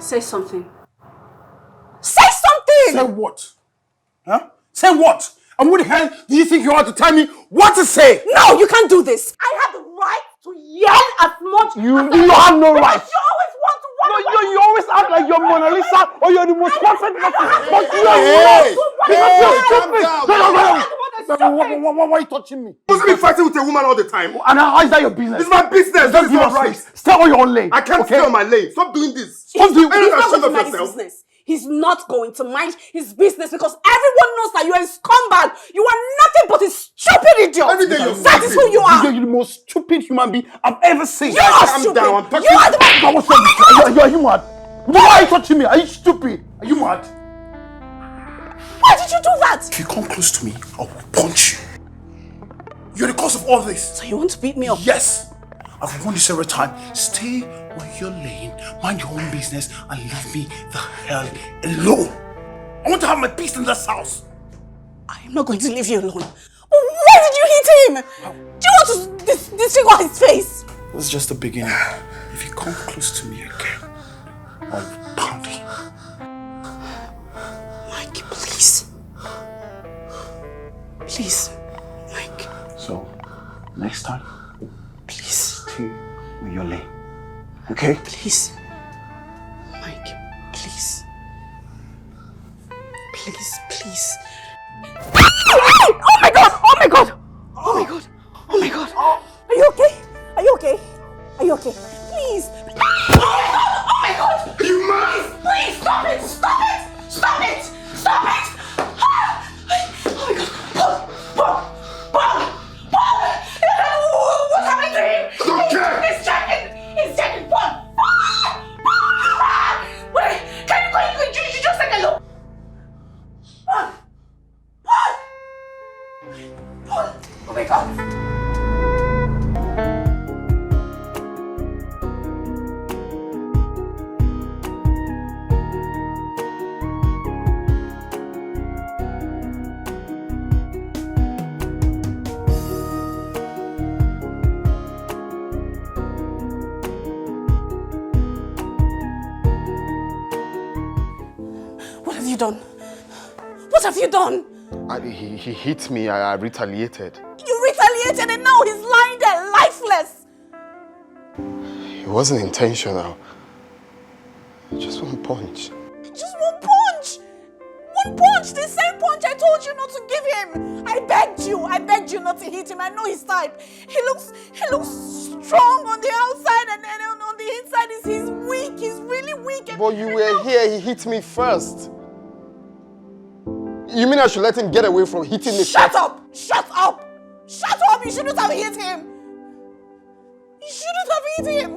Say something. Say something! Say what? Huh? Say what? And what the hell do you think you are to tell me what to say? No, you can't do this. I have the right to yell as much You as have no right. You always want to run away. You always act like you're Mona Lisa or you're the most perfect person. But you are Why are you touching me? You must be fighting with a woman all the time. And how is that your business? It's my business. This is not right. Stay on your own lane. I can't stay on my lane. Stop doing this. He's not going to mind his business. He's not going to mind his business because everyone knows that you are a scumbag. You are nothing but a stupid idiot. That is who you are. You're the most stupid human being I've ever seen. You are stupid. You are the one. Are you mad? Why are you touching me? Are you stupid? Are you mad? Why did you do that? If you come close to me, I will punch you. You're the cause of all this. So you want to beat me up? Yes. I've warned you several times. Stay on your lane, mind your own business, and leave me the hell alone. I want to have my peace in this house. I am not going to leave you alone. Why did you hit him? Do you want to disfigure his face? This is just the beginning. If you come close to me again, I'll pound you. Mike, please. Please, Mike. So, next time, please. Stay on your lane. Okay? Please. Mike, please. Please, please. Oh my God! Oh my God! Oh my God! Oh my God! Are you okay? Are you okay? Are you okay? Please! Oh my God! You mad? Please stop it! Stop it! Stop it! Stop it! Oh my God! Paul! What's happening to him? He's checking! He's checking! Paul! Wait! Can you just take a look? Paul! Oh my God! What have you done? What have you done? He hit me. I retaliated. You retaliated and now he's lying there lifeless. It wasn't intentional. Just one punch. Just one punch! One punch! The same punch I told you not to give him! I begged you not to hit him. I know his type. He looks strong on the outside and on the inside he's weak. He's really weak. But you were here, he hit me first. You mean I should let him get away from hitting me? Shut up! Shut up! Shut up! You shouldn't have hit him! You shouldn't have hit him!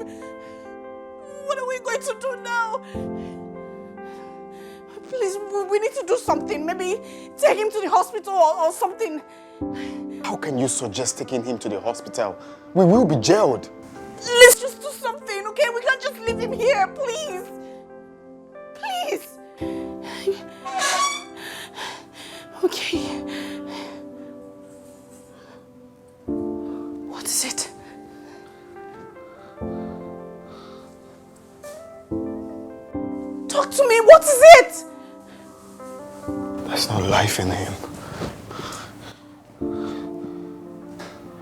What are we going to do now? Please, we need to do something. Maybe take him to the hospital or something. How can you suggest taking him to the hospital? We will be jailed. Let's just do something, okay? We can't just leave him here, please. Please. Okay. What is it? Talk to me, what is it? There's no life in him.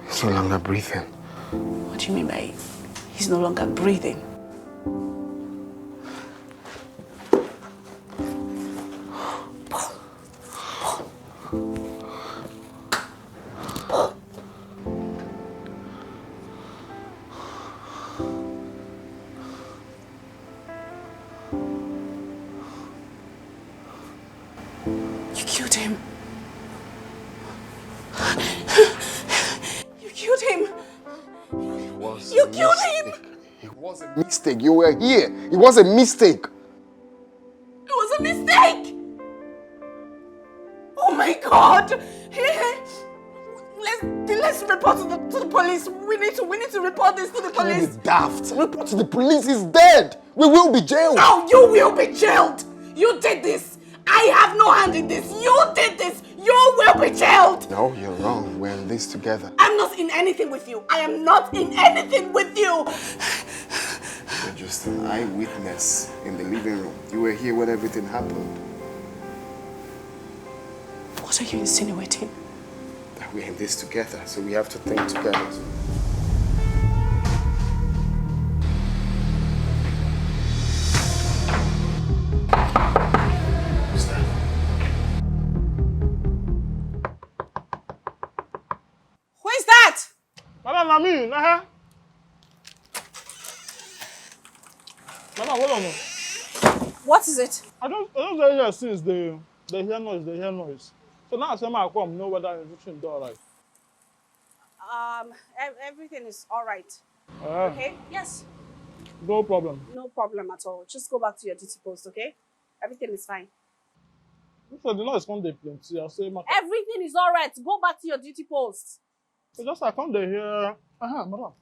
He's no longer breathing. What do you mean by he's no longer breathing? You killed him. You killed him. You killed him. It was a mistake. You were here. It was a mistake. It was a mistake. Oh my God. Let's report to the police. We need to report this to the police. It's daft. Report to the police. He's dead. We will be jailed. No, you will be jailed. You did this. I have no hand in this. You did this. You will be jailed. No, you're wrong. We're in this together. I'm not in anything with you. I am not in anything with you. You're just an eyewitness in the living room. You were here when everything happened. What are you insinuating? That we're in this together, so we have to think together. Who's that? Who is that? Madam, I mean, Madam, hold on. What is it? I don't hear since they hear noise. So now I say I come, know whether everything is all right. Everything is all right. Uh, Okay? Yes. No problem. No problem at all. Just go back to your duty post, okay? Everything is fine. If the noise come dey plenty, I say, Everything is all right. Go back to your duty post. so just I come dey hear, madam,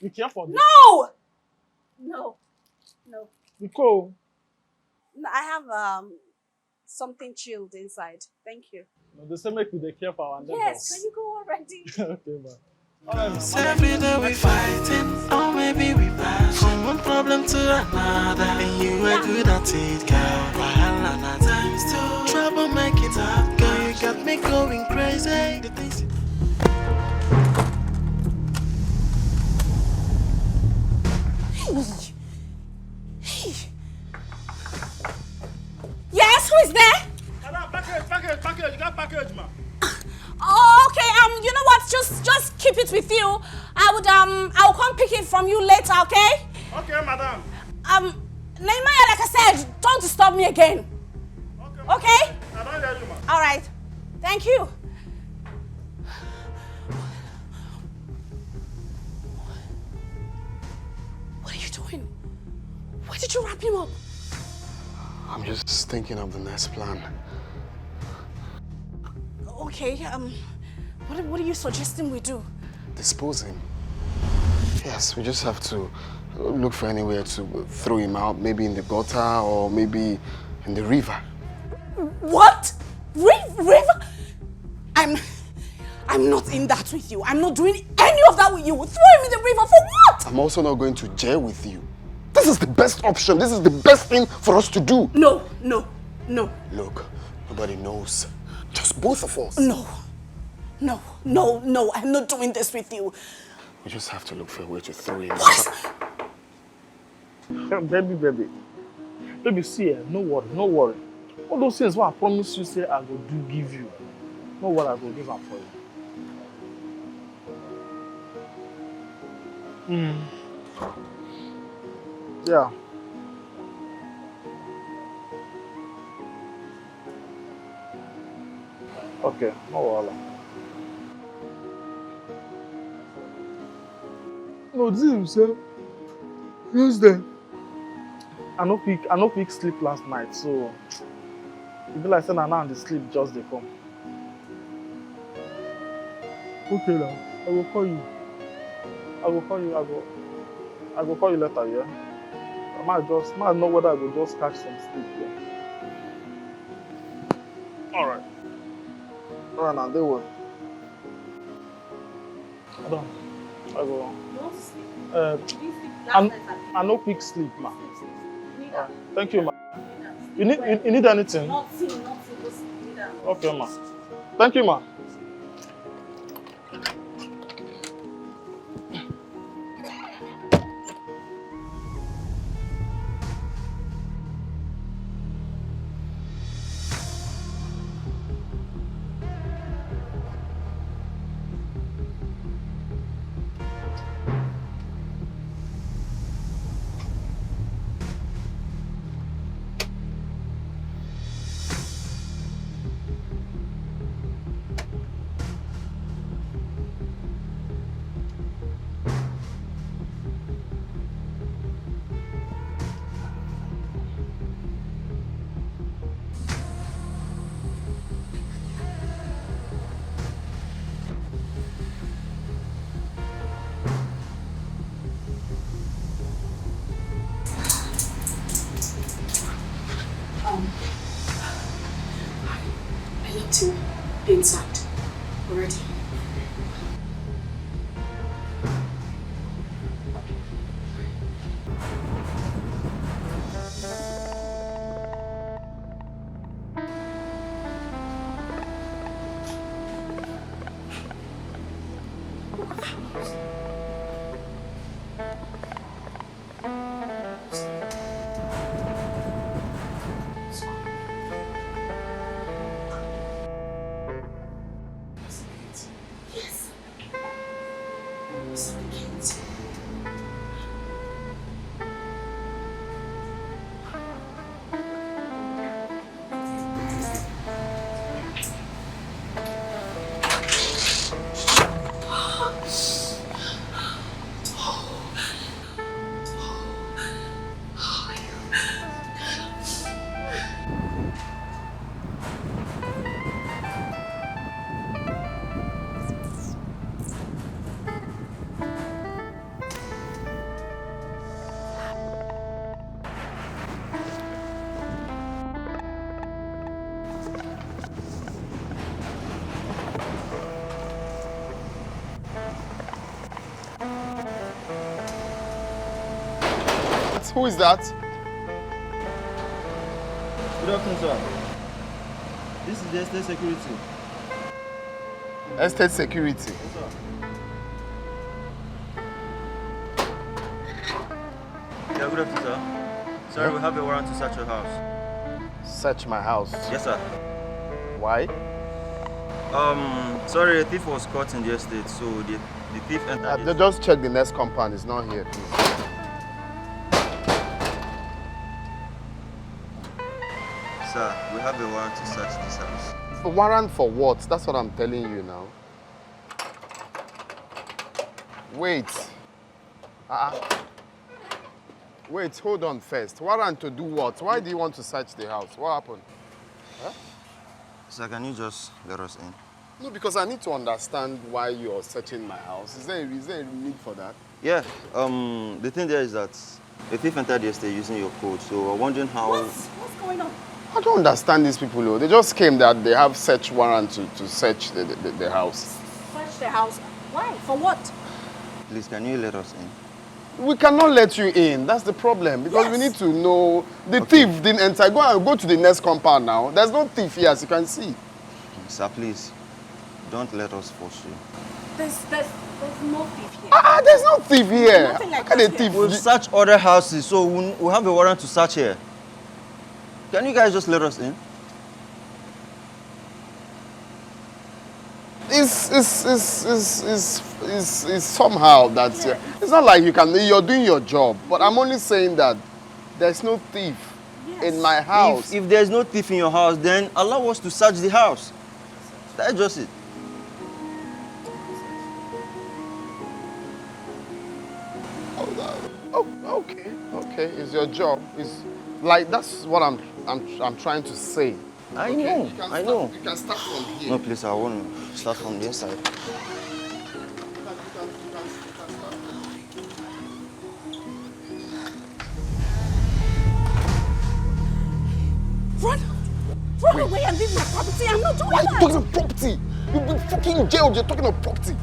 be careful. No! No. No. Because No, I have something chilled inside. Thank you. they say make we dey careful our neighbors. Yes, can you go already? Okay, man. All right, Every day we fighting, or maybe we pass from one problem to another. And you are good at it, girl. Wahala times two. Trouble make it up, girl. You got me going crazy. The things Yes, who is there? Madam, package, you got package, man. Oh, okay. You know what? Just keep it with you. I'll come pick it from you later, okay? Okay, madam. Nehemiah, like I said, don't disturb me again. Okay? I don't hear you, man. All right. Thank you. What are you doing? Why did you wrap him up? I'm just thinking of the next plan. Okay, what are you suggesting we do? Dispose him. Yes, we just have to look for anywhere to throw him out, maybe in the gutter or maybe in the river. What? River? I'm not in that with you. I'm not doing any of that with you. Throw him in the river for what? I'm also not going to jail with you. This is the best option. This is the best thing for us to do. No. Look, nobody knows. Just both of us. No. I'm not doing this with you. We just have to look for a way to throw him out. What? Baby, see, no worry. All those things what I promise you, say I go do give you. No what I go give up for you. Yeah. Okay, no wahala. No, this is say Tuesday. I no quick sleep last night, so it be like saying now the sleep just dey come. Okay now, I will call you. I will call you later, yeah? I might know whether I will just catch some sleep, yeah? Alright now, they will. I don't. I go. You want to sleep? You didn't sleep last night, I no quick sleep, ma. You need that. Thank you, ma. You need anything? Nothing. Just need that. Okay, ma. Thank you, ma. Who is that? Good afternoon, sir. This is the estate security. Estate security. Yes, sir. Yeah, good afternoon, sir. Sorry, we have a warrant to search your house. Search my house. Yes, sir. Why? Sorry, a thief was caught in the estate, so the thief entered. Just check the next compound. It's not here, please. Sir, we have a warrant to search this house. A warrant for what? That's what I'm telling you now. Wait. Wait, hold on first. Warrant to do what? Why do you want to search the house? What happened? Huh? Sir, can you just let us in? No, because I need to understand why you're searching my house. Is there a need for that? Yeah, the thing there is that a thief entered the estate using your code, so we're wondering how... What's going on? I don't understand these people, though. They just came that they have search warrant to search the house. Search the house. Why? For what? Please, can you let us in? We cannot let you in. That's the problem. Because we need to know. The thief didn't enter. Go to the next compound now. There's no thief here, as you can see. Sir, please, don't let us force you. There's no thief here. There's no thief here. Nothing like How can a that thief? We've searched other houses, so we have a warrant to search here. Can you guys just let us in? It's somehow that it's not like you're doing your job, but I'm only saying that there's no thief in my house. If there's no thief in your house, then allow us to search the house. That's just it. Okay, it's your job. It's like that's what I'm trying to say. I know. You can start from here. No, please, I want to start from the inside. Run away and leave my property. I'm not doing Why are that. you talking of property? You've been fucking jailed. You're talking of property.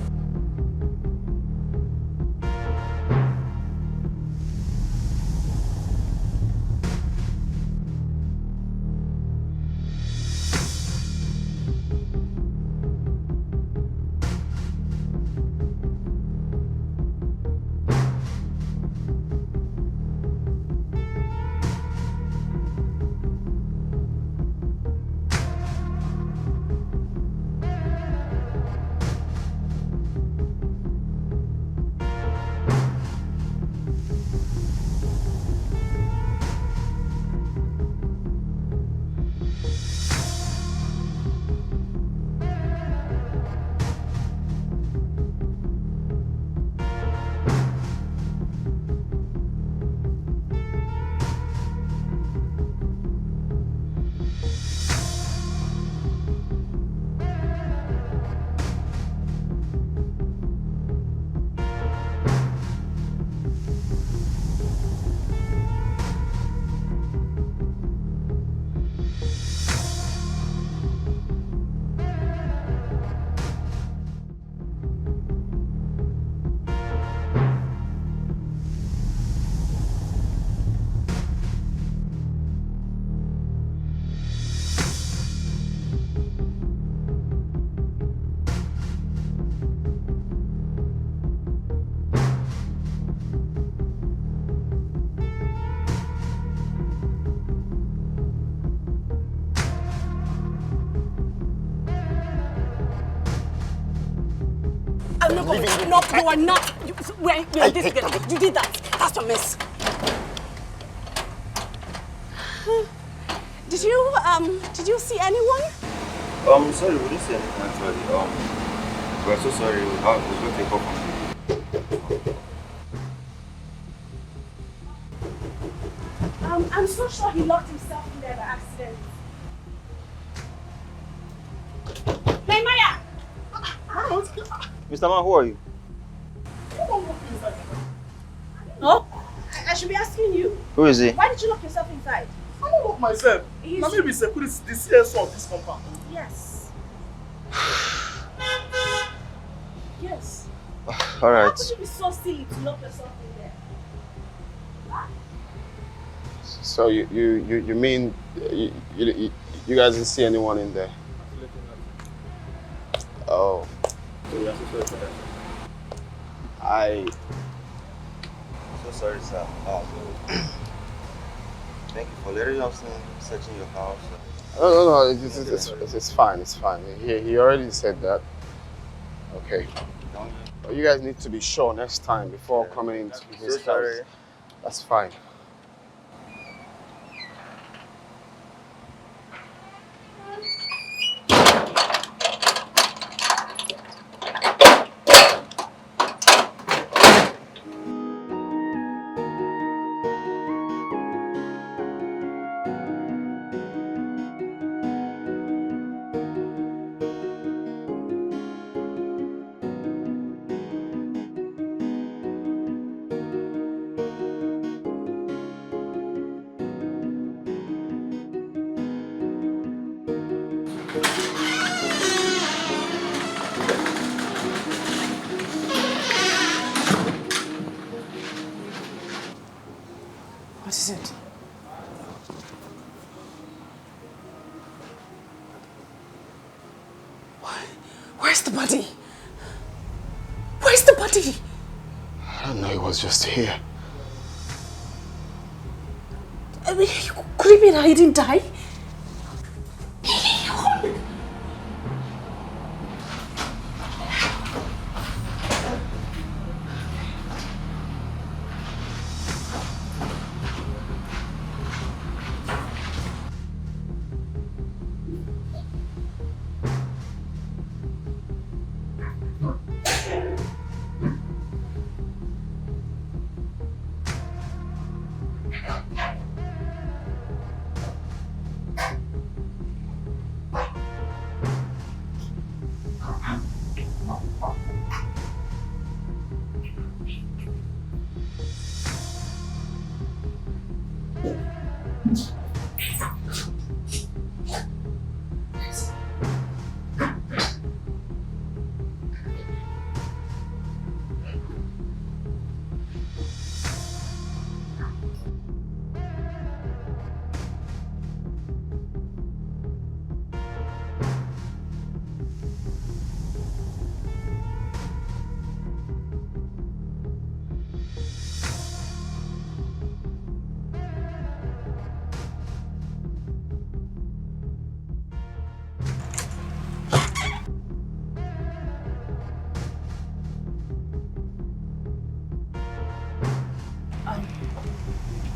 I'm leaving you. No, you are not. We're this together. You did that. That's a mess. Did you see anyone? Sorry, we didn't see anything actually. We're so sorry. We're going to take off from you. I'm so sure he locked himself in there by accident. Hey, Maya! Mr. Man, who are you? No, I should be asking you. Who is he? Why did you lock yourself inside? I don't lock myself. Now maybe security is the CSO of this compound. Yes. Yes. All right. How could you be so silly to lock yourself in there? So you mean you guys didn't see anyone in there? Oh. So we are so sorry for that. I'm So sorry, sir. Thank you for letting us searching your house. No, it's fine, it's fine. He already said that. Okay. But you guys need to be sure next time before coming into his house. That's fine. What is it? Where's the body? Where's the body? I don't know, it was just here. I mean, could it be that he didn't die?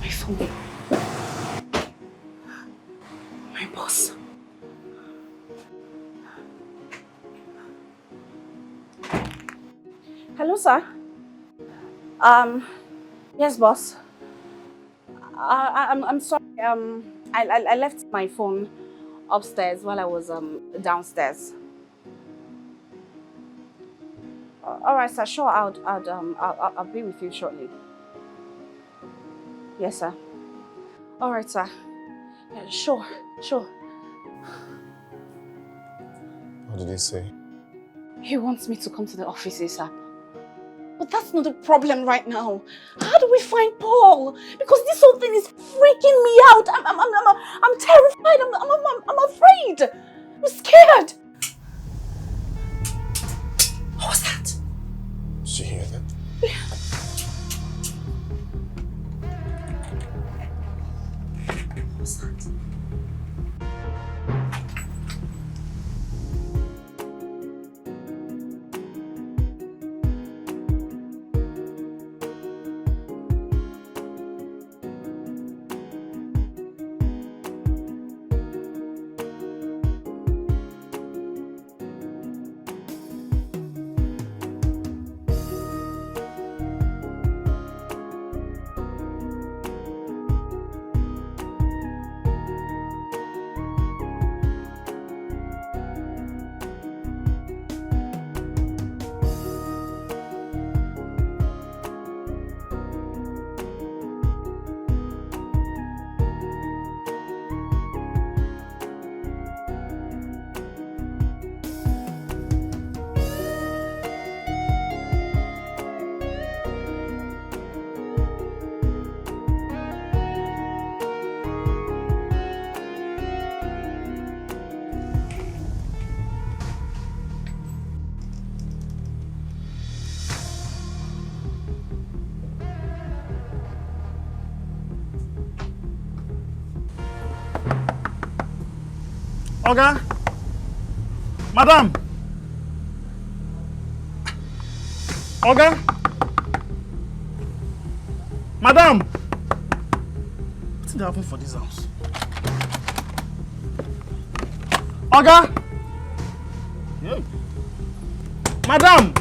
My phone. My boss. Hello, sir. Yes, boss. I'm sorry. I left my phone upstairs while I was downstairs. All right, sir. Sure, I'll be with you shortly. Yes, sir. All right, sir. Yeah, sure. What did he say? He wants me to come to the office, sir. But that's not the problem right now. How do we find Paul? Because this whole thing is freaking me out. I'm terrified. I'm afraid. I'm scared. What was that? Did you hear that? What was that? Oga? Madam? Oga? Madam? What's happening for this house? Oga? Yeah. Madam?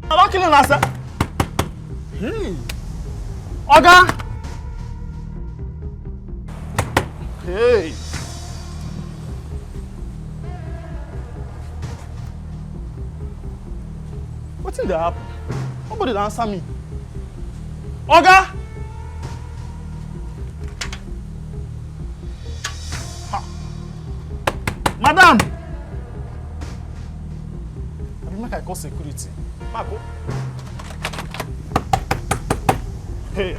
I'm not killing us. Hey. Oga? Hey. What did happen? Nobody will answer me. Oga? Ha. Madam! I mean, I call security. Marco. Hey.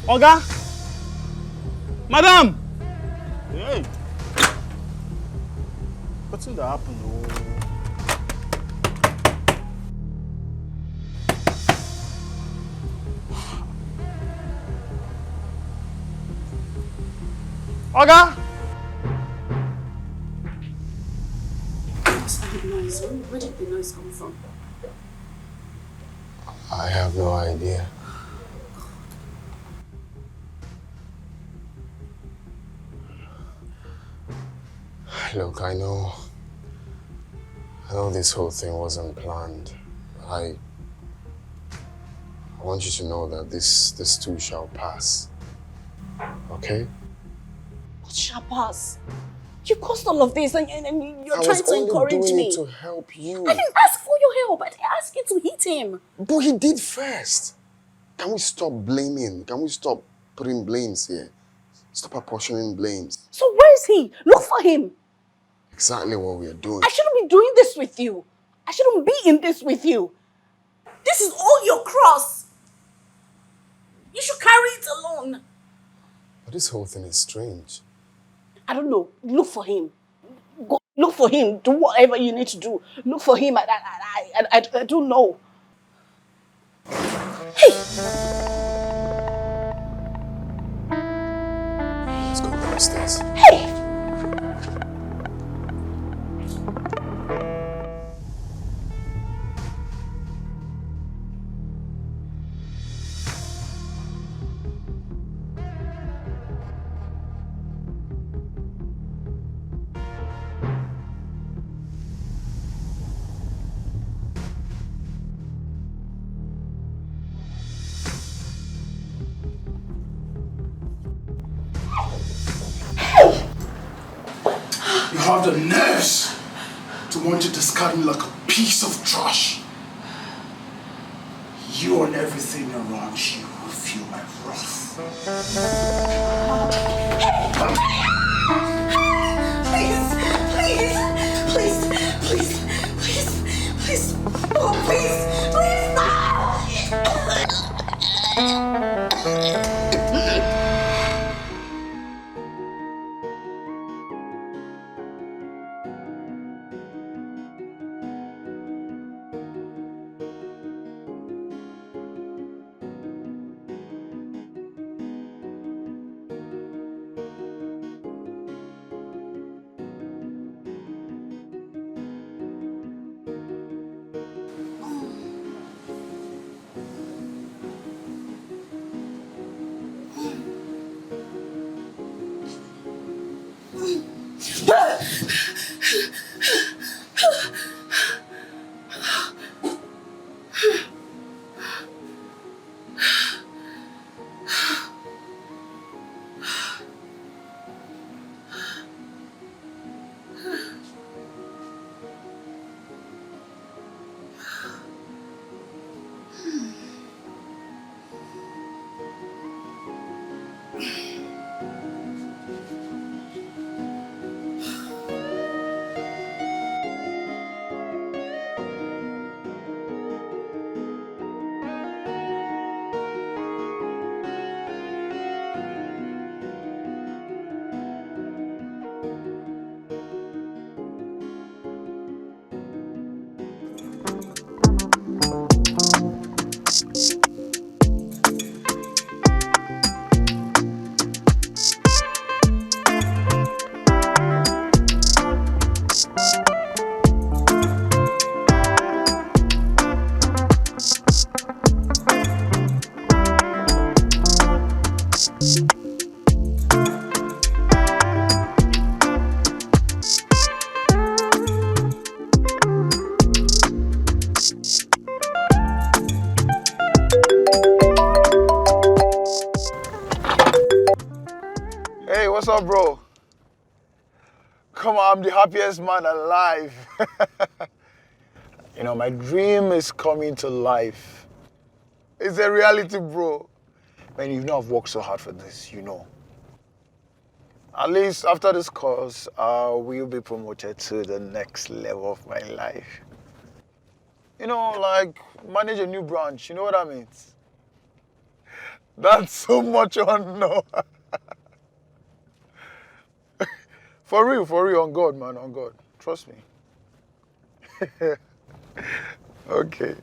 Oga? Madam! Hey. What's in the happen? Oga? What's that noise? Where did the noise come from? I have no idea. Look, I know this whole thing wasn't planned. I want you to know that this too shall pass. Okay? What shall pass? You caused all of this and you're I trying was to only encourage doing me. it to help you. I didn't ask for your help. I asked you to hit him. But he did first. Can we stop blaming? Can we stop putting blames here? Stop apportioning blames. So where is he? Look for him. Exactly what we are doing. I shouldn't be doing this with you. I shouldn't be in this with you. This is all your cross. You should carry it alone. But this whole thing is strange. I don't know. Look for him. Go look for him. Do whatever you need to do. Look for him. I don't know. Let's go downstairs. Hey! You have the nerves to want to discard me like a piece of trash. You and everything around you will feel my wrath. Please. Oh, please, Hey, what's up, bro? Come on, I'm the happiest man alive. You know, my dream is coming to life. It's a reality, bro. Man, you know I've worked so hard for this, you know. At least after this course, I will be promoted to the next level of my life. You know, like, manage a new branch, you know what that means? That's so much honor. For real, on God, man, on God. Trust me. Okay,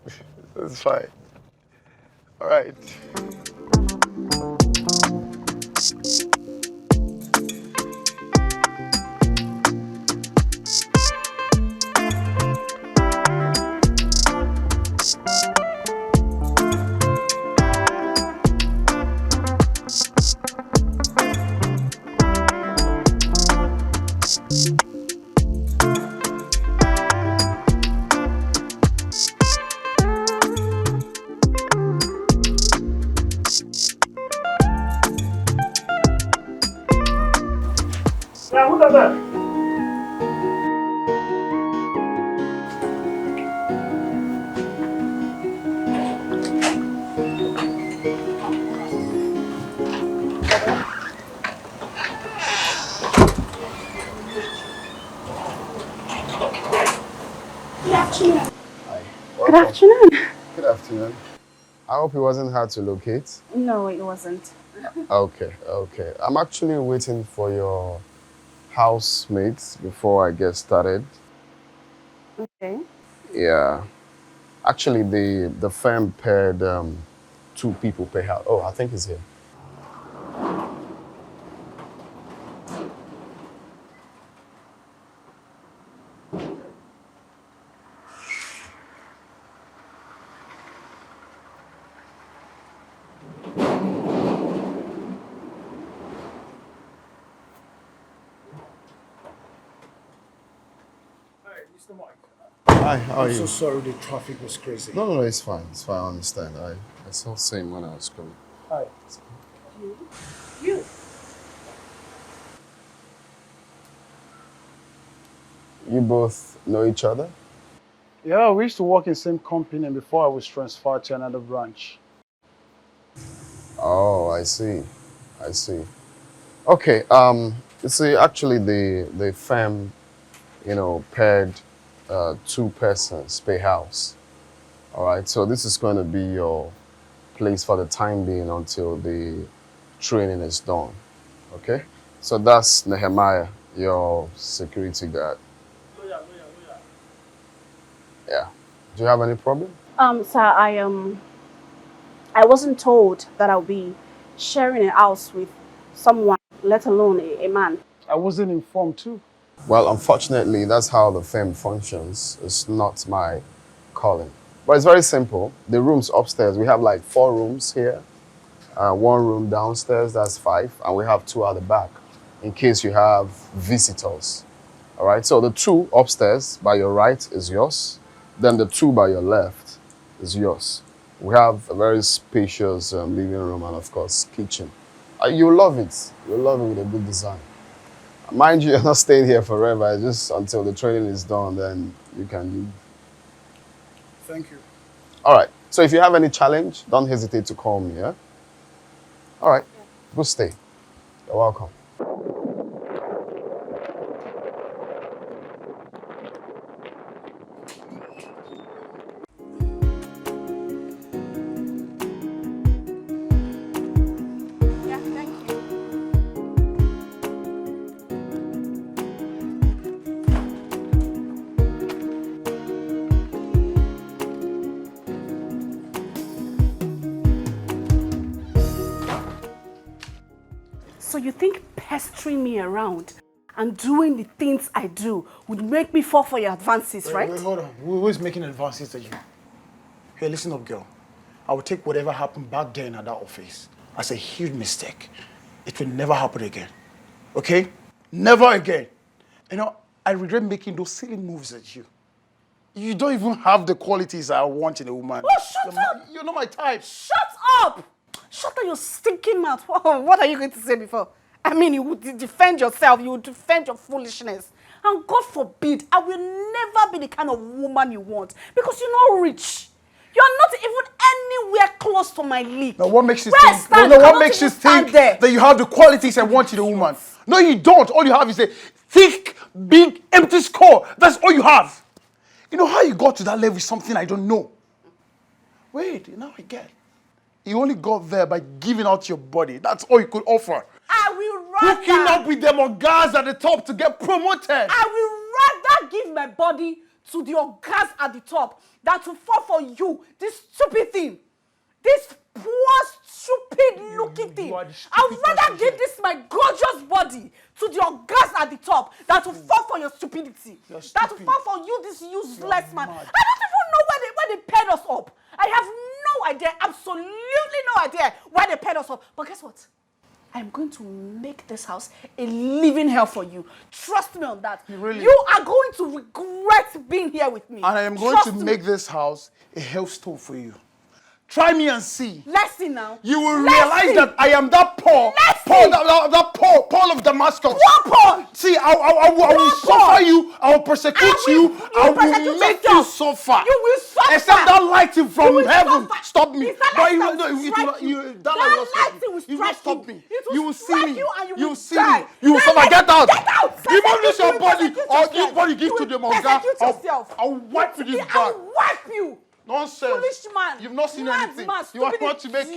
that's fine. All right. Yeah, who's that? Good afternoon. Hi. Good Welcome. afternoon. Good afternoon. I hope it wasn't hard to locate. No, it wasn't. Okay. I'm actually waiting for your housemates before I get started. Okay. Yeah. Actually, the firm paired 2 people per house. Oh, I think he's here. Hey, Mr. Mike. Hi, how are I'm so you? sorry the traffic was crazy. No, it's fine. It's fine. I understand. I saw the same when I was coming. Hi. You. You both know each other? Yeah, we used to work in the same company before I was transferred to another branch. Oh, I see. Okay. You see, actually, the firm, paired 2 persons per house. All right. So this is going to be your place for the time being until the training is done. Okay. So that's Nehemiah, your security guard. Yeah. Do you have any problem? Sir, I wasn't told that I'll be sharing a house with someone, let alone a man. I wasn't informed too. Well, unfortunately, that's how the firm functions. It's not my calling. But it's very simple. The rooms upstairs, we have like 4 rooms here. 1 room downstairs, that's 5. And we have 2 at the back in case you have visitors. All right, so the 2 upstairs by your right is yours. Then the 2 by your left is yours. We have a very spacious living room and, of course, kitchen. You'll love it. You'll love it with a good design. Mind you, you're not staying here forever. It's just until the training is done, then you can leave. Thank you. All right. So if you have any challenge, don't hesitate to call me, yeah? All right. Good stay. You're welcome. Yeah, thank you. So you think pestering me around and doing the things I do would make me fall for your advances, right? Wait, hold on. Who is making advances to you? Hey, listen up, girl. I will take whatever happened back then at that office as a huge mistake. It will never happen again. Okay? Never again. You know, I regret making those silly moves at you. You don't even have the qualities I want in a woman. Oh, shut up! You're not my type. Shut up! Shut up your stinking mouth. What are you going to say before? I mean, you would defend yourself, you would defend your foolishness. And God forbid, I will never be the kind of woman you want. Because you're not rich. You're not even anywhere close to my league. Now, what makes you Where I think? stand, No, you what cannot makes you even stand think there. that you have the qualities I want in a woman? No, you don't. All you have is a thick, big, empty skull. That's all you have. You know how you got to that level is something I don't know. Wait, now I get. You only got there by giving out your body. That's all you could offer. I will rather... Hooking up with them on guys at the top to get promoted. I will rather give my body to the orgas at the top than to fall for you, this stupid thing. This poor, stupid looking thing. I would rather give this my gorgeous body to the orgas at the top than to fall for your stupidity. Than to fall for you, this useless man. I don't even know where they paired us up. I have no idea, absolutely no idea why they paired us up. But guess what? I'm going to make this house a living hell for you. Trust me on that. Really? You are going to regret being here with me. And I am going to make this house a hellstone for you. Try me and see. Let's see now. You will realize that I am that Paul. That Paul of Damascus. What Paul? See, I will suffer you. I will persecute you. I will make you suffer. You will suffer. Except that lighting from heaven stop me. That light will not stop me. You will see me. You will see me. You will suffer. Get out. Even this your body or your body give to the monga. I'll wipe you this back. I'll wipe you. Nonsense. Foolish man. You've not seen anything. Man, you are trying to make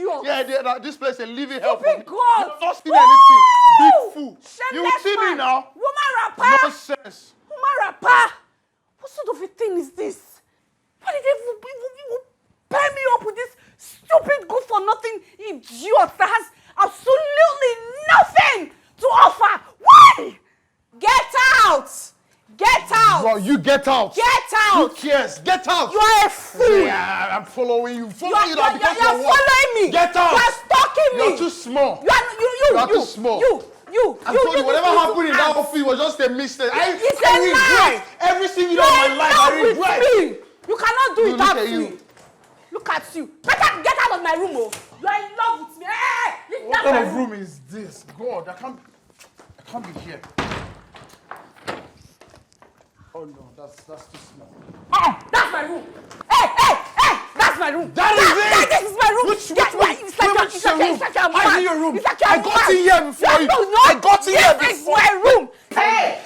this place a living hell for me. God. You've not seen anything. Big fool. You will see me now. Woman rapper. Nonsense. Woman rapper. What sort of a thing is this? Why did they pair me up with this stupid good for nothing idiot that has absolutely nothing to offer? Why? Get out. Get out! Bro, you get out! Get out! Who cares? Get out! You are a fool! Yeah, I'm following you. You're Following following me! Get out! You're stalking me! You're too small. You are too small. You. I told you, whatever happened in that office was just a mistake. It's a regret lie! every single day of my life. I regret. Me. You cannot do it look without at me. you. Look at you. Get out of my room, oh! You are in love with me. Hey! What kind of room is this? God, I can't be here. Oh no, that's too small. That's my room. Hey! That's my room. That is it. This is my room. Which your room? It's like a I see your room. It's like I got in here before you. I got in here before. This is my room. Hey!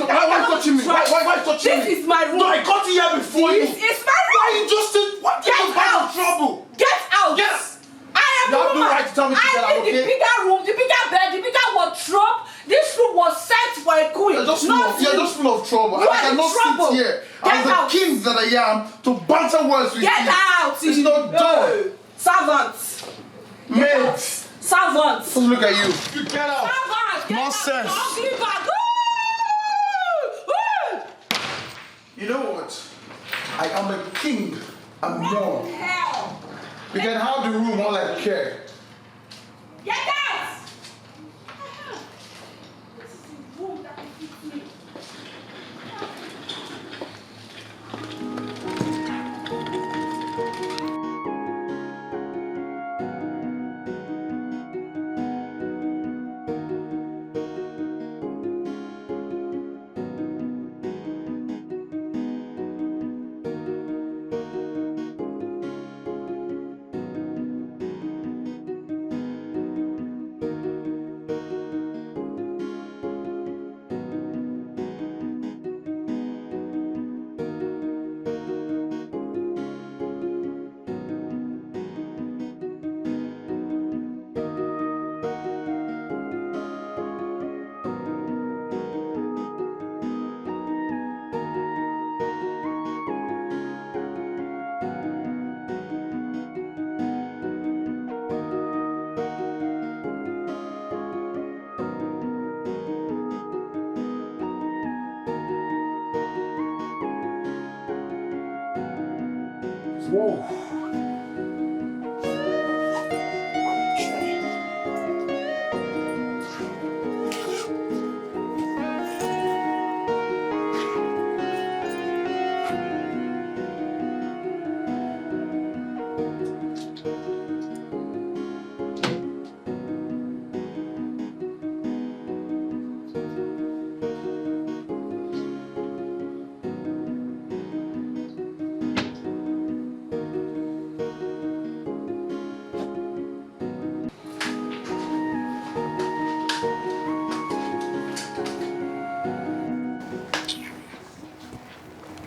Why touching me? Why touching me? This is my room. No, I got in here before you. This is my room. Why you just what? Get out. Trouble. Get out. Yes. I am You have no right to tell me to get out, I need the okay? bigger room, the bigger bed, the bigger wardrobe. This room was set for a queen. You're just full of trouble. You I cannot sit here as the king that I am to banter words with you. Get out. It's not done. Servants. Mate. Servants. Look at you. You get out. Servants. Nonsense. Get out. You know what? I am a king and more. Hell. You can have the room all I care. Get out. This is the room that fits me. Whoa.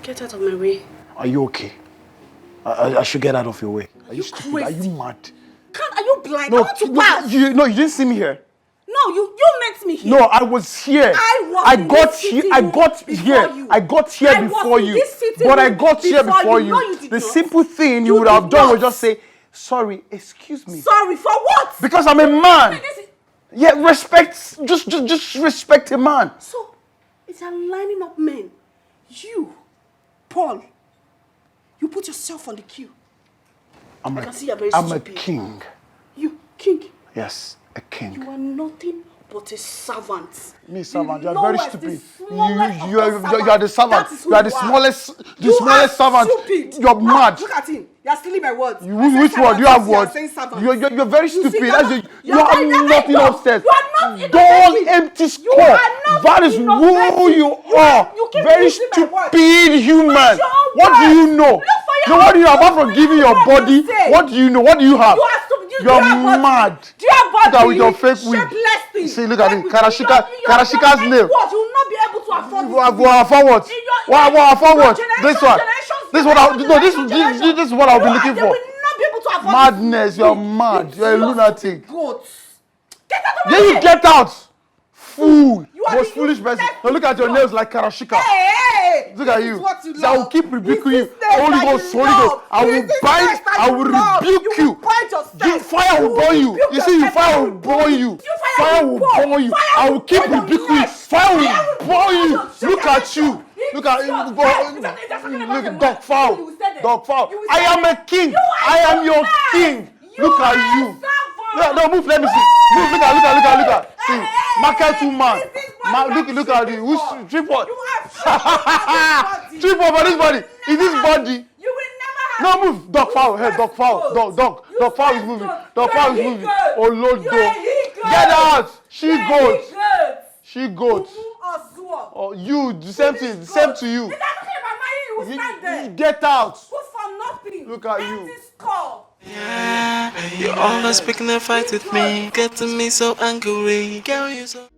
Get out of my way. Are you okay? I should get out of your way. Are you stupid? crazy? Are you mad? Are you blind? I want to pass. You didn't see me here. No, you met me here. No, I was here. I got here before you. But I got here before you. No, you did The not. simple thing you would have done was just say, sorry, excuse me. Sorry for what? Because I'm a man. Yeah, respect. Just respect a man. So, it's a lining up men. You, Paul, you put yourself on the queue. I can see you're very I'm stupid. a king. You, king. Yes, a king. You are nothing but a servant. Me, servant, you are know very as the stupid. smallest of You are all the servant. That is who You are the smallest servant. Stupid. You're mad. Look at him. You're stealing my words. Which word? You have words. You're very You stupid. see, You have nothing upstairs. You are not Dull, innovative. empty skull. You are not That is who innovative. you are. You keep Very using my words. stupid human. Use your own What do words. you know? Look for your No, what do you own have apart from words. giving your What body? you say? What do you know? What do you have? You are stupid. You're do you have body? mad. Do you have body? Look at with your fake wig. Shapeless thing. See, look at it. Fake wig. Karashika's nail. What? You will not be able to afford this. What for what? In your- What for your what? generation, This one. generations, This is what I no. This generation. is what I'll be looking They for. will not be able to afford Madness. this. You're mad. You're a lunatic. Goats. Get out of my Yeah, you way. get out. Fool. You are Most the foolish person. useless Now look at your fool. nails like Karashika. Hey! Look at This you. is what you So I will love. keep rebuking you. This is the Holy that Ghost, you Holy Ghost. love. I will This is bind. the that I will you love. rebuke You you. will bind yourself. You fire will burn you. rebuke You see, yourself. fire will burn you. Fire will burn you. I will keep rebuking you. Fire will burn you. Look at you. Look at you. Look, dog foul. Dog foul. I am a king. I am your king. Look at you. No, move. Let me see. Move. Look at. See, market woman. Look at you. Who's tripod? Tripod for this body. Is this body? You will never have. No, move. Dog foul. Hey, dog foul. Dog foul is moving. Dog foul is moving. Oh, Lord, get out. She goes. She goes. Oh, you. The same thing. The same to you. Get out. Look at you. Yeah, you always picking a fight with me, getting me so angry. Girl, you so.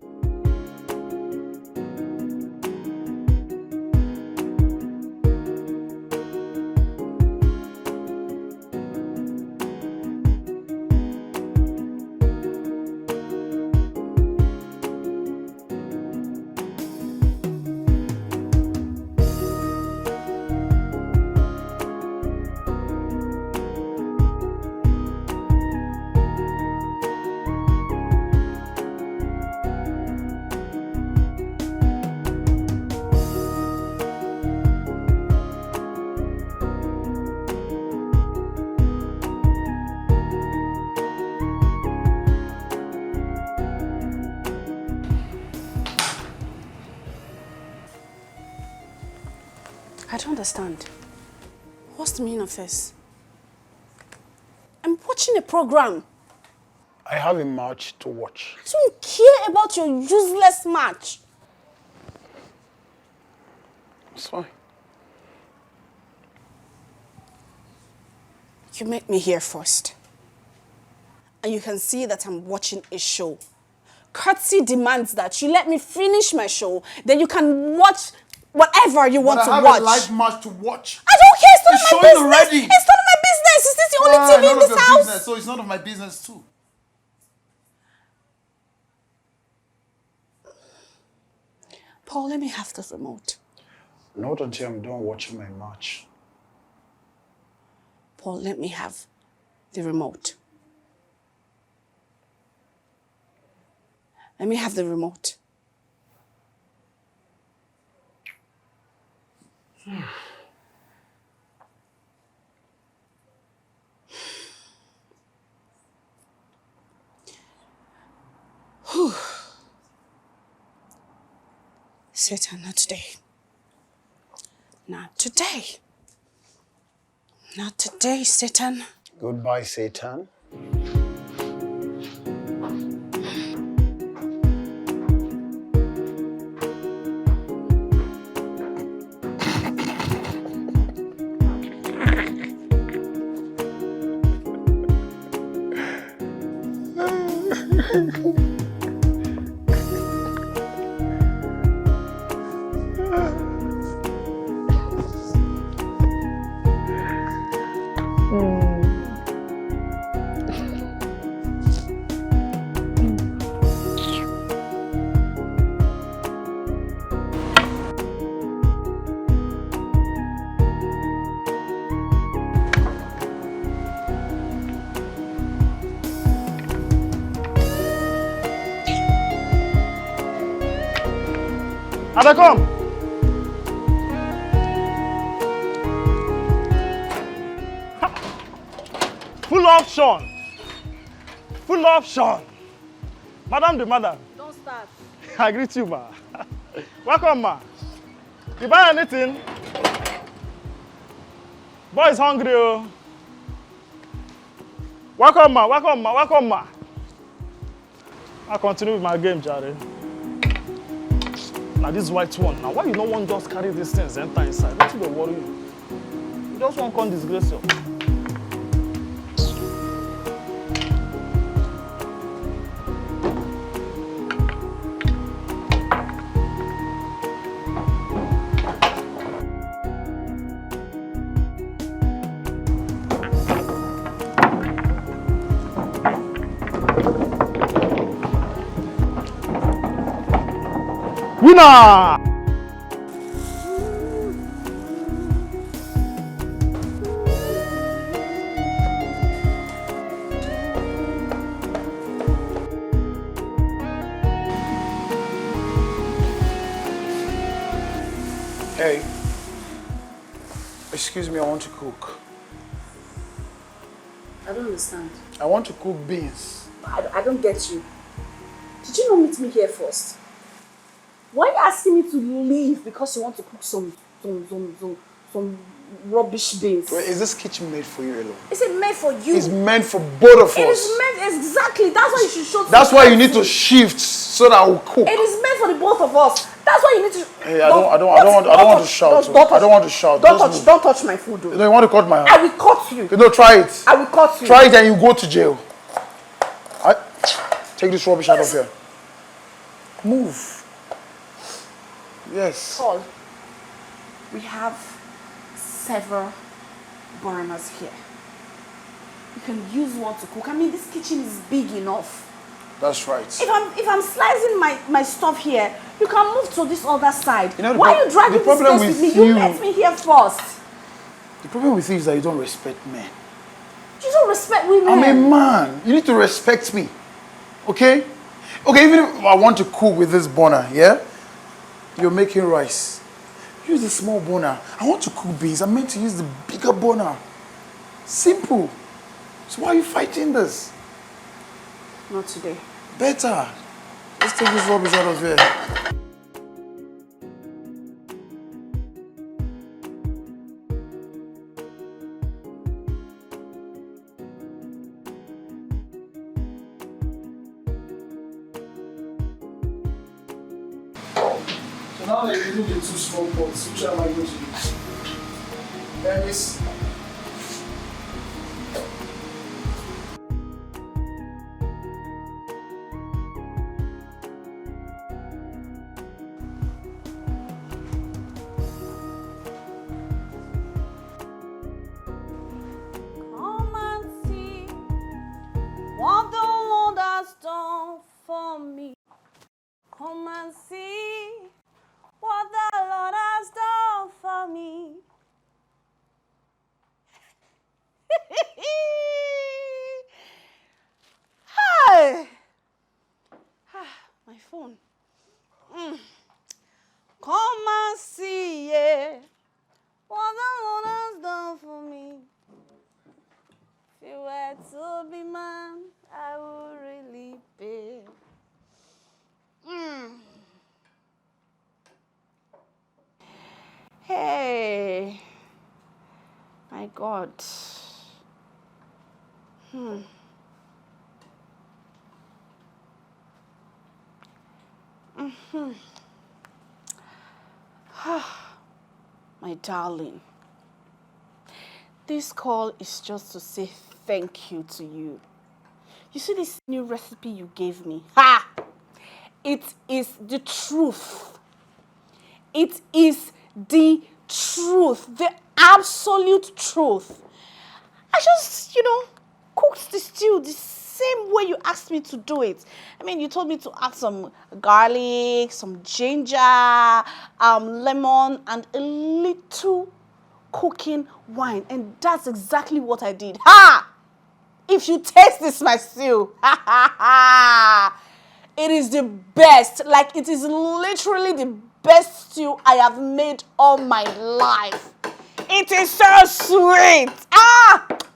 I don't understand. What's the meaning of this? I'm watching a program. I have a match to watch. I don't care about your useless match. It's fine. You met me here first. And you can see that I'm watching a show. Courtesy demands that you let me finish my show, then you can watch whatever you want to watch. I have a live match to watch. I don't care, it's none It's of my showing business. already. It's none of my business. Is this the only TV in this house? Business, so it's none of my business too. Paul, let me have the remote. Not until I'm done watching my match. Paul, let me have the remote. Let me have the remote. Whew. Satan, not today. Not today. Not today, Satan. Goodbye, Satan. I dey come. Full option. Full option. Madam the madam. Don't start. I greet you, ma. Welcome, ma. You buy anything? Boy is hungry, oh. Welcome, ma. Welcome, ma. Welcome, ma. I'll continue with my game, Jare. Now this white one. Now why you don't want just carry these things enter inside? What do they worry you? You just want to come disgrace you. Winner! Hey, excuse me, I want to cook. I don't understand. I want to cook beans. I don't get you. Did you not meet me here first? Why are you asking me to leave because you want to cook some rubbish beans? Wait, is this kitchen made for you alone? Is it made for you? It's meant for both of us. It is meant exactly. That's why you should show. That's why you need to shift so that I will cook. It is meant for the both of us. That's why you need to. Hey, I don't want to shout. I don't want to shout. Don't touch my food. You don't want to cut my hand. I will cut you. No, try it. I will cut you. Try it and you go to jail. Take this rubbish out of here. Move. Yes. Paul, we have several burners here. You can use one to cook. I mean, this kitchen is big enough. That's right. If I'm slicing my stuff here, you can move to this other side. You know, why are you dragging this place with me? You met me here first. The problem with you is that you don't respect men. You don't respect women. I'm a man. You need to respect me. Okay? Okay, even if I want to cook with this burner, yeah? You're making rice. Use the small burner. I want to cook beans. I'm meant to use the bigger burner. Simple. So why are you fighting this? Not today. Better. Let's take this rubbish out of here. So now that you do the two small pots, which am I going to use? Dennis. Come and see what the Lord has done for me. Come and see what the Lord has done for me. Hi. My phone. Come and see, yeah, what the Lord has done for me. If you were to be man, I would really be. Hey, my God. My darling, this call is just to say thank you to you. You see this new recipe you gave me? Ha! It is the truth. It is the truth, the absolute truth. I just, cooked the stew the same way you asked me to do it. I mean, you told me to add some garlic, some ginger, lemon, and a little cooking wine. And that's exactly what I did. Ha! If you taste this, my stew, It is the best. Like, it is literally the best stew I have made all my life. It is so sweet.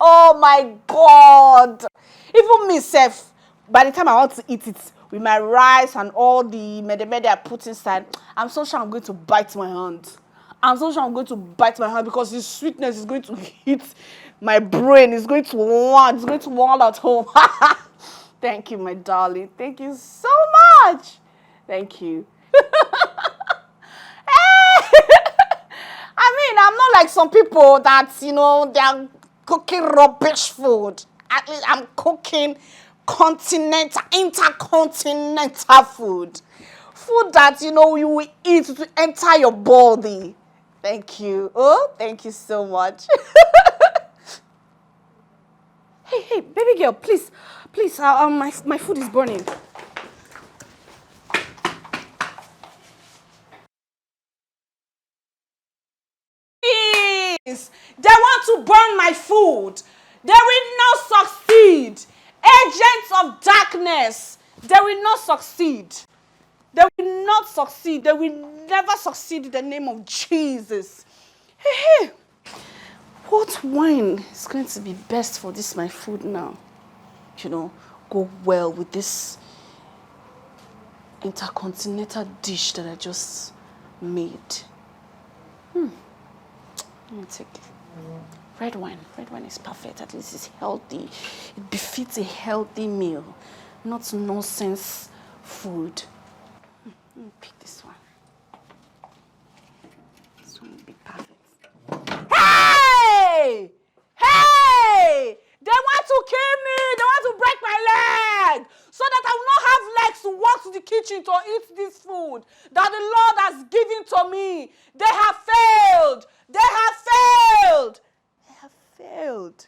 Oh my God. Even myself, by the time I want to eat it with my rice and all the mede I put inside, I'm so sure I'm going to bite my hand. Because the sweetness is going to hit my brain. It's going to land at home. Thank you, my darling. Thank you so much. Thank you. I mean, I'm not like some people that, they're cooking rubbish food. At least I'm cooking intercontinental food. Food that, you will eat to enter your body. Thank you. Oh, thank you so much. Hey, baby girl, please, my food is burning. Please, they want to burn my food. They will not succeed. Agents of darkness, they will not succeed. They will not succeed. They will never succeed in the name of Jesus. Hey, what wine is going to be best for this, my food now? Go well with this intercontinental dish that I just made. Let me take it. Red wine. Red wine is perfect. At least it's healthy. It befits a healthy meal, not nonsense food. Let me pick this one. This one will be perfect. Hey! Hey! They want to kill me. They want to break my leg so that I will not have legs to walk to the kitchen to eat this food that the Lord has given to me. They have failed. They have failed. They have failed.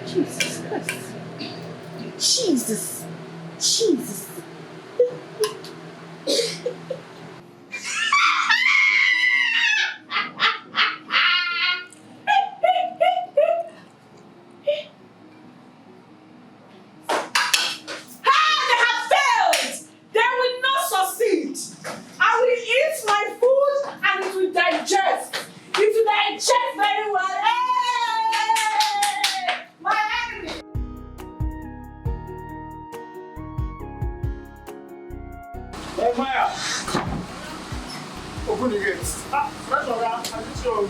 Jesus Christ. Jesus. Hey, Maya. Open the gates. Fresh on that. I just show.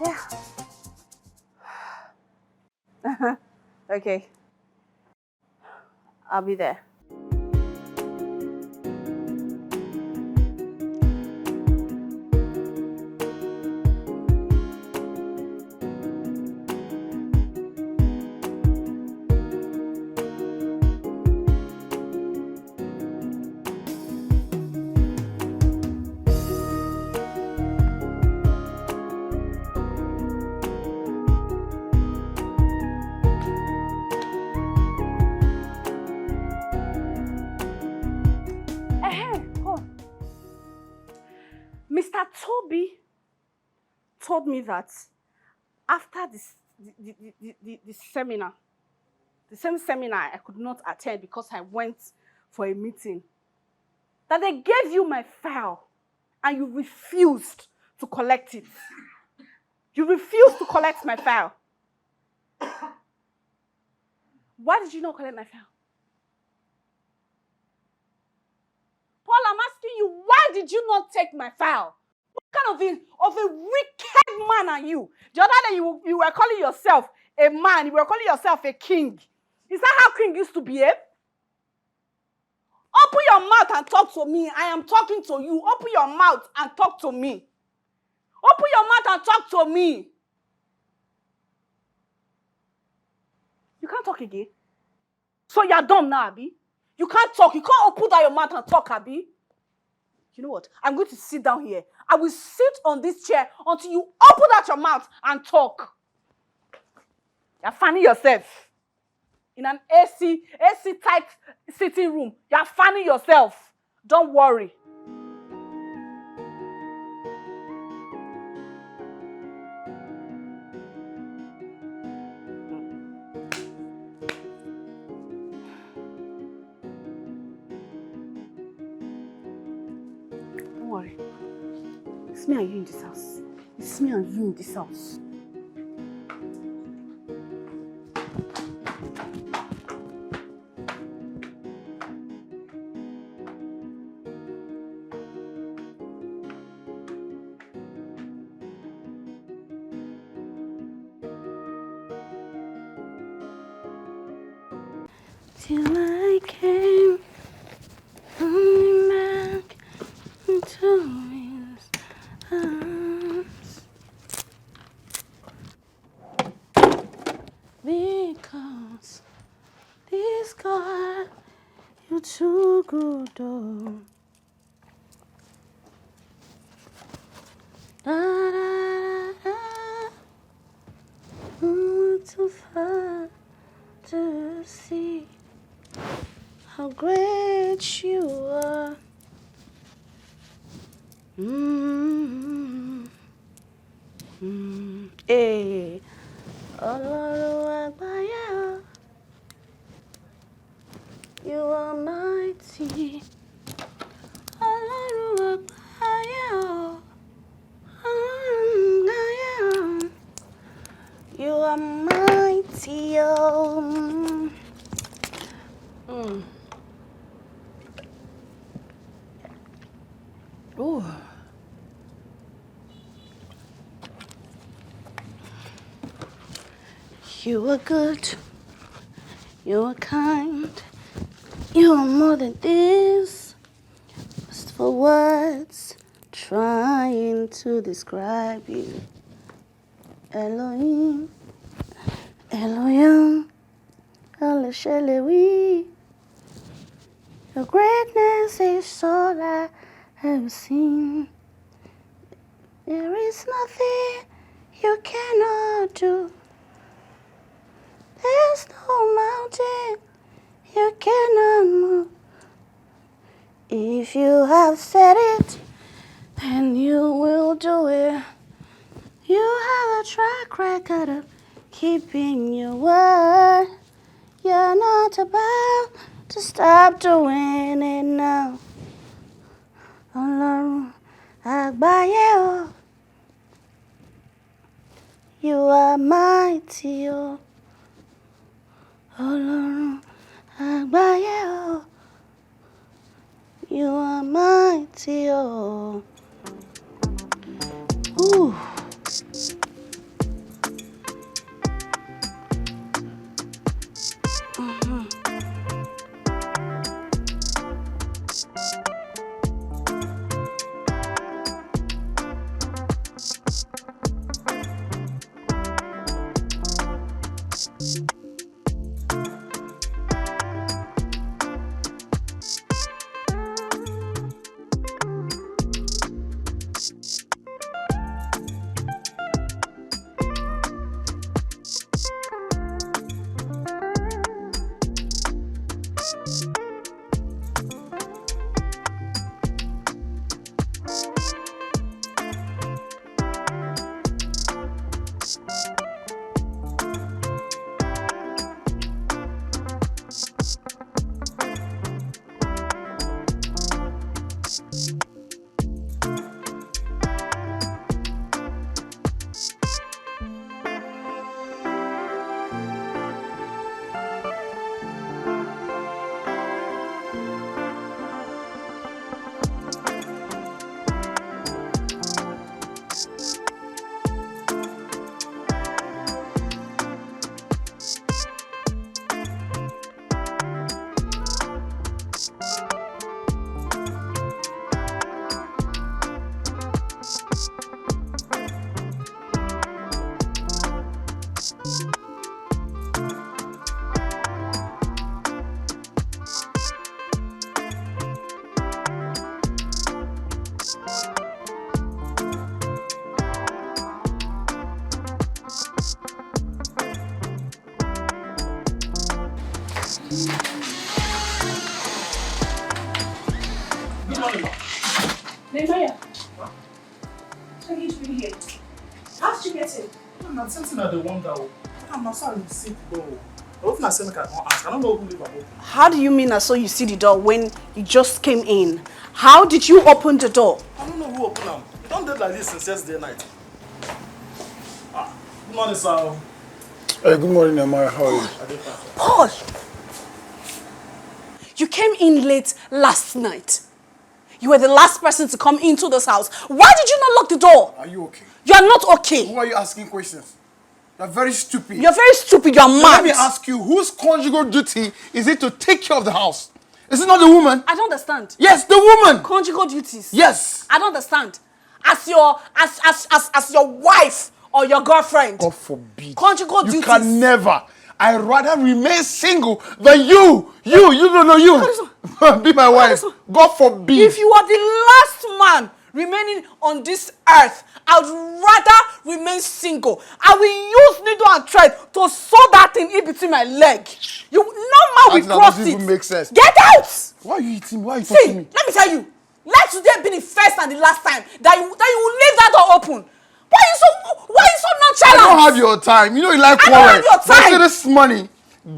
Yeah. Okay. I'll be there. Mr. Toby told me that after the seminar, the same seminar I could not attend because I went for a meeting, that they gave you my file and you refused to collect it. You refused to collect my file. Why did you not collect my file? Paul, I'm asking you, why did you not take my file? What kind of a wicked man are you? The other day you were calling yourself a man, you were calling yourself a king. Is that how king used to behave? Open your mouth and talk to me. I am talking to you. Open your mouth and talk to me. Open your mouth and talk to me. You can't talk again. So you're dumb now, Abi. You can't talk. You can't open down your mouth and talk, Abi. You know what? I'm going to sit down here. I will sit on this chair until you open out your mouth and talk. You're fanning yourself. In an AC tight sitting room. You're fanning yourself. Don't worry. Don't worry. It's me and you in this house. It's me and you in this house. Till I came running back into his arms, because this God, you're too good, oh. Da, da, da, da. Too far to see how great you are. Hey, Ọlọ́run àgbáyé, you are mighty. Ọlọ́run àgbáyé, you are mighty. Ooh. You are good, you are kind, you are more than this. Just for words trying to describe you. Elohim, Elohim, Elishelewi. Your greatness is all I have seen. There is nothing you cannot do. There's no mountain you cannot move. If you have said it, then you will do it. You have a track record of keeping your word. You're not about to stop doing it now. Ọlọ́run àgbáyé o, you are mighty o. Ọlọ́run àgbáyé o, you are mighty o. Ooh. are you doing here? How did you get in? I'm not something that they wonder. I'm not sorry to see the door. If I say I can't ask, I don't know who live above. How do you mean I saw you see the door when you just came in? How did you open the door? I don't know who opened them. You don't date like this since yesterday night. Good morning, sir. Hey, good morning, Amaya. How are you? Paul! You came in late last night. You were the last person to come into this house. Why did you not lock the door? Are you okay? You are not okay. Who are you asking questions? You're very stupid. You're very stupid. You're mad. Let me ask you, whose conjugal duty is it to take care of the house? Is it not the woman? I don't understand. Yes, the woman. Conjugal duties. Yes. I don't understand. As your wife or your girlfriend. God forbid. Conjugal duties. You can never. I'd rather remain single than you. You be my wife. God forbid. If you are the last man remaining on this earth, I would rather remain single. I will use needle and thread to sew that thing in between my leg. No man will cross that doesn't it. even make sense. Get out! Why are you eating? Why are you See, touching me? let me tell you. Let today be the first and the last time that you will leave that door open. Why are you so nonchalant? I don't have your time. You know you like I don't have your time. What's this money?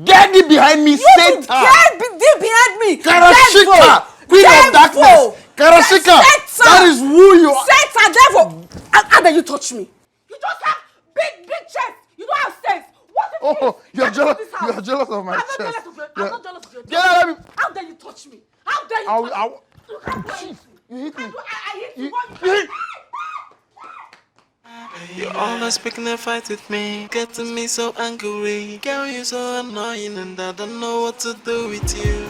Get it behind me, Satan. Get behind me. Karashika, queen of darkness. Karashika, that is who you are. Satan, devil. How dare you touch me? You just have big chest. You don't have sense. What is Oh, this? you're jealous. You're jealous of my I'm chest. not jealous of your. I'm not jealous of your. Yeah, How dare you touch me? How dare you touch me? You hit me. I hit you. You always picking a fight with me, getting me so angry. Girl, you're so annoying and I don't know what to do with you.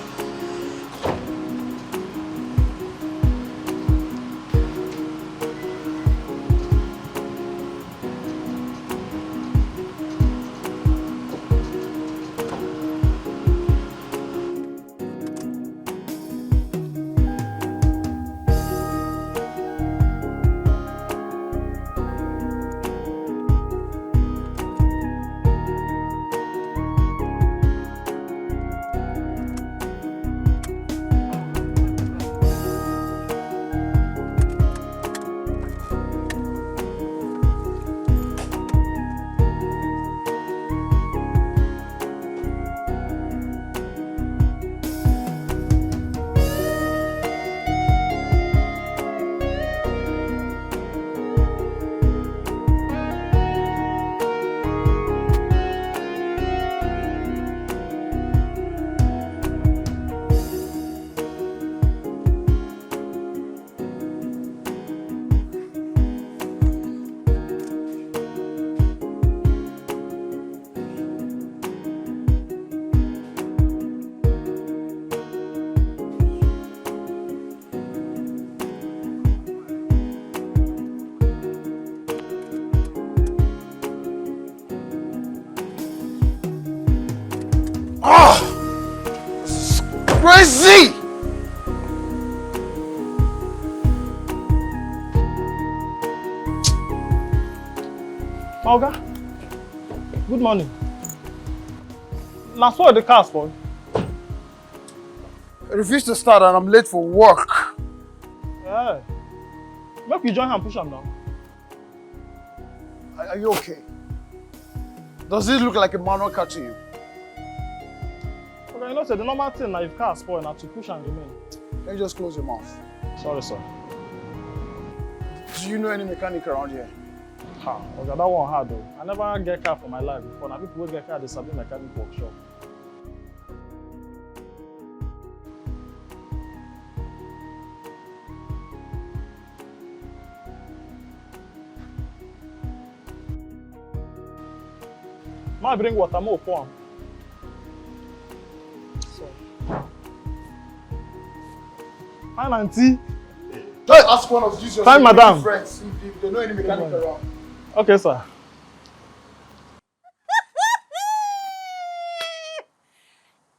Crazy! Oga, good morning. Now, so the car spoil. I refuse to start and I'm late for work. Yeah. Make you join and push him down. Are you okay? Does it look like a manual car to you? Okay, you know, so the normal thing now if car spoil now to push and remain. Can you just close your mouth? Sorry, sir. Do you know any mechanic around here? Ha, okay, that one hard though. I never get car for my life before. Now people will get car, they sabi mechanic workshop. Might bring water more for him. So. Hi, auntie. Just ask one of these your Fine, madam. friends if they know any mechanic around. Okay, sir.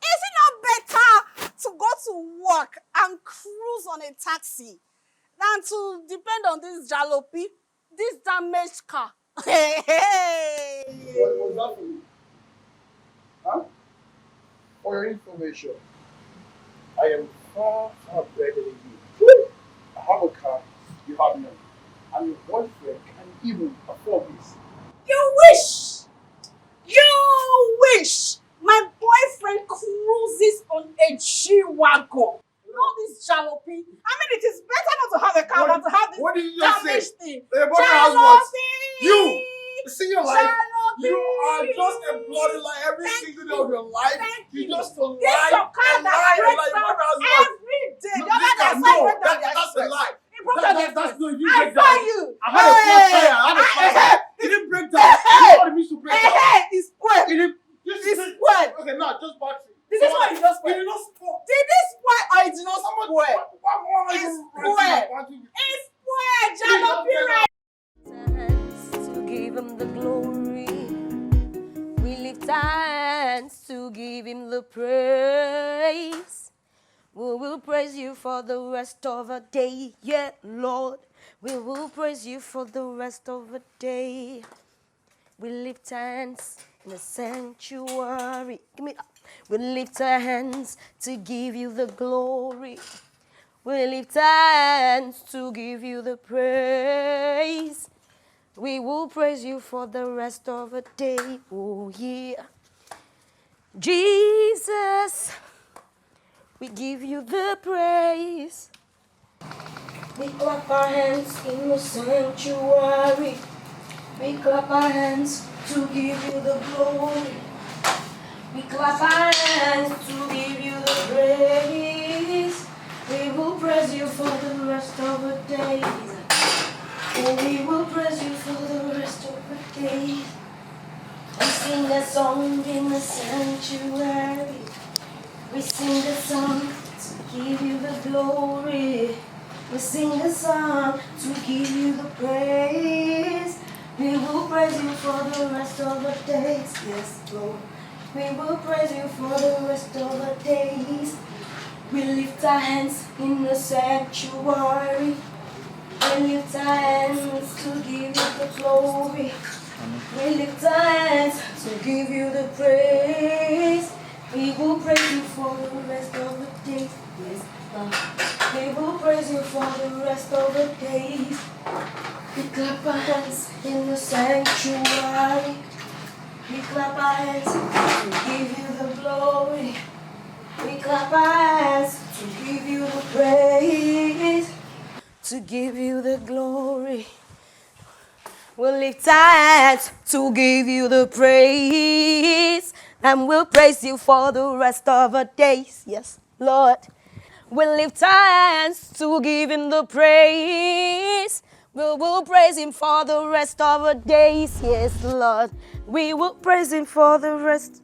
Is it not better to go to work and cruise on a taxi than to depend on this jalopy, this damaged car? Hey! What was that for you? Huh? For your information, I am far better than you. I have a car, you have none. I'm your boyfriend, evil at 4 days. You wish my boyfriend cruises on a G-Wagon. All this jalopy. I mean, it is better not to have a car than to have this What did you just damaged say? thing. Your boyfriend has what? Jalopy! You see your life? Jalopy! You are just employed like every single day of your life. You just to This lie your car and that lie and breaks lie. down Your boyfriend has what? every day. No, The other day, I no, saw you break down the that's a express. lie. It broke down the express. No, you I break saw down. you. I had a flat tire. I had a flat tire. It didn't break down. You know what it means to break down. It's square. It didn't. It's square. Okay, now just back to This is why you just square. You did not square. Did this square or it did not square? It's square. It's square. Jalopy right. To give him the glory, we lift our hands to give him the praise. We will praise you for the rest of the day, yeah, Lord. We will praise you for the rest of the day. We lift hands in the sanctuary. Give me that. We lift our hands to give you the glory. We lift our hands to give you the praise. We will praise you for the rest of the day. Oh, yeah. Jesus, we give you the praise. We clap our hands in the sanctuary. We clap our hands to give you the glory. We clap our hands to give you the praise. We will praise you for the rest of the days. Oh, we will praise you for the rest of the days. We sing a song in the sanctuary. We sing a song to give you the glory. We sing a song to give you the praise. We will praise you for the rest of the days. Yes, Lord. We will praise you for the rest of the days. We lift our hands in the sanctuary. We lift our hands to give you the glory. We lift our hands to give you the praise. We will praise you for the rest of the days. Yes, Lord. We will praise you for the rest of the days. We clap our hands in the sanctuary. We clap our hands to give you the glory. We clap our hands to give you the praise. To give you the glory. We'll lift our hands to give you the praise. And we'll praise you for the rest of the days. Yes, Lord. We'll lift our hands to give him the praise. We will praise him for the rest of the days. Yes, Lord. We will praise him for the rest.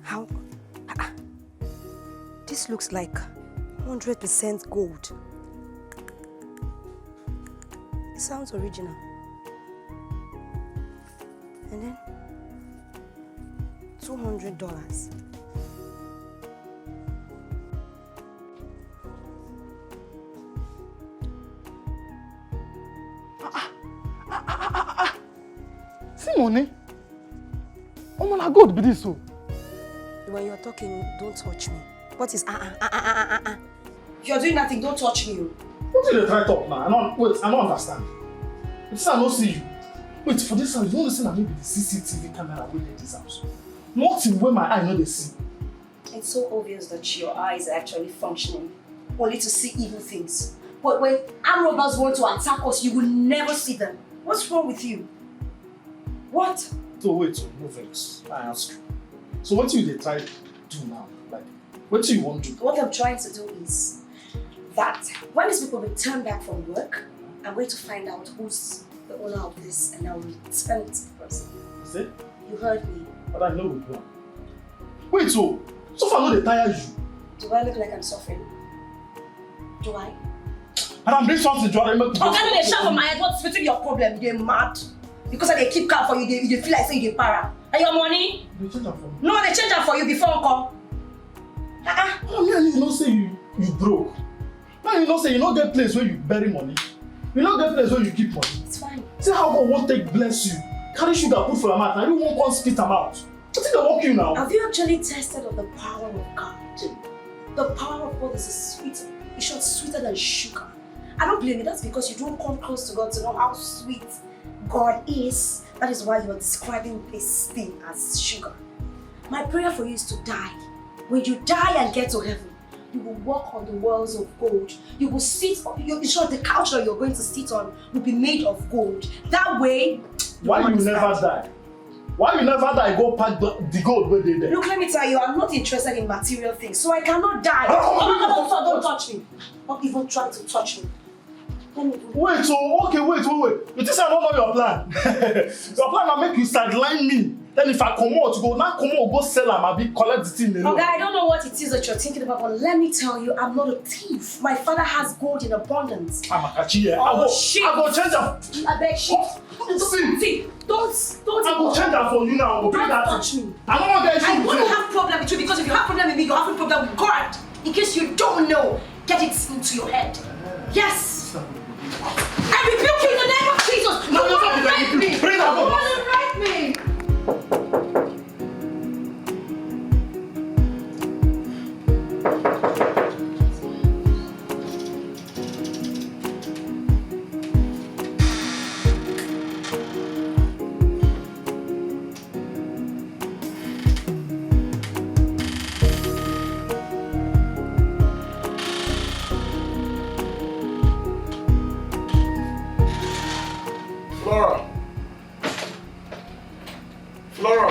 How? This looks like 100% gold. It sounds original. And then $200. See money? Oh man, God be this so. When you're talking, don't touch me. What is You're doing nothing, don't touch me. What did you try to talk now? I don't understand. It's I don't see you. Wait, for this house, you don't listen to me with the CCTV camera waiting in this house. Nothing where my eye know they see. It's so obvious that your eyes are actually functioning only to see evil things. But when armed robbers want to attack us, you will never see them. What's wrong with you? What? So wait, so no vex. I ask you. So what do they try to do now? Like, what do you want to do? What I'm trying to do is that when these people return back from work, I'm going to find out who's the owner of this and I'll return it to the person. Is it? You heard me. But I know we plan. Wait, so far no they tire you. Do I look like I'm suffering? Do I? And I'm doing something to make Oh, can you shout from my head? What's between your problem? You're mad? Because I keep calm for you, they feel like saying you're para. And your money? They change them for me. No, they change them for you before uncle. You don't say you broke. Now you don't say you don't get place where you bury money. You don't get place where you keep money. It's fine. See how God won't take bless you. Carry sugar, put for your mouth, and you won't come spit them out. I think they walk you now. Have you actually tested of the power of God? The power of God is sweeter. It's short sweeter than sugar. I don't blame you. That's because you don't come close to God to know how sweet God is. That is why you are describing this thing as sugar. My prayer for you is to die. When you die and get to heaven, you will walk on the walls of gold. You will sit on, in short, the couch that you're going to sit on will be made of gold. That way, why you never die? Why you never die? Go pack the gold where they there. Look, let me tell you, I'm not interested in material things, so I cannot die. Don't touch me. Don't even try to touch me. Wait, so okay, wait. You think I don't know your plan? Your plan will make you sideline me. Then if I come out, go sell and I'll be collect the thing. Okay, I don't know what it is that you're thinking about, but let me tell you, I'm not a thief. My father has gold in abundance. I'm a catchy here. Shit. I go change them. I beg shit. See, don't. I go change that for you now. Don't touch me. I don't want to get you. I won't have problem with you because if you have problem with me, you have a problem with God. In case you don't know, get it into your head. Yes. I rebuke you in the name of Jesus. No, you want to rape me. Bring that You want to rape me. Flora. Flora.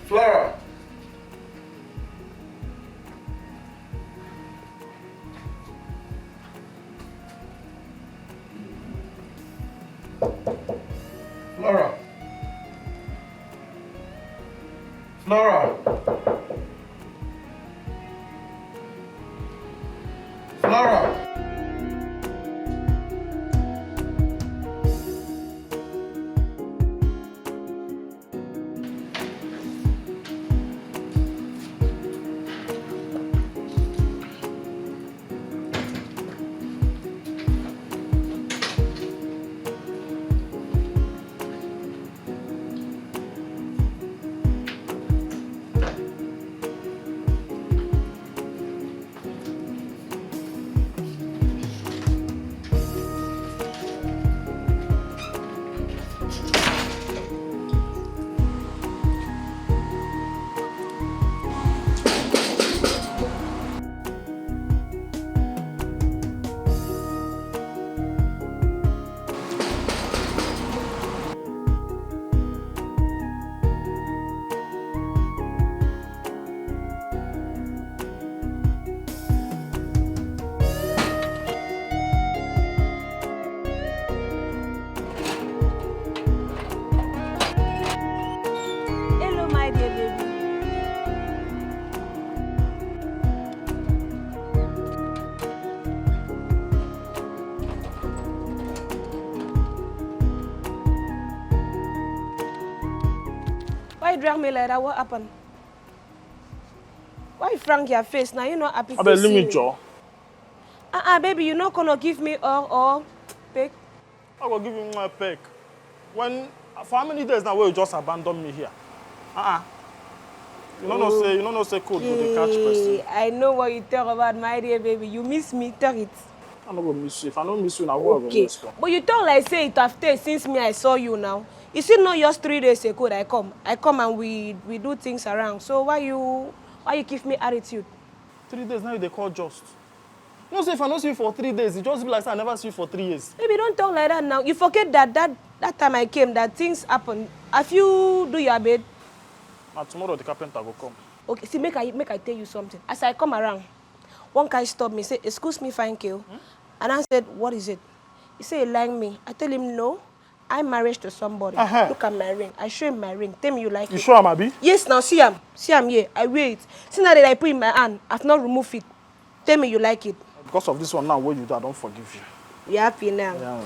Flora. Flora. Flora. Flora. Why you drag me like that? What happened? Why you frank your face now? You're not happy to I see me. Joe. Baby, you're not gonna give me or pick. I will give you my peck. When for how many days now will you just abandon me here? You don't know say code go dey catch person. I know what you talk about, my dear baby. You miss me, talk it. I no go miss you. If I don't miss you, now who I go miss you? But you talk like say it after since me I saw you now. You see, not just 3 days ago that I come and we do things around. So why you give me attitude? 3 days now they call just. You know, say if I don't see you for 3 days, it just be like say I never see you for 3 years. Baby, don't talk like that now. You forget that time I came, that things happen. Have you do your bed? Now tomorrow the carpenter will come. Okay, see, make I tell you something. As I come around, one guy stopped me, say, "Excuse me, fine girl." And I said, "What is it?" He said, "You like me?" I tell him, "No, I'm married to somebody." Look at my ring. I show him my ring. Tell me you like it. You sure I'm Abi? Yes, now see him here. I wear it. See now that I put in my hand, I've not removed it. Tell me you like it. Because of this one now, where you do, I don't forgive you. You happy now? Yeah.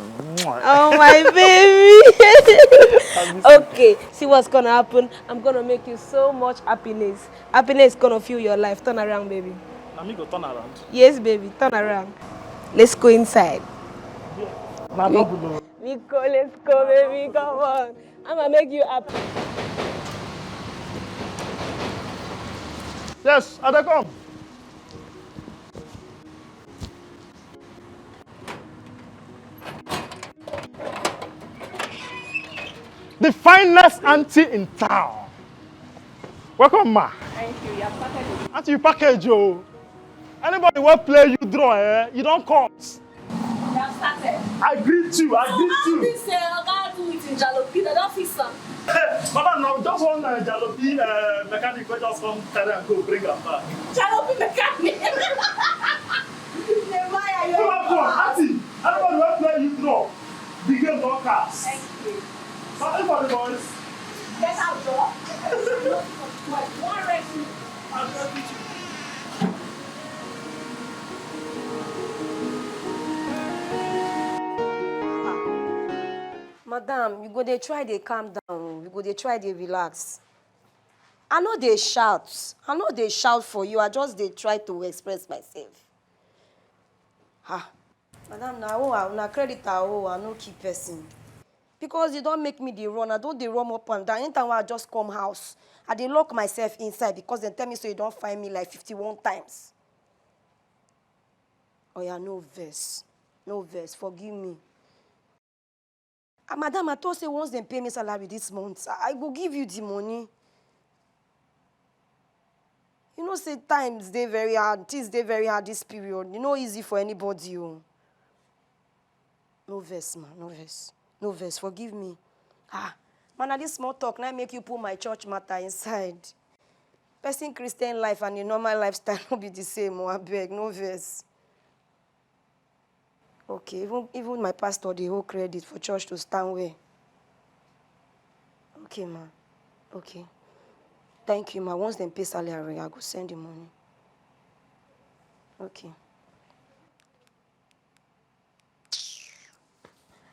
Oh my baby. Okay, see what's gonna happen. I'm gonna make you so much happiness. Happiness gonna fill your life. Turn around, baby. Now me go turn around. Yes, baby, turn around. Let's go inside. Nah, double no. Nico, let's go, baby. Come on. I'm gonna make you happy. Yes, I dey come. The finest auntie in town. Welcome, ma. Thank you. You have started it. Auntie, you package, yo. Anybody will play you draw, you don't come. You have started. I greet you, I greet you. This guy do it in Jalopy. They don't fix them. Madam, now just one jalopy mechanic will just come carry and go bring them back. Jalopy mechanic. Come on, auntie. Anybody will play you draw. The game don't cast. Thank you. Something for the boys. Get out, door. One rest. I'll just beat you. Madam, you go dey try dey calm down. You go dey try dey relax. I know they shout. I know they shout for you. I just dey try to express myself. Madam, na credit I no keep person. Because you don't make me dey run. I don't dey run up and down. Anytime when I just come house, I dey lock myself inside because they tell me so you don't find me like 51 times. Oh yeah, no verse. No verse. Forgive me. Madam, I thought say once they pay me salary this month, I will give you the money. You know, say times they very hard, things they very hard this period. You know, easy for anybody. Oh. No verse, man, no verse. No verse, forgive me. Man, this small talk now make you put my church matter inside. Person Christian life and the normal lifestyle will be the same, I beg, no verse. Okay, even my pastor, the whole credit for church to stand where. Okay, ma. Okay. Thank you, ma. Once they pay salary, I go send the money. Okay.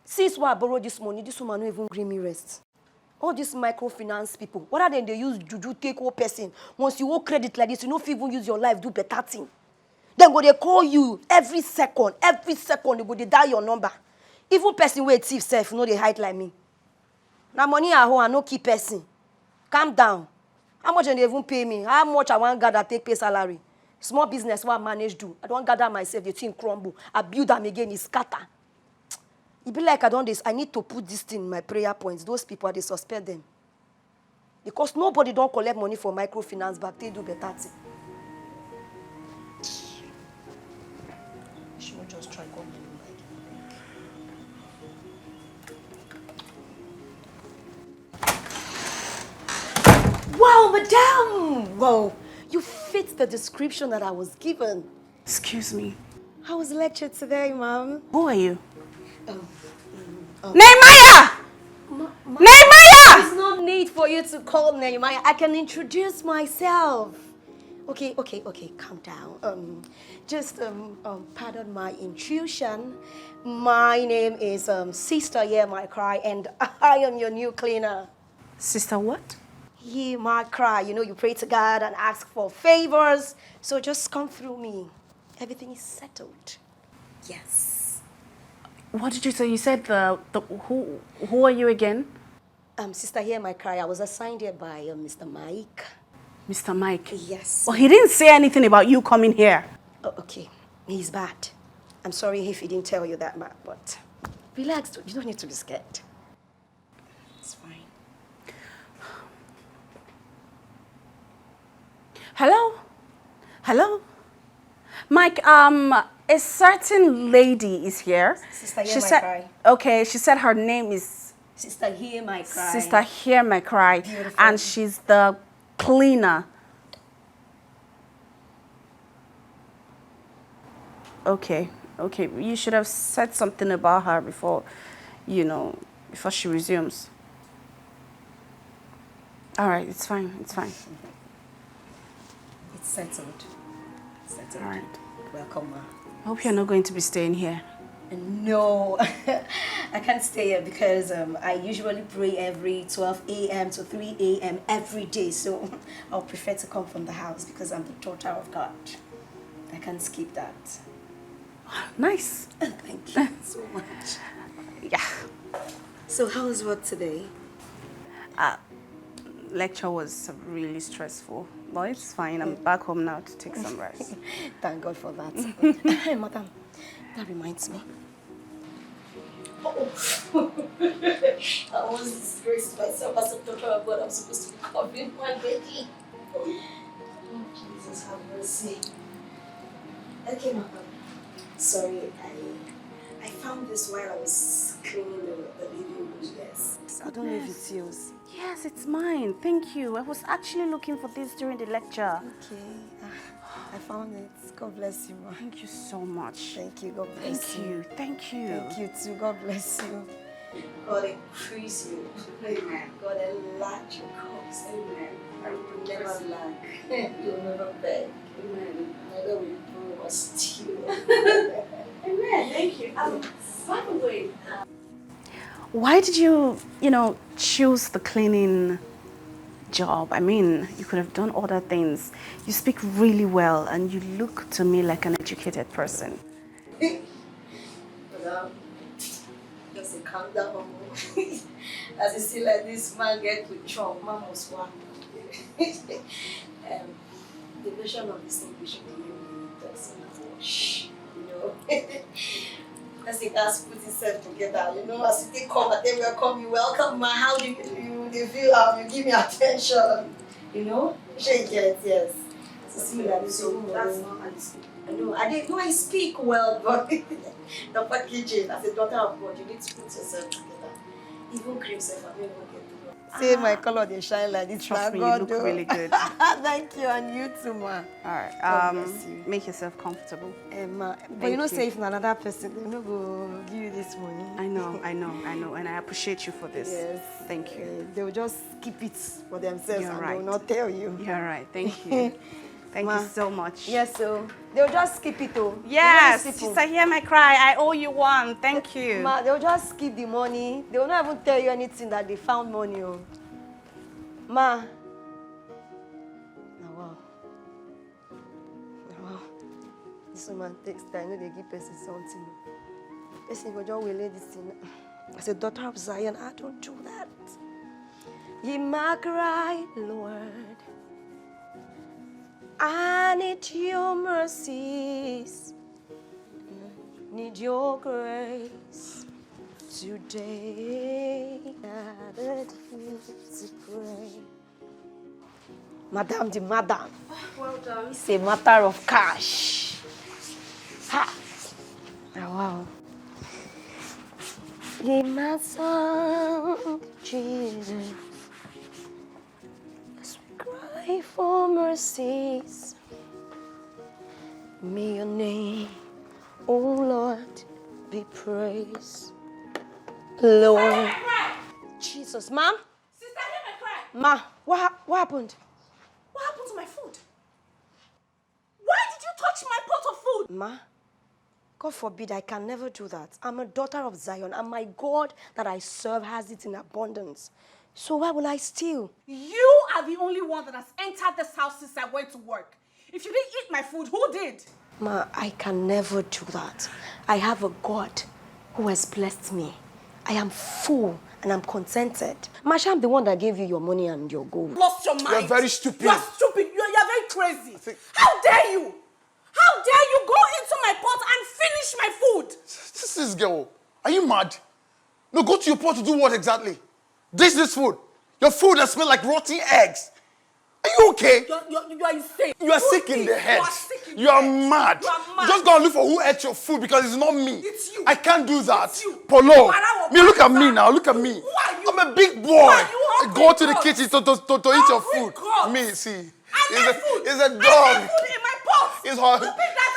Since why I borrow this money, this woman don't even give me rest. All these microfinance people, what are they use juju take whole person? Once you owe credit like this, you don't even use your life, do better thing. Then go they call you every second they go they dial your number. Even person where thief self, you know they hide like me. Now money at home, I no keep person. Calm down. How much they even pay me? How much I want gather take pay salary? Small business what I manage do. I don't gather myself, the thing crumble. I build them again, it's scatter. It be like I need to put this thing in my prayer points. Those people, they suspect them. Because nobody don't collect money for microfinance, but they do better thing. She will just try calling you. Wow, madam! Wow, you fit the description that I was given. Excuse me. How was the lecture today, ma'am? Who are you? Nehemiah! Nehemiah! There's no need for you to call Nehemiah. I can introduce myself. Okay, calm down. Pardon my intrusion. My name is Sister Hear My Cry, and I am your new cleaner. Sister what? Hear my cry. You know, you pray to God and ask for favors. So just come through me. Everything is settled. Yes. What did you say? You said who are you again? Sister Hear My Cry. I was assigned here by Mr. Mike. Mr. Mike? Yes. Well, he didn't say anything about you coming here. Oh, okay. He's bad. I'm sorry if he didn't tell you that, but relax. You don't need to be scared. It's fine. Hello? Mike, a certain lady is here. Sister Hear My Cry. Okay, she said her name is... Sister Hear My Cry. Sister Hear My Cry. Beautiful. And she's the cleaner. Okay. You should have said something about her before, before she resumes. All right, it's fine. It's settled. All right. Welcome, ma. I hope you're not going to be staying here. No, I can't stay here because I usually pray every 12 a.m. to 3 a.m. every day. So I'll prefer to come from the house because I'm the daughter of God. I can't skip that. Nice. Thank you so much. Yeah. So how was work today? Lecture was really stressful. But it's fine. I'm back home now to take some rest. Thank God for that. Hey, madam, that reminds me. Oh, I almost disgraced myself as a daughter of God. I'm supposed to be covering my baby. Oh, Jesus, have mercy. Okay, madam. Sorry, I found this while I was cleaning the baby room. Yes. I don't know if it's yours. Yes, it's mine. Thank you. I was actually looking for this during the lecture. Okay. I found it. God bless you, ma. Thank you so much. Thank you. God bless you. Thank you. Thank you too. God bless you. God increase you. Amen. God enlarge your cause. Amen. I will never lack. You will never beg. Amen. Neither will you borrow or steal. Amen. Thank you. By the way, why did you, choose the cleaning job? I mean, you could have done other things. You speak really well and you look to me like an educated person. Madam, just calm down. As you see like this man get to chop, man must work. The version of this English doesn't wash, As the guys put himself together, as they come and they welcome you, welcome man, how do you feel, you give me attention, shake it, yes. So see like this, so that's not I speak well, but the packaging, as a daughter of God, you need to put yourself together. Even cream self, I don't even get to know. See my color, they shine like this. Trust me, you look really good. Thank you, and you too, ma. All right, make yourself comfortable. Ma, but say if another person, they no go give you this money. I know, and I appreciate you for this. Yes. Thank you. They will just keep it for themselves. You're and right. they will not tell you. You're right. Thank you. Thank you so much. Yes, so they'll just skip it, oh. Yes, sister, hear my cry. I owe you one. Thank you. Ma, they'll just skip the money. They will not even tell you anything that they found money, oh. Ma. Wow. This woman takes time. They give person something. Person go just will this thing. As a daughter of Zion, I don't do that. Ye my cry, Lord. I need your mercies, need your grace today. To pray. Madam, well done. It's a matter of cash. Ha! Oh, wow. In my son, Jesus. Cry for mercies. May your name, oh Lord, be praised. Lord. Jesus, ma'am? Sister, hear my cry. Ma, what happened? What happened to my food? Why did you touch my pot of food? Ma, God forbid, I can never do that. I'm a daughter of Zion, and my God that I serve has it in abundance. So why will I steal? You are the only one that has entered this house since I went to work. If you didn't eat my food, who did? Ma, I can never do that. I have a God who has blessed me. I am full and I'm contented. Masha, I'm the one that gave you your money and your gold. Lost your mind. You're very stupid. You're stupid. You're very crazy. How dare you? How dare you go into my pot and finish my food? This girl, are you mad? No, go to your pot to do what exactly? This food. Your food that smells like rotten eggs. Are you okay? You're insane. You are sick in the head. You are sick in You are the head. mad. You are mad. Just go and look for who ate your food because it's not me. It's you. I can't do that. It's you. Polo. Marawa, Me, look at me now. Look at me. Who are you? I'm a big boy. Who are you? I go to the kitchen to eat your Hungry food. gods. Me, see. It's a dog. I food in my pot. It's hard. You think that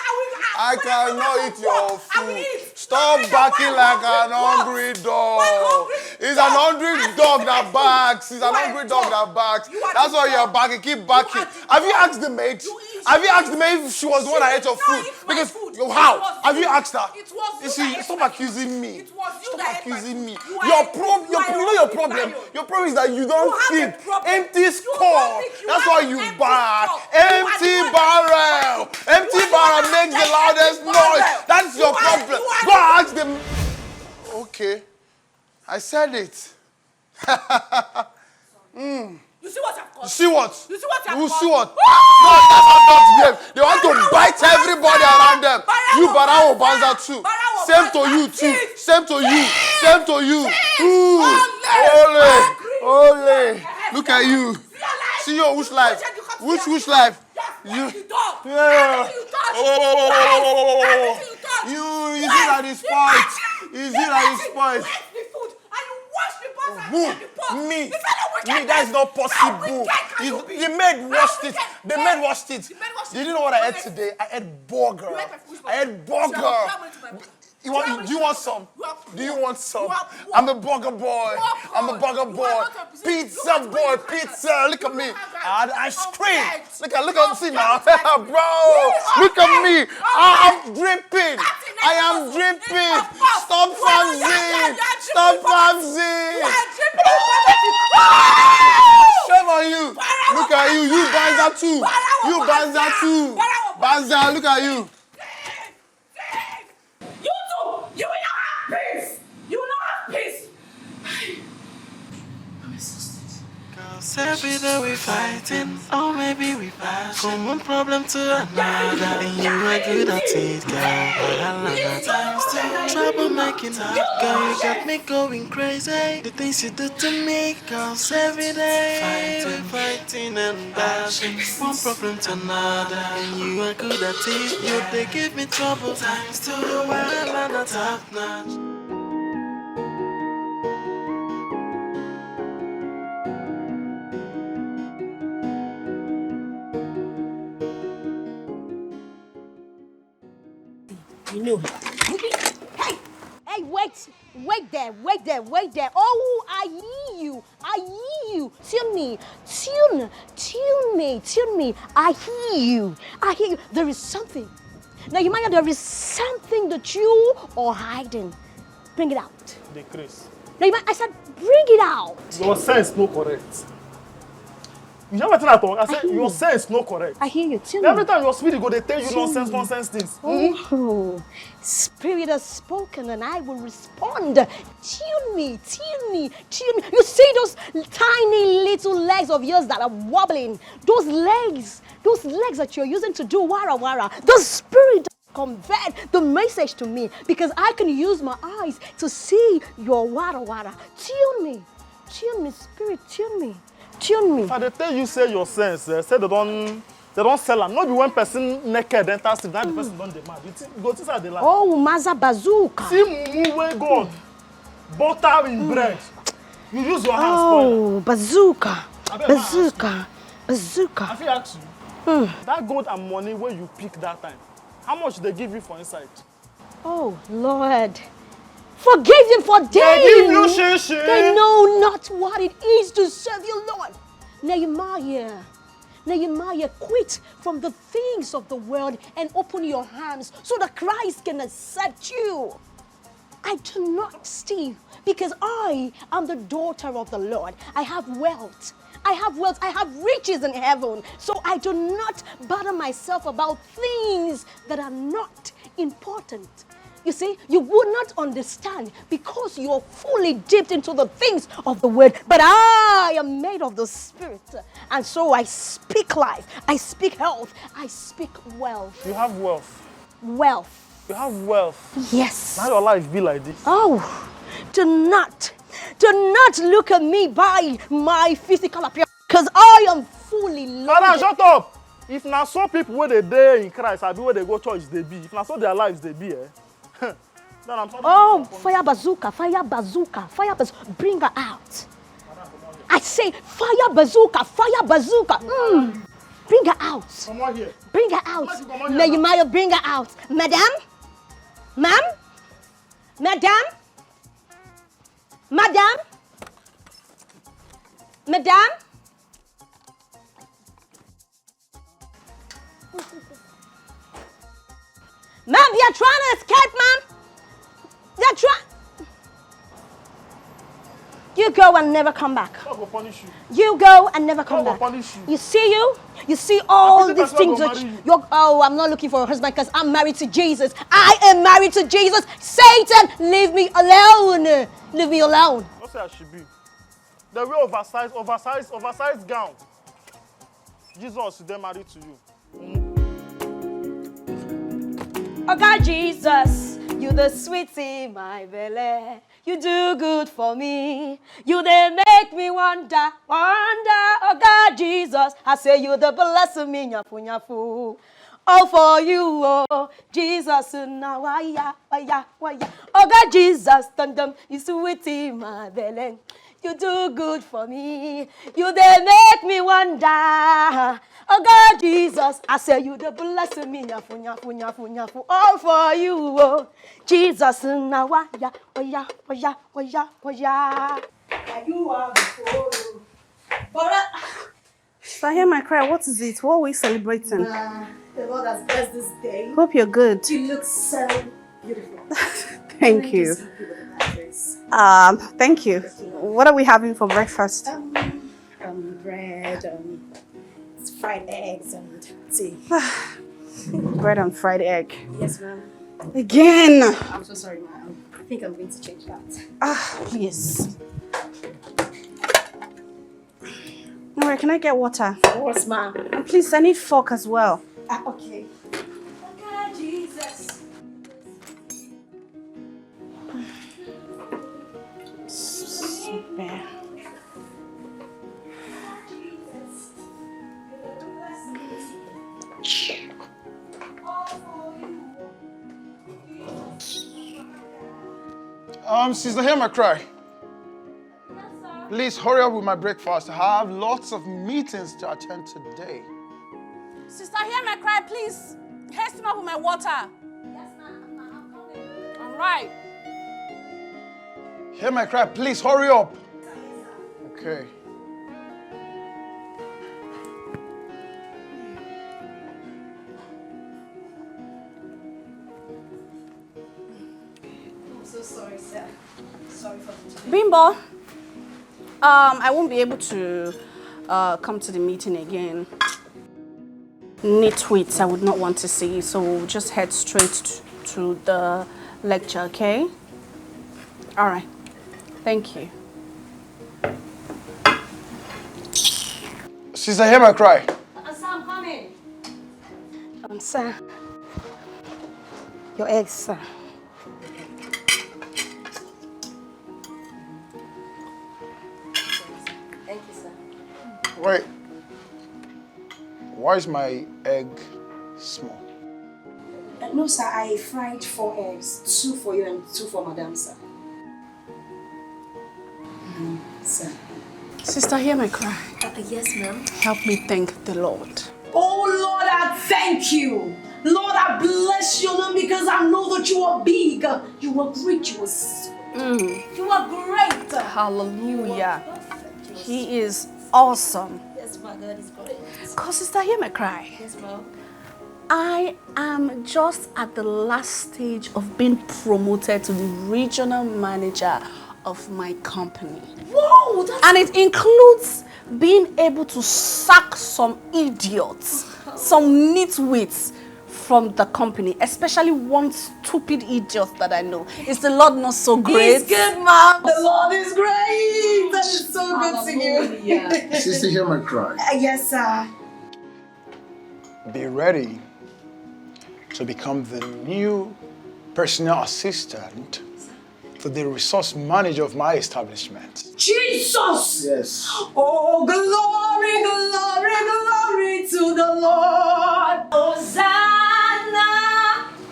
I cannot eat your I will food. eat. Stop Why barking like hungry an hungry gods? dog. Why hungry? He's an hungry dog that barks. He's an hungry dog that barks. That's why you're barking. Keep barking. Have you asked the maid? Have you asked the maid if she was the one that ate your food? Because how? Have you asked her? You see, stop accusing me. Stop accusing me. Your problem. Your problem is that you don't think. Empty skull. That's why you bark. Empty barrel. Empty barrel makes the loudest noise. That's your problem. Go ask them. Okay. I said it. You see what I've got? You see what? You see what I've You got? see what? No, that's how dogs behave. They want to bite everybody around them. You Barawo Banza too. Same to you too. Same to you. Same to you. Ole. Look at you. See your which life? Which life? You. Yeah. You see that is fight. You see that is fight. Who? Me, that is not possible. The maid washed it. The maid washed it. You didn't know what I ate today? I ate burger. Do you want some? Do you want some? I'm a burger boy. Pizza boy. Pizza. Look at me. I had ice cream. Look at see now. Bro, look at me. I'm dripping. I am dripping. Stop fanzing. Shame on you. Look at you. You Banza too. Banza, look at you. You will not have peace! You will not have peace! I'm exhausted. Cause every day we fighting, or maybe we pass from one problem to another. And you are good at it, girl. But times two, trouble making up, girl. You got me going crazy. The things you do to me, cause every day we fighting and bashing one problem to another. And you are good at it, you they give me trouble times two. Well, I'm not top notch. You know. Hey, wait there. Oh, I hear you. Tune me. I hear you. There is something. Now, you might know there is something that you are hiding. Bring it out. The Chris. Now, I said, bring it out. Your sense no correct. You know what I talk? I said your sense no correct. I hear you. Tune Every me. time your spirit go, they tell you nonsense things. Oh, Spirit has spoken and I will respond. Tune me. You see those tiny little legs of yours that are wobbling? Those legs that you're using to do wara. The Spirit convert the message to me because I can use my eyes to see your wara. Tune me, Spirit, tune me. If I tell you say your sense, say they don't sell them. Not be one person naked enter street, now the person don't demand. You think go inside the line. Oh, Maza Bazooka. See mumu wey God butter in bread. You use your hands. Oh, bazooka. I feel ask you. That gold and money where you pick that time, how much they give you for inside? Oh, Lord. Forgive them for They give you shit. They know not what it is to serve you, Lord. Nehemiah, quit from the things of the world and open your hands so that Christ can accept you. I do not steal because I am the daughter of the Lord. I have wealth. I have riches in heaven. So I do not bother myself about things that are not important. You see, you would not understand because you're fully dipped into the things of the word. But I am made of the Spirit. And so I speak life. I speak health. I speak wealth. You have wealth. Wealth. You have wealth. Yes. How your life be like this? Oh, do not look at me by my physical appearance because I am fully loaded. Father, shut up. If not so people where they day in Christ, I be where they go church they be. If not so their lives they be, Oh, fire bazooka. Bring her out. I say, fire bazooka. Bring her out. Come on here. Bring her out. Nehemiah, bring her out. Madam? Madam? Madame? Ma'am, you're trying to escape, ma'am. You're trying. You go and never come back. I will punish you. You go and never come I will back. punish you. You see you? You see all think these that's why I things will which marry you. you're, oh, I'm not looking for a husband because I'm married to Jesus. I am married to Jesus. Satan, leave me alone. Leave me alone. Don't say I should be. They wear oversized gown. Jesus, they married to you. Oh God, Jesus, you the sweet in my belly. You do good for me. You they make me wonder. Oh God, Jesus, I say you the bless me, nyafu nyafu. All for you, oh Jesus, now waya. Oh God, Jesus, tandem, you sweet in my belly. You do good for me. You they make me wonder. Oh God, Jesus, I say you the bless me, nyafu. All for you, oh Jesus, now waya. You are before you. So I hear my cry. What is it? What are we celebrating? The Lord has blessed this day. Hope you're good. You look so beautiful. Thank you. Thank you. What are we having for breakfast? Bread, it's fried eggs and tea. Bread and fried egg. Yes, ma'am. Again. I'm so sorry, ma'am. I think I'm going to change that. Please. Alright, can I get water? Of course, ma'am. And please, I need fork as well. Okay. God, Jesus. Super. Sister, hear my cry. Please hurry up with my breakfast. I have lots of meetings to attend today. Sister, hear my cry, please. Hasten up with my water. Yes, ma'am. I'm coming. All right. Hear my cry. Please hurry up. Okay. I'm so sorry, sir. Sorry for the Bimbo, I won't be able to come to the meeting again. Nitwits, I would not want to see you, so we'll just head straight to the lecture, okay? All right. Thank you. Sister, hear my cry. Sir, I'm coming. Sir, your eggs, sir. Thank you, sir. Wait. Why is my egg small? No, sir, I fried 4 eggs. 2 for you and 2 for Madam, sir. Sir. Sister, hear my cry. Yes, ma'am. Help me thank the Lord. Oh, Lord, I thank you. Lord, I bless your name because I know that you are big. You are great. You are so You are great. Hallelujah. He is awesome. Yes, my God is great. Cause sister, hear my cry. Yes, ma'am. I am just at the last stage of being promoted to the regional manager of my company. Whoa, that's... And it includes being able to sack some idiots, some nitwits from the company, especially one stupid idiot that I know. Is the Lord not so great? He's good, Mom. The Lord is great. That is so good to you. Sister, hear my cry. Yes, sir. Be ready to become the new personal assistant to the resource manager of my establishment. Jesus! Yes. Oh, glory, glory, glory to the Lord. Hosanna,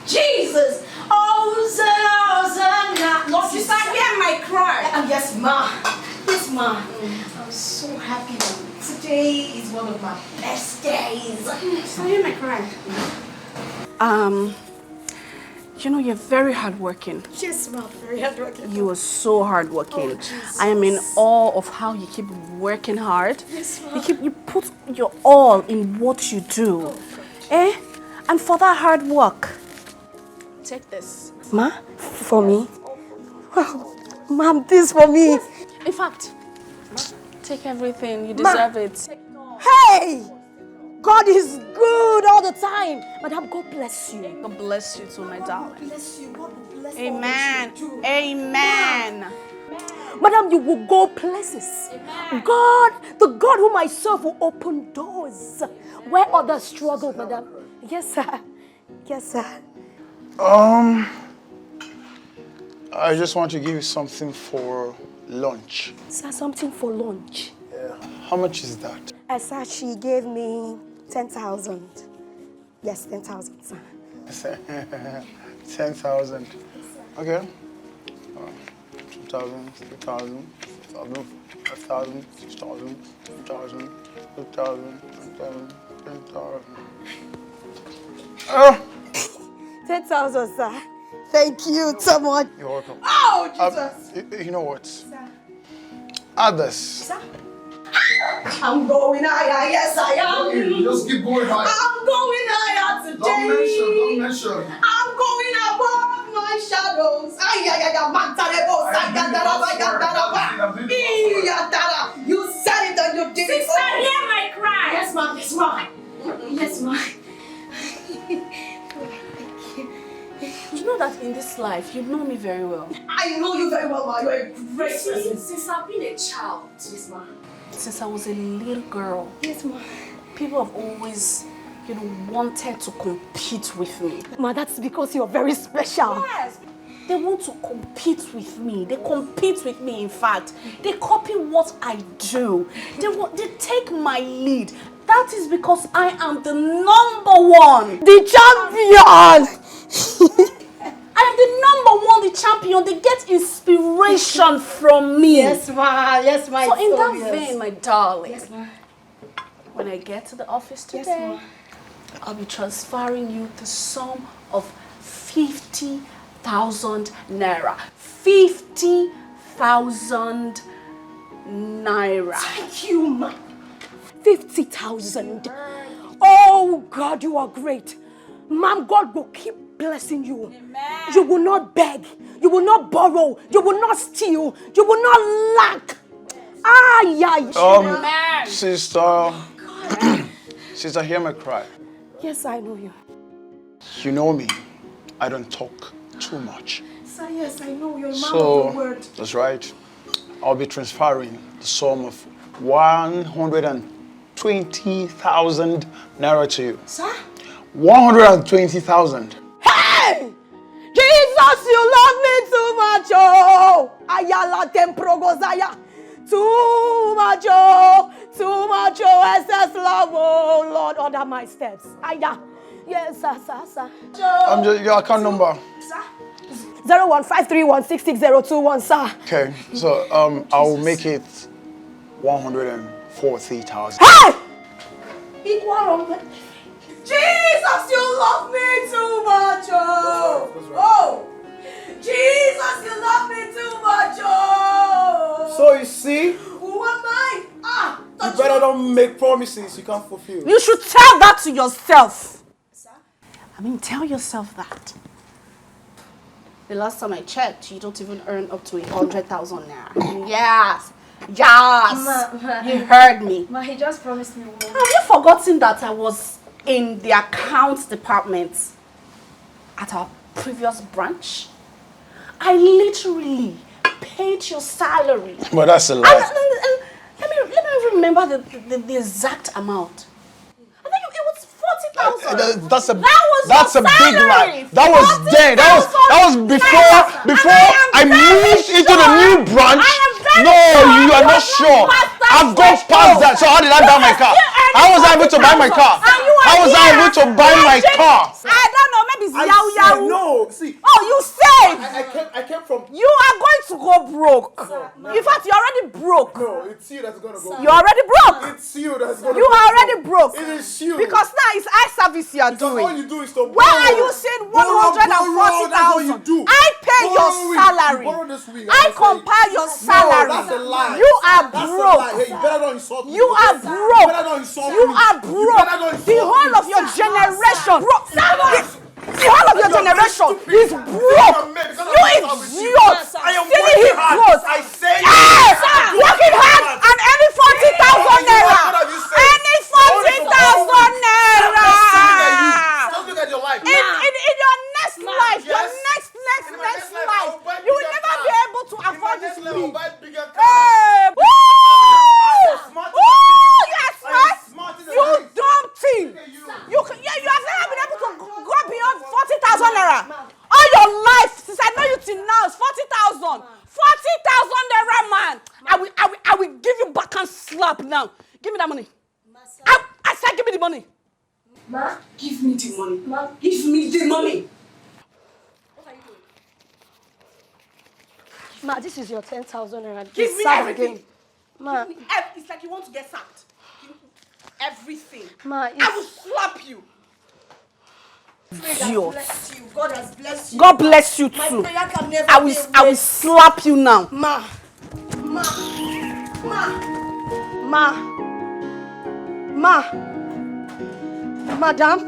Jesus. Hosanna. Lord, you start hearing my cry. Yes, ma. Yes, ma. I'm so happy. Today is one of my best days. Start hearing my cry. You know, you're very hardworking. Yes, ma'am. Very hardworking. You are so hardworking. Jesus. I am in awe of how you keep working hard. Yes, ma'am. You put your all in what you do. And for that hard work, take this. Ma, for me? Wow. Ma'am, this for me. In fact, take everything. You deserve it. Hey! God is good all the time. Madam, God bless you. God bless you too, my darling. God bless you. God bless you. Amen. Amen. Madam, you will go places. God, the God whom I serve will open doors where others struggle, madam. Yes, sir. Yes, sir. I just want to give you something for lunch. Sir, something for lunch. Yeah. How much is that? Sir, she gave me 10,000. Yes, 10,000, sir. 10,000. Okay. 2,000, 3,000, 4,000, 5,000, 6,000, 2,000, 2,000, 10,000, 10,000. 10,000, sir. Thank you so much. You're welcome. Oh, Jesus. You know what? Others. Sir? I'm going higher, yes I am. Just keep going higher. I'm going higher today. Don't mention. I'm going above my shadows. You said it and you did it. Sister, hear my cry. Yes, ma'am. Yes, ma'am. Yes, ma'am. You know that in this life, you know me very well. I know you very well, ma. You're a great person. Since I've been a child, Yes, ma'am. since I was a little girl, Yes, ma'am. people have always, wanted to compete with me. Ma, that's because you're very special. Yes. They want to compete with me. They compete with me, in fact. They copy what I do. They take my lead. That is because I am the #1. The champion! I am the #1, the champion. They get inspiration from me. Yes, ma. Yes, ma. So in that yes. vein, my darling, Yes, ma. when I get to the office Yes, today, ma. I'll be transferring you the sum of 50,000 naira. 50,000 naira. Thank you, ma. 50,000. Oh, God, you are great. Ma'am, God will keep blessing you. Amen. You will not beg. You will not borrow. You will not steal. You will not lack. Amen. Sister. Sister, hear my cry. Yes, I know you. You know me. I don't talk too much. Sir, yes, I know you're a man of So, your word. that's right. I'll be transferring the sum of 120,000 naira to you. Sir? 120,000. Hey! Jesus, you love me too much, oh! Ayala temprogozaya. Too much, oh! Too much, oh! SS love, oh! Lord, order my steps. Aya. Yes, sir. I'm just your account number. Sir? 01531660021, sir. Okay, so I'll make it 140,000. Hey! Jesus, you love me too much, oh! Oh! Jesus, you love me too much, oh! So you see, Who am I? you better don't make promises you can't fulfill. You should tell that to yourself. Sir? Tell yourself that. The last time I checked, you don't even earn up to 100,000 naira. Yes. Ma. You heard me. Ma, he just promised me one. Have you forgotten that I was in the accounts department at our previous branch? I literally paid your salary. But that's a And lie. let me remember the exact amount. I think it was 40,000. That's a That was that's your a big salary. lie. That was then. That was before I moved into the new branch. No, you are not sure. I've gone past that. So how did I buy my car? How was I able to buy my car? How was I able to buy my car? I don't know, maybe it's Yahoo. No, see. Oh, you said I came from. you are going to go broke. In fact, you're already broke. No, it's you that's gonna go. You're already broke. It's you that's gonna. You are already broke. It is you. Because now it's eye service you are doing. All you do is to borrow. Where are you seeing 140,000? I pay your salary. I compile your salary. That's a lie. You are That's broke. a lie. Hey, you better not insult me. You are broke. You better not insult You me. are You broke. better not insult The whole me. of your generation. The whole of your generation is broke. You idiot. Stealing his clothes. I say Working hard and any 40,000 naira. Any 40,000 naira. Just look at your life. In your next life, your next life, you will never be able to afford this thing. Hey, woo! You are smart. You dumb thing. You have never been able to go beyond 40,000 naira. All your life, since I know you till now, is 40,000. 40,000 naira, man. I will give you back and slap now. Give me that money. I said give me the money. Ma? Give me the money. Ma? Give me the money. What are you doing? Ma, this is your 10,000 naira. Give me Sack everything. again. Ma, It's like you want to get sacked. Give me everything. Ma, I will slap you. God bless you. God has blessed you. God bless you My too. prayer can never I be will wasted. slap you now. Ma. Madam.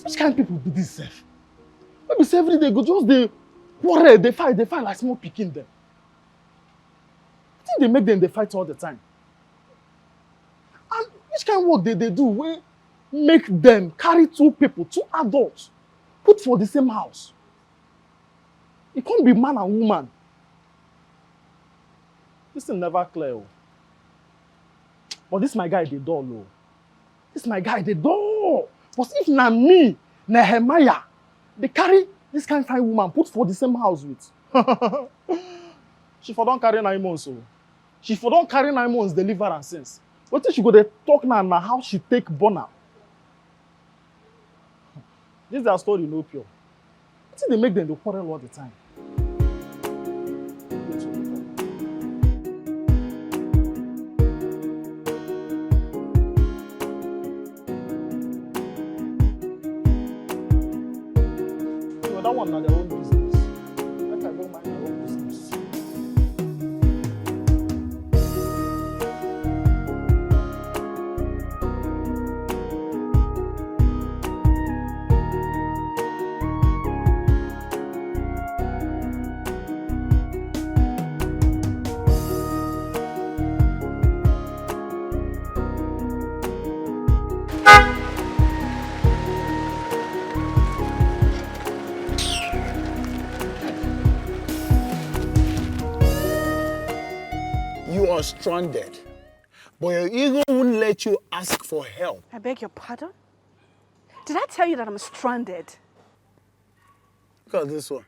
Which kind of people be this self? Maybe say every day go just they quarrel, they fight like small pikin them. I think they make them they fight all the time. And which kind of work they do wey make them carry two people, two adults, put for the same house? It can't be man and woman. This thing never clear. Oh. But this my guy, they dull. Oh. This my guy, they dull. But if na me, Nehemiah, they carry this kind of fine woman, put for the same house with. She for don't carry 9 months. Oh. She for don't carry 9 months deliverance since. What if she go dey talk now how she take born am? This is their story, no pure. I think they make them the quarrel all the time. So that one na their own business. I can go mind my own business. You are stranded, but your ego won't let you ask for help. I beg your pardon? Did I tell you that I'm stranded? Look at this one.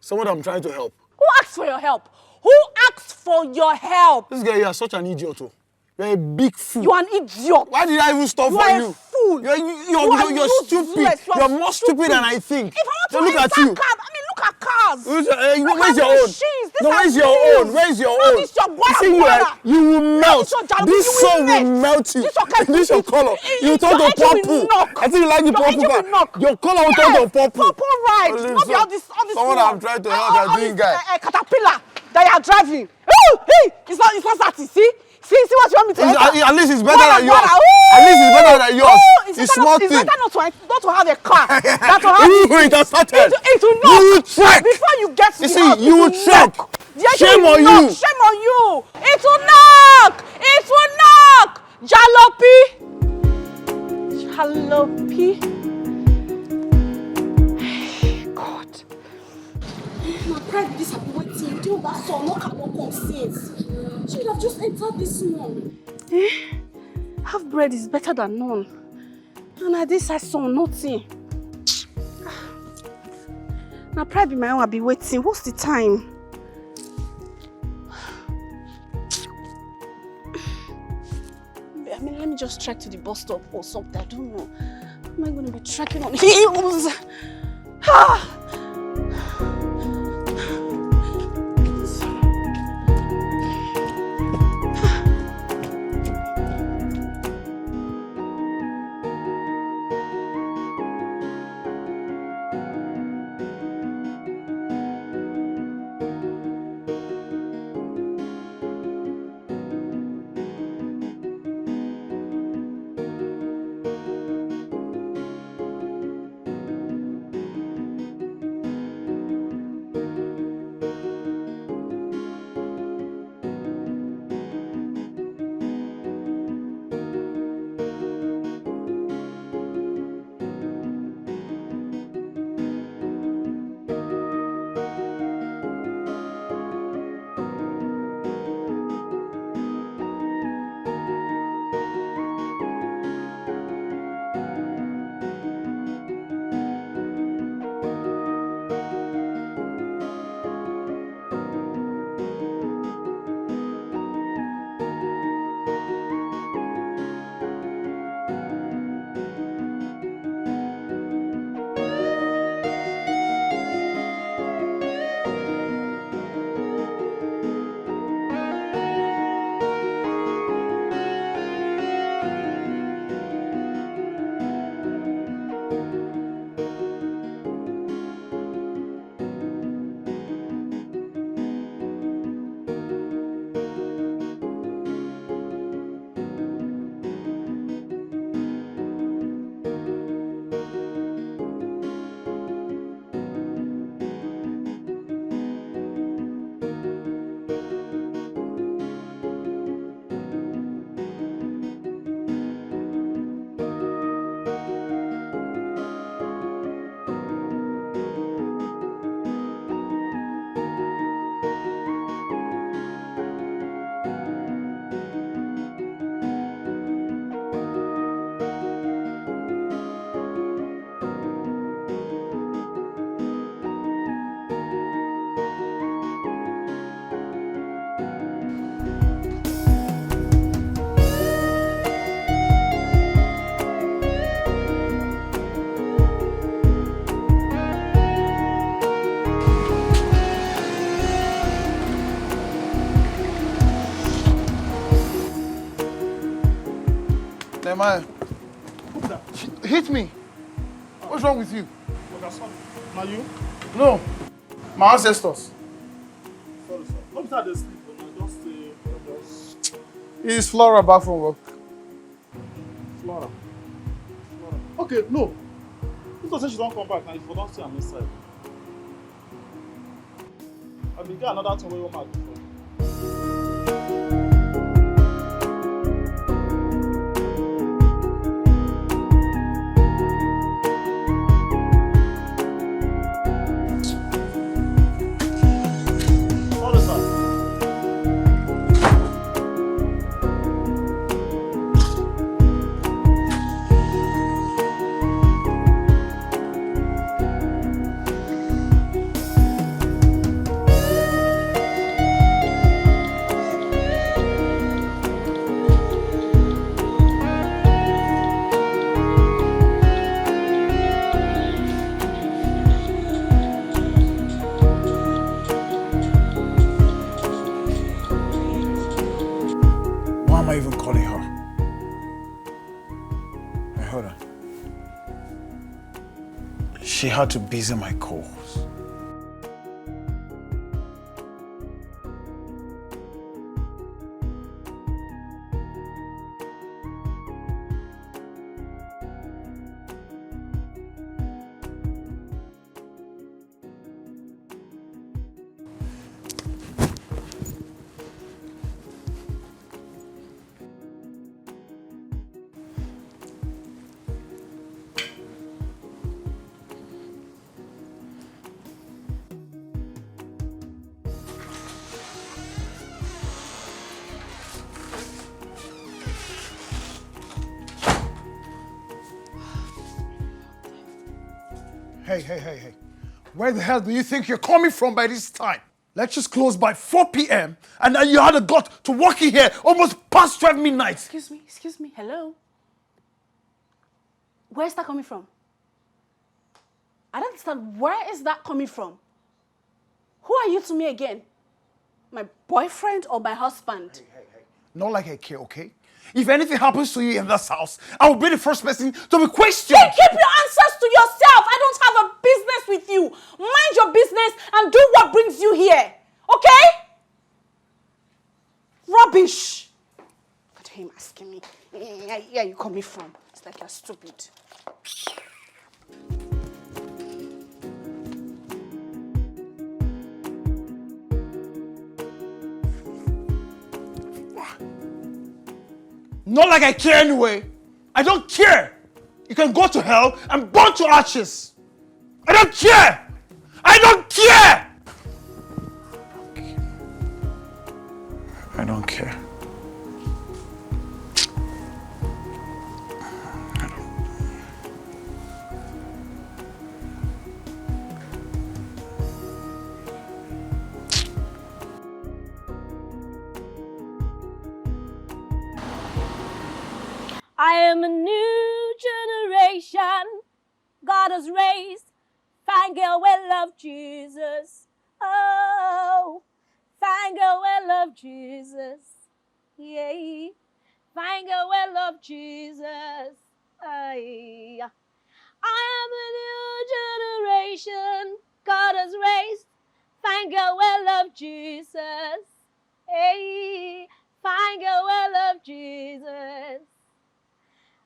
Someone I'm trying to help. Who asked for your help? Who asked for your help? This guy, you are such an idiot. Oh. You're a big fool. You are an idiot. Why did I even stop You for are you? a fool. You're stupid. You're more stupid than I think. If I want to Look at enter you. cab, look at cars. Where's Look your at own? machines. No, where's your own? Where's your No, own? this your guara See, guara. you will melt. This your jaloux. This You song will melt. melt you. This your kind- This your color. You turn your to engine will purple. knock. I think you like the Your engine purple will knock. car. Your color will turn to purple. Purple ride. Oh, Not be all this someone one. I'm trying to help, you're doing guy. Caterpillar that you are driving. Oh, hey, it's not starting. See what you want me to enter? At least it's better Guara, than yours. guara. Ooh. At least it's better than yours. Ooh, It's small It's thing. better not to have a car. Than to have It has started. It will knock. You will trek. Before you get to You the see, house, you will trek. knock. The engine Shame will on knock. you. Shame on you. It will knock. It will knock. Jalopy. God. My pride with this happy waiting. know that son no cannot come since. She would have just entered this one. Half bread is better than none. And I this I saw nothing. Now probably my own will be waiting. What's the time? I mean, let me just trek to the bus stop or something. I don't know. How am I going to be trekking on heels? Nehemiah, hit me. What's wrong with you? Now you? No, my ancestors. Sorry, sir. Not that they sleep, but just Is Flora back from work? Flora. Okay, no. If I say she don't come back now, if you don't see her inside. I will get another thing where you want to do. Why am I even calling her? Hey, hold on. She had to busy my calls. Hey. Where the hell do you think you're coming from by this time? Lectures closed by 4 p.m. and then you had a gut to walk in here almost past 12 midnight. Excuse me, hello? Where's that coming from? I don't understand. Where is that coming from? Who are you to me again? My boyfriend or my husband? Hey. Not like I care, okay? If anything happens to you in this house, I will be the first person to be questioned. Hey, keep your answers to yourself. I don't have a business with you. Mind your business and do what brings you here. Okay? Rubbish. Look at him asking me, where are you coming from? It's like you're stupid. Not like I care anyway. I don't care. You can go to hell and burn to ashes. I don't care. I don't care. I don't care. I am a new generation God has raised. Fine girl will love Jesus. Oh, fine girl will love Jesus. Yeah, fine girl will love Jesus. Aye. I am a new generation God has raised. Fine girl will love Jesus. Hey, fine girl will love Jesus.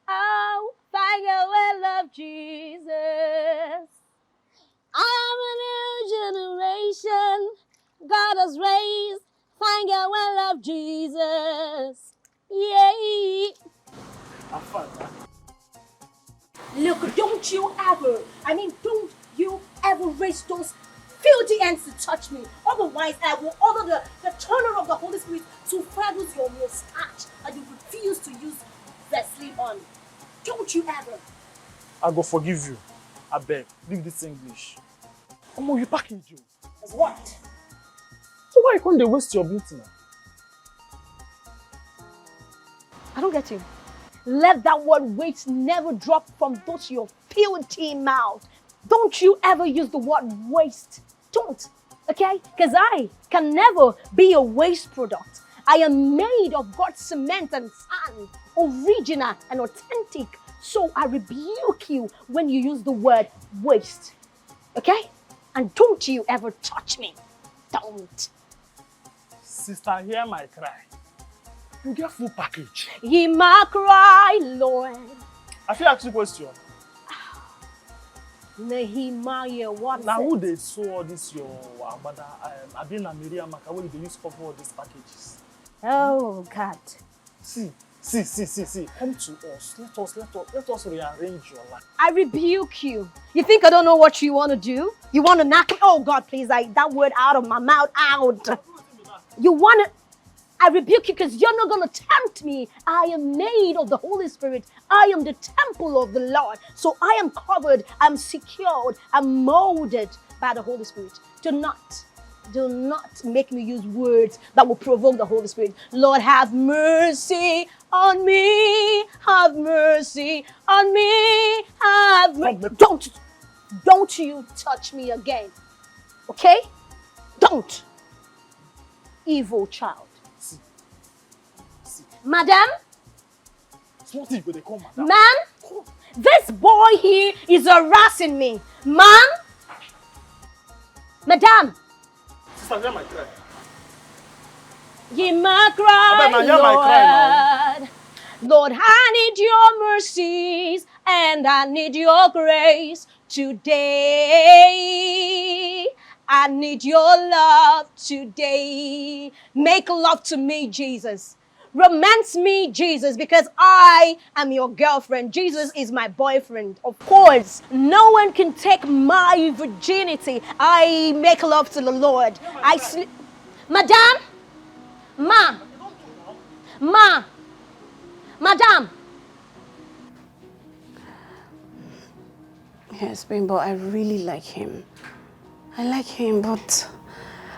Oh, fine girl will love Jesus. I'm a new generation God has raised. Fine girl will love Jesus. Yeah. Look, don't you ever raise those filthy hands to touch me. Otherwise, I will order the turner of the Holy Spirit to feathers your mustache and you refuse to use Vaseline on. Don't you ever. I go forgive you. I beg. Leave this English. Omo, you package you. As what? So why can't they waste your beauty now? I don't get you. Let that word waste never drop from those your filthy mouth. Don't you ever use the word waste. Don't. Okay? Because I can never be a waste product. I am made of God's cement and sand, original and authentic. So I rebuke you when you use the word waste. Okay? And don't you ever touch me. Don't. Sister, hear my cry. You get full package. Hear my cry, Lord. I feel ask you a question. Nehemiah, what Now is who it? they saw all this your Abada Abina Miriam Makaway they use cover all these packages? Oh, God. See. Come to us. Let us rearrange your life. I rebuke you. You think I don't know what you want to do? You want to knock me? Oh, God, please, that word out of my mouth, out. You want to... I rebuke you because you're not going to tempt me. I am made of the Holy Spirit. I am the temple of the Lord. So I am covered, I'm secured, I'm molded by the Holy Spirit. Do not make me use words that will provoke the Holy Spirit. Lord, have mercy on me. Have mercy on me. Have mercy. Don't you touch me again. Okay? Don't. Evil child. Madam? Small thing, they come, madam. Man? This boy here is harassing me. Man? Madam? Sister, hear my cry. Hear my cry, Abeg, hear my cry Lord. Lord, I need your mercies and I need your grace today. I need your love today. Make love to me, Jesus. Romance me, Jesus, because I am your girlfriend. Jesus is my boyfriend. Of course, no one can take my virginity. I make love to the Lord. I sleep. Madam? Ma. Madam. Yes, babe, but I really like him. I like him, but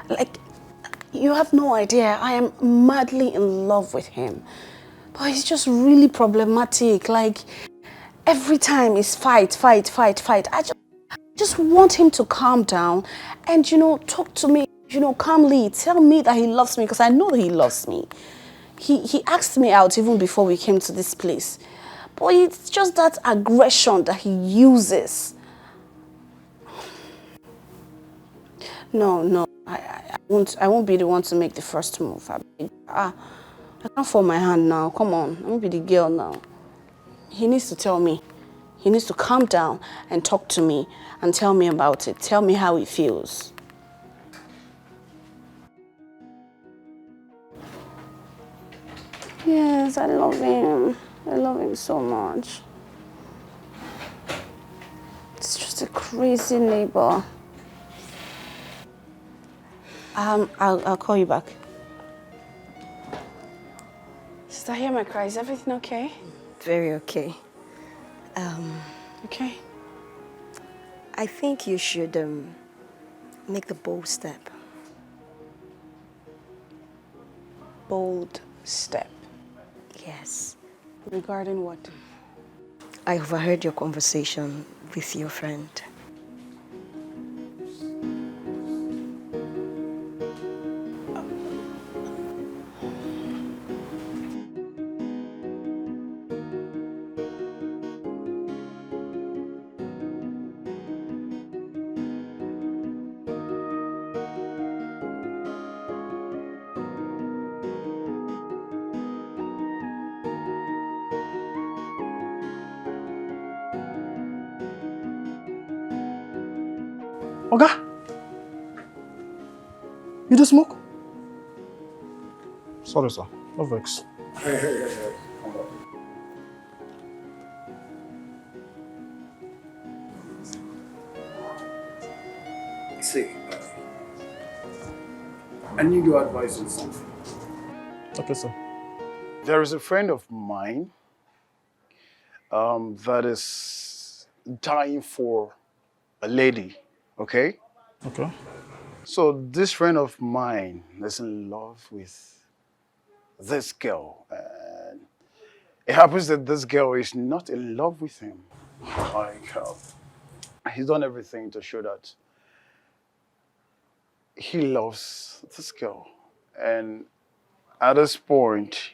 like, you have no idea. I am madly in love with him. But he's just really problematic. Like, every time it's fight. I just want him to calm down and, you know, talk to me, you know, calmly. Tell me that he loves me, because I know that he loves me. He asked me out even before we came to this place. But it's just that aggression that he uses. No, I won't be the one to make the first move. I can't fold my hand now. Come on, I won't be the girl now. He needs to tell me. He needs to calm down and talk to me and tell me about it. Tell me how he feels. Yes, I love him. I love him so much. It's just a crazy neighbor. I'll call you back. Sister, hear my cry. Is everything okay? Very okay. Okay. I think you should make the bold step. Bold step. Yes. Regarding what? I overheard your conversation with your friend. Oga, you do smoke? Sorry, sir. No vex. See, I need your advice on something. Okay, sir. There is a friend of mine that is dying for a lady, okay? Okay. So this friend of mine is in love with this girl. And it happens that this girl is not in love with him. Like, he's done everything to show that he loves this girl. And at this point,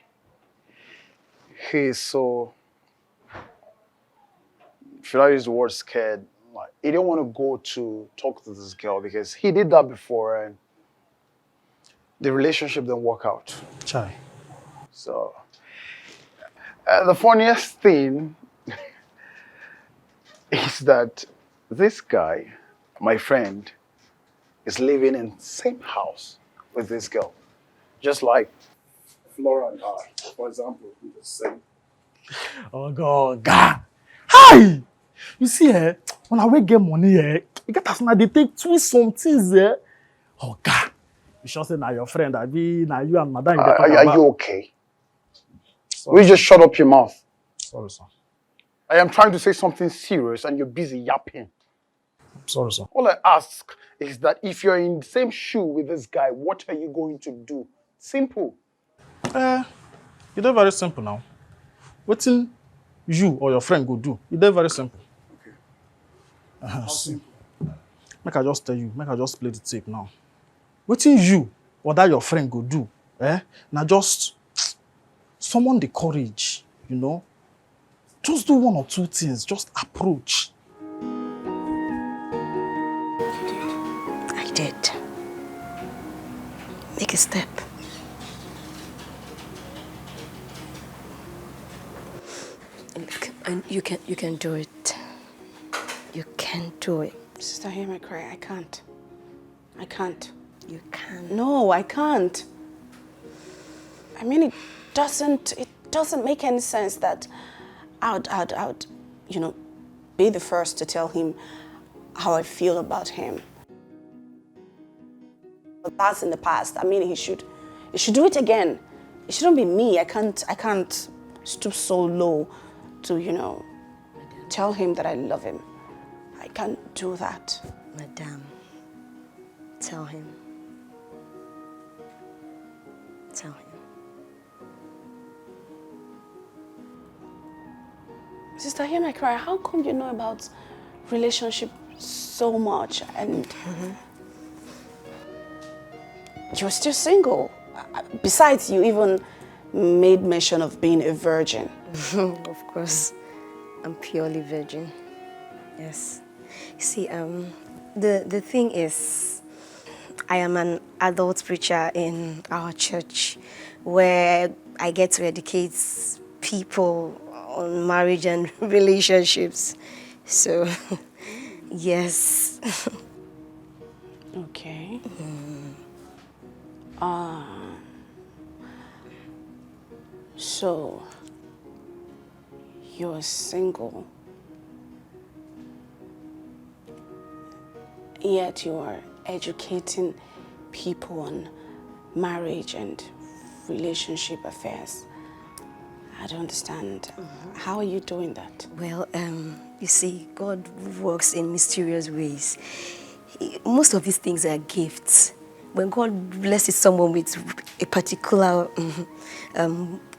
he is so, should I use the word scared? Like, he didn't want to go to talk to this girl because he did that before and the relationship didn't work out. Chai. So, the funniest thing is that this guy, my friend, is living in the same house with this girl. Just like Flora and I, for example, we just say. Oh God, God. Hi! You see, when I get money, you get us now, they take twist some things, Oh God. You should say now your friend, I be now you and Madam. Are you okay? Sorry, We just shut up your mouth. Sorry, sir. I am trying to say something serious and you're busy yapping. Sorry, sir. All I ask is that if you're in the same shoe with this guy, what are you going to do? Simple. It's very simple now. What you or your friend go do? It's very simple. Okay. How simple? Make I just tell you, make I just play the tape now. What you or that your friend go do? Now just summon the courage, you know? Just do one or two things, just approach. I did. Make a step. Look, and you can do it. You can do it. Sister, hear my cry. I can't. I can't. You can. No, I can't. I mean, it doesn't make any sense that I'd, you know, be the first to tell him how I feel about him. But that's in the past. I mean, he should do it again. It shouldn't be me. I can't stoop so low to, you know, tell him that I love him. I can't do that. Madam, tell him. Tell him. Sister, hear my cry. How come you know about relationship so much and you're still single? Besides, you even made mention of being a virgin. Of course, I'm purely virgin. Yes. See, the thing is, I am an adult preacher in our church where I get to educate people on marriage and relationships. So, yes. Okay. So, you're single, yet you are educating people on marriage and relationship affairs. I don't understand. How are you doing that? Well, you see, God works in mysterious ways. Most of these things are gifts. When God blesses someone with a particular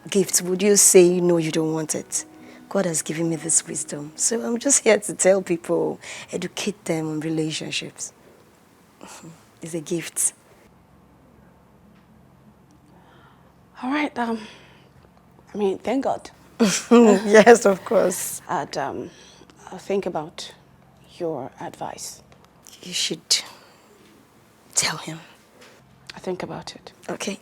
gift, would you say, no, you don't want it? God has given me this wisdom. So I'm just here to tell people, educate them on relationships. It's a gift. All right, I mean, thank God. Yes, of course. I'll think about your advice. You should tell him. I think about it. Okay.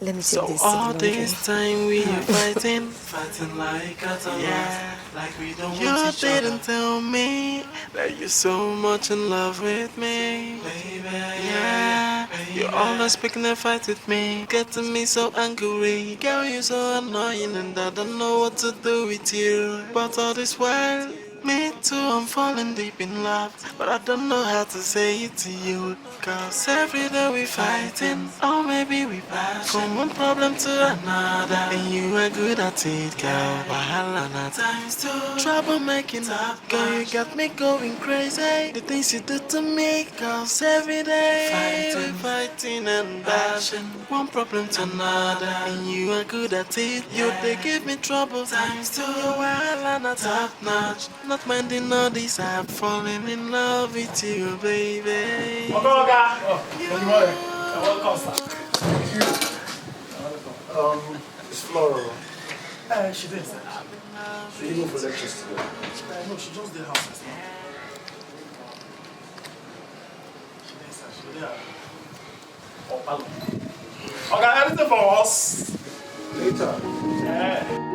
Let me take So this all laundry. this time we are fighting, fighting like cats and mice, like we don't want each other. You didn't tell me that you're so much in love with me, baby. Yeah, you're always picking a fight with me, getting me so angry. Girl, you're so annoying, and I don't know what to do with you. But all this while, me too, I'm falling deep in love, but I don't know how to say it to you. Cause every day we fighting, or maybe we passion from one problem to another. And you are good at it, girl. Wahala times two. Trouble making up, girl, you got me going crazy. The things you do to me, cause every day we fighting and bashing one problem to another. And you are good at it, you they give me trouble times two. Wahala top notch, not minding all this, I'm falling in love with you, baby. Welcome, sir. It's Floral. She did, sir. She didn't go for lectures today. No, she just did house, sir. She did, sir. She did. Oh, pardon. Okay, anything for us? Later. Yeah.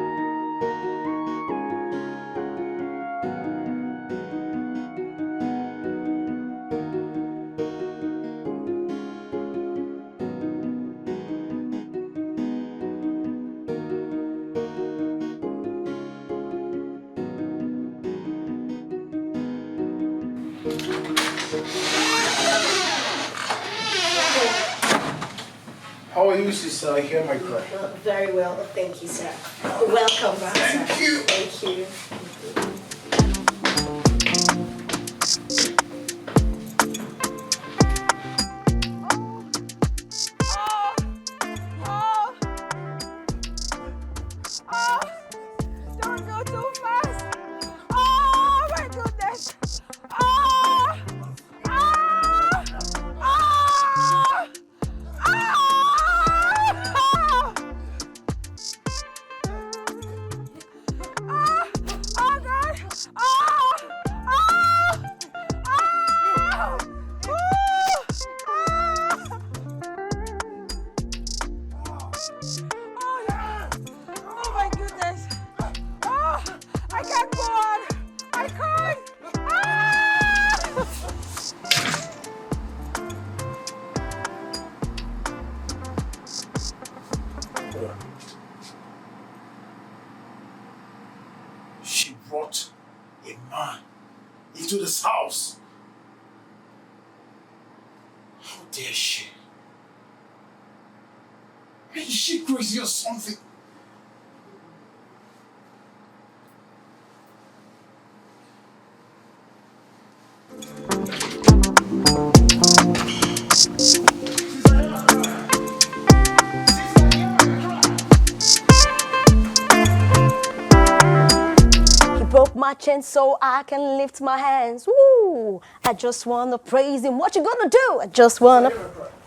How are you, sister? I hear my cry. Very well, thank you, sir. Welcome back, sir. Thank you. Thank you. Don't go too fast. Oh my goodness. Oh, oh, oh, oh, oh God. Oh, oh, oh, oh, yeah. Oh my goodness. Oh, I can't go on. I can't. Ah! She brought a man into this house. How dare she? Is she crazy or something? He broke my chain so I can lift my hands. Woo! I just wanna praise him. What you gonna do? I just wanna.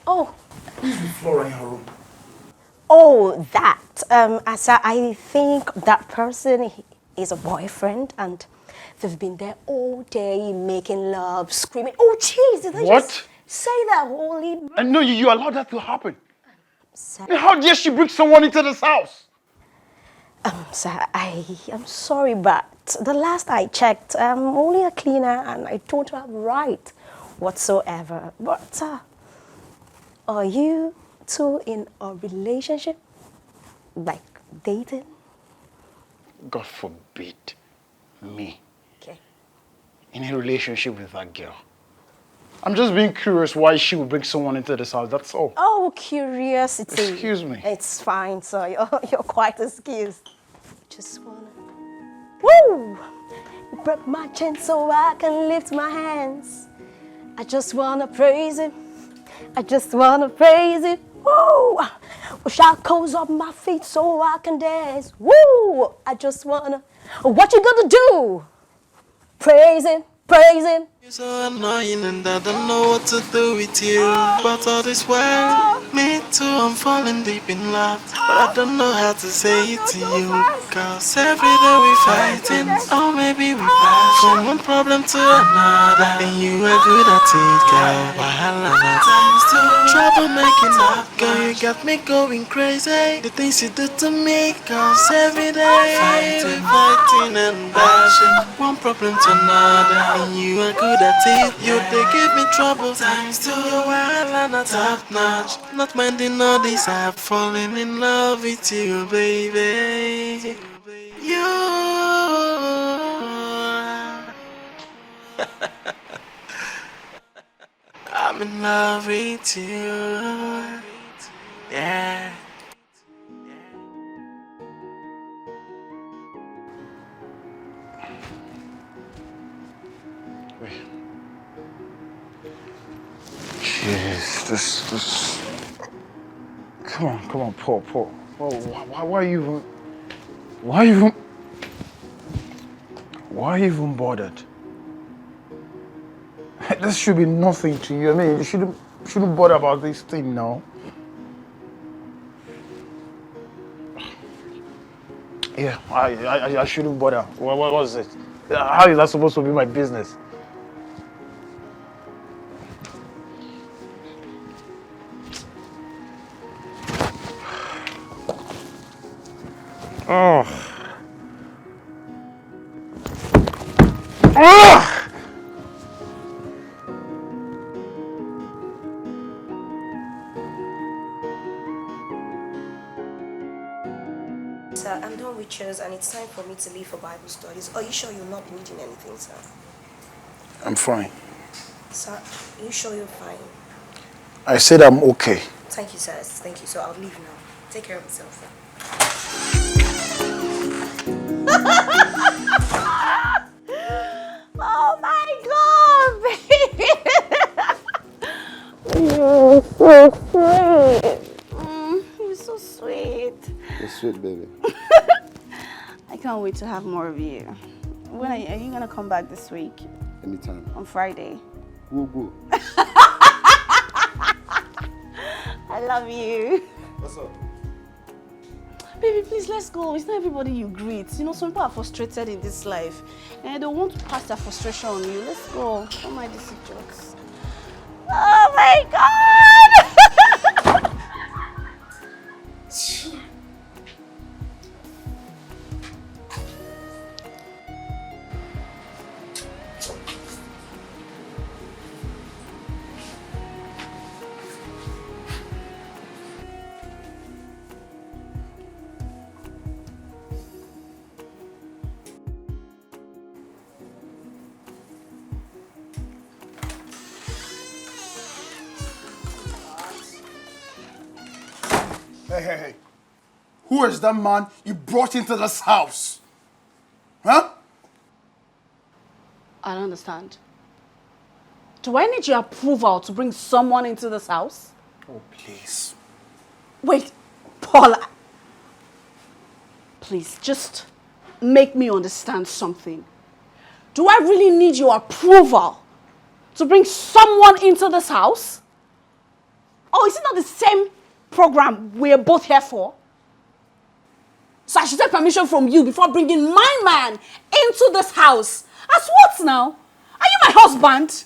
Oh. Who's the floor in her room? Oh, that. I think that person is a boyfriend, and they've been there all day making love, screaming. Oh, jeez, did I What? just say that? Holy. And no, you allowed that to happen. And how dare she bring someone into this house? Sir, I'm sorry, but the last I checked, I'm only a cleaner, and I don't have right whatsoever. But are you two in a relationship? Like dating? God forbid me Okay. in a relationship with that girl. I'm just being curious why she would bring someone into this house, that's all. Oh, curiosity. Excuse me. It's fine, sir. You're quite excused. Just wanna. Woo! You broke my chain so I can lift my hands. I just wanna praise him. I just wanna praise him. Woo! Shackles up my feet so I can dance. Woo! I just wanna. What you gonna do? Praise him, praise him. You're so annoying and I don't know what to do with you. But all this while, me too, I'm falling deep in love. But I don't know how to say it to you. Cause every day we fighting, or maybe we pass from one problem to another. And you are good at it, girl. Wahala na times two. Trouble making up, girl, you got me going crazy. The things you do to me, cause every day we fighting and bashing. One problem to another, and you are good at it. You they give me trouble times two. You're wild and a top notch. Not minding all this, I'm falling in love with you, baby. You. I'm in love with you. Yeah. Jeez, this. Come on, Paul. Why are you even bothered? This should be nothing to you. I mean, you shouldn't bother about this thing now. Yeah, I shouldn't bother. What was it? How is that supposed to be my business? Oh. Sir, I'm done with chairs and it's time for me to leave for Bible studies. Are you sure you're not needing anything, sir? I'm fine. Sir, are you sure you're fine? I said I'm okay. Thank you, sir. Thank you. So I'll leave now. Take care of yourself, sir. Oh my God, baby! You're so sweet. You're so sweet. You're sweet, baby. I can't wait to have more of you. When are you gonna come back this week? Anytime. On Friday. Go. I love you. What's up? Baby, please, let's go. It's not everybody you greet. You know, some people are frustrated in this life. And they don't want to pass their frustration on you. Let's go. Don't mind these jokes. Oh my God! Hey. Who is that man you brought into this house? Huh? I don't understand. Do I need your approval to bring someone into this house? Oh, please. Wait, Paula. Please, just make me understand something. Do I really need your approval to bring someone into this house? Oh, is it not the same program we're both here for? So I should take permission from you before bringing my man into this house. As what now? Are you my husband?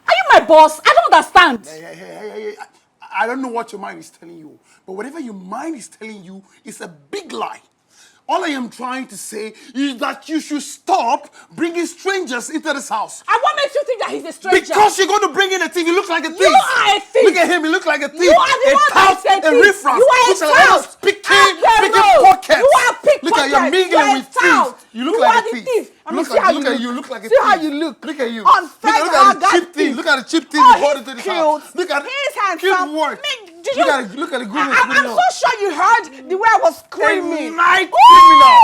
Are you my boss? I don't understand. Hey. I don't know what your mind is telling you, but whatever your mind is telling you is a big lie. All I am trying to say is that you should stop bringing strangers into this house. And what makes you think that he's a stranger? Because you're going to bring in a thief. You look like a thief. You are a thief. Look at him. He looks like a thief. You are the one that is a thief. A riffraff. You are a tout. Picking pockets. You are pickpocket. Look at you mingling with thieves. You look like a thief. Look how you look. See how you look. Look at you. Unfair. Look at the cheap thief. Look at the cheap thief you brought into this house. Look at his handsome. cute work. Look at the good I'm so sure you heard the way I was screaming. A night criminal.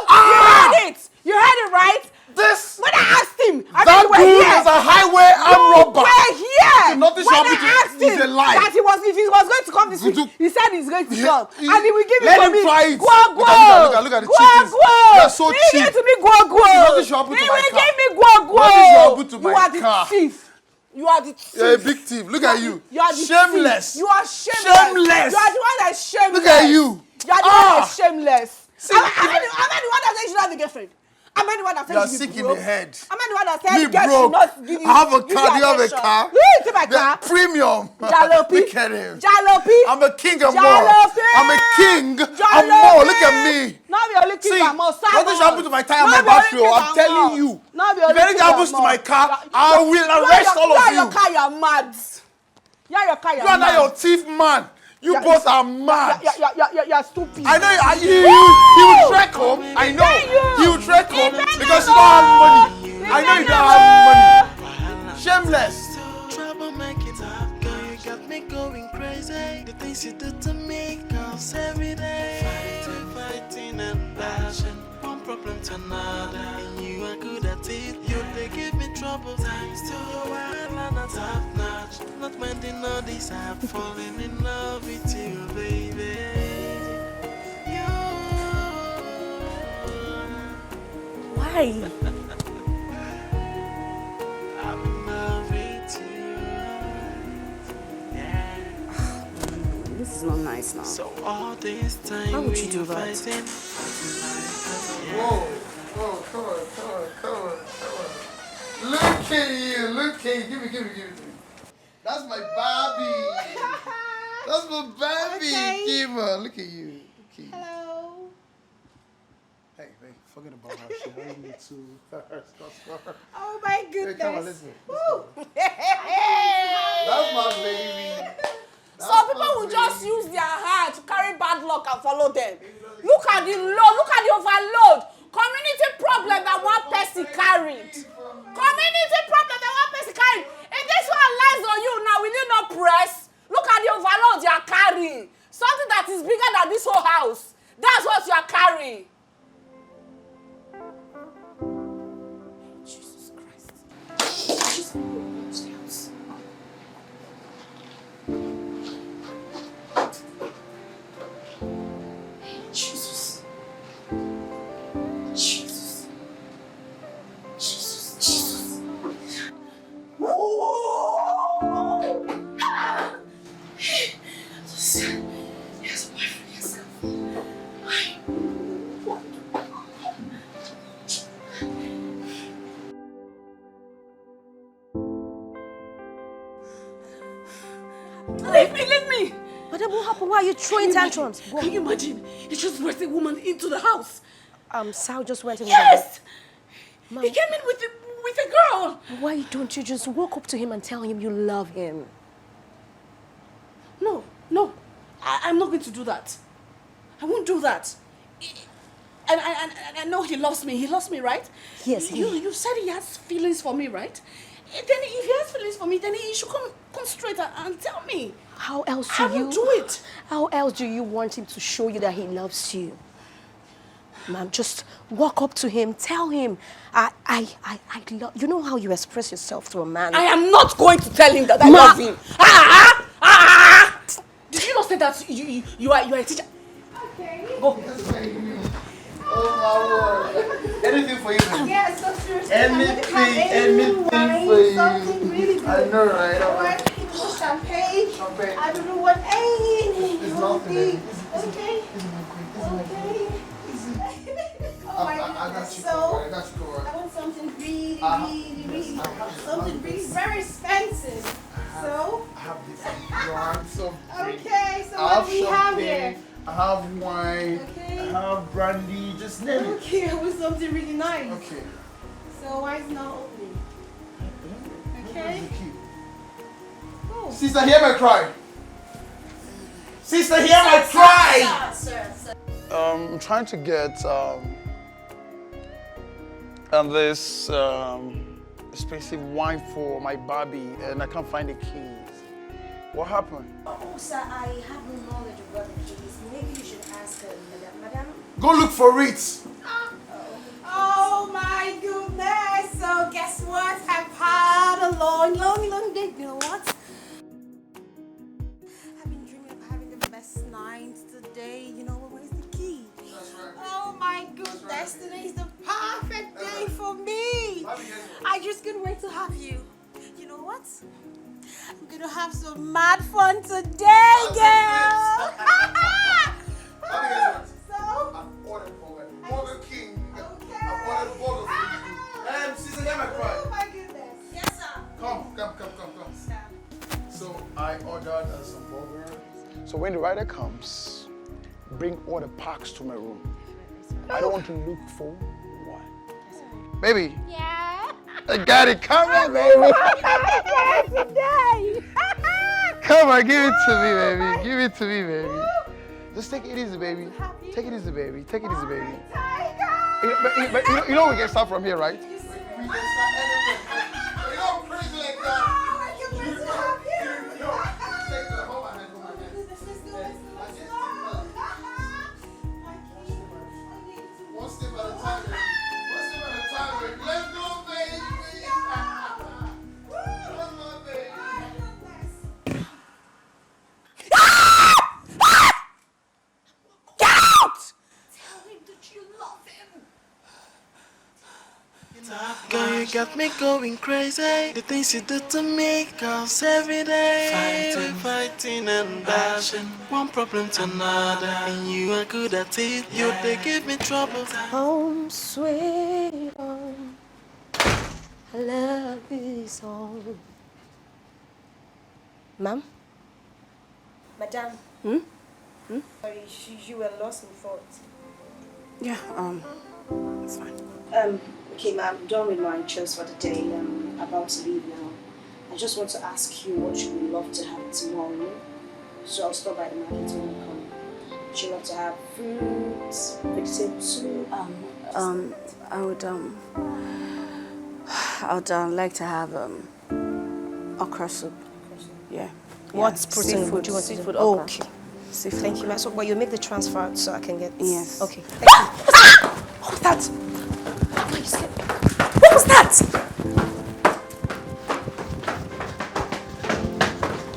You heard it. You heard it, right? This. When I asked him, That dude is a highway armed robber. We're here. Nothing When should I happen asked to him. It's a lie. that if he was going to come this week, he said he's going to come. And he will give it Let to him me. try it. Look at the chickens. They're so He cheap. will give it to me, go. Nothing should happen to He my will car. give me, go. Nothing should happen to You my are the car. thief. You are the thief. You're a big thief. Look at you. You are the Shameless. thief. You are shameless. Shameless. You are the one that's shameless. Look at you. You are the one that's shameless. See, Am I the one that says you should have a girlfriend? Am I the one that You're says you sick should be in broke? the head. Am I the one that says Me girls should broke. not give you I have a car. Do you have a attention? car? Who is in my The car? premium. Jalopy. Look at him. Jalopy. I'm a king of more. Jalopy. I'm a king of Jalopy. more. Look at me. Not the only king See, of more. nothing should happen to my tire and my battery. I'm telling you. If anything happens to my car, I will arrest all of you. Your car, you're mad. Your car, You are not your thief man. You both are mad. You're stupid. I know you will trek home. I know. You will trek home because you don't have money. I know you don't have money. Shameless. Trouble make it up, girl. You got me going crazy. The things you do to me, cause every day fighting and passion, one problem to another, and you are good at it. They give me trouble times two. You're wild and a top notch. Not minding all this, I'm falling in love with you, baby. Why? I'm in love with you. Yeah. This is not nice now. So all this time, How would you do that? fighting? Whoa. Oh, come on. Look at you. Give me. That's my Barbie. That's my Barbie. Okay. Give her. Look at you. Hello. Hey, forget about her. She wanted me to. Oh my goodness. Hey, come on, listen. Woo. That's my baby. Some people will just use their heart to carry bad luck and follow them. Look at the load, look at the overload. Community problem that one person carried. Community problem that one person carried. If this one lies on you now, will you not press? Look at the overload you are carrying. Something that is bigger than this whole house. That's what you are carrying. Jesus Christ. Jesus. Jesus. Jesus. Yes, boyfriend, yes. Leave me! But then what happened? Why are you throwing tantrums? Can you imagine? He just brought a woman into the house. Sal just went in. Yes! Mom. He came in with a girl. Why don't you just walk up to him and tell him you love him? No. I'm not going to do that. I won't do that. And I know he loves me. He loves me, right? Yes. You said he has feelings for me, right? Then if he has feelings for me, then he should come straight and tell me. How else I won't do it. How else do you want him to show you that he loves you? Ma'am, just walk up to him, tell him, I love, you know how you express yourself to a man. I am not going to tell him that I Ma- love him. Did you not say that you are a teacher? Okay. Go. Oh my word. Anything for you, man. Yes, so seriously. Anything for you. Something really good. I know, right? Alright, champagne. Champagne. I don't know what. It's nothing, baby. Okay. Okay. Oh my I got goodness. you So, covered. I got you covered. I want something really, something really very expensive. So, I have different brands of drink. okay, so I what have do we have champagne, here? I have wine, Okay. I have brandy, just name it. Okay, I want something really nice. Okay. So, why is it not opening? Okay. Where's the key? Oh. Sister, hear my cry. Sister, hear my cry. Sir. I'm trying to get this expensive wine for my Barbie, and I can't find the keys. What happened? Oh, sir, I have no knowledge of where the key is. Maybe you should ask Madam. Go look for it. Oh my goodness. So guess what? I've had a long day. You know what? I've been dreaming of having the best night today. You know, where's the key? That's right. Oh my goodness. Today is the perfect day for me. I just couldn't wait to have you. You know what? I'm gonna have some mad fun today, girl. So? I've ordered Burger King. Okay. I've ordered burger for you. Sister, hear my cry. Oh my goodness. Yes, sir. Come. So I ordered some burger. So when the rider comes, bring all the packs to my room. I don't want to look for one. Baby. Yeah. I got it. Come on, baby. Today. Come on, give it to me, baby. Give it to me, baby. Just take it easy, baby. Take it easy, baby. Take it easy, baby. But you know we can start from here, right? We can start anywhere. You know I'm crazy like that. One step at a time. Let's go, baby. Come on, baby. Get out! Tell him that you love him. Girl, you got me going crazy. The things you do to me, cause every day we're fighting and bashing, one problem to another, and you are good at it. You they give me trouble. Home, sweet home. I love this home. Ma'am? Madam? Sorry, you were lost in thought. Yeah, it's fine. Okay, ma'am, done with my chores for the day. I'm about to leave now. I just want to ask you what you would love to have tomorrow. So I'll stop by the market when I come. Would you love to have fruits, vegetable soup? I would like to have okra soup. Yeah. What protein seafood, would you want seafood to do? okra. Okay. Seafood Thank you, okra. ma'am. So, but you make the transfer so I can get... Yes. Okay. Thank you. What was that? Why you scared? What was that?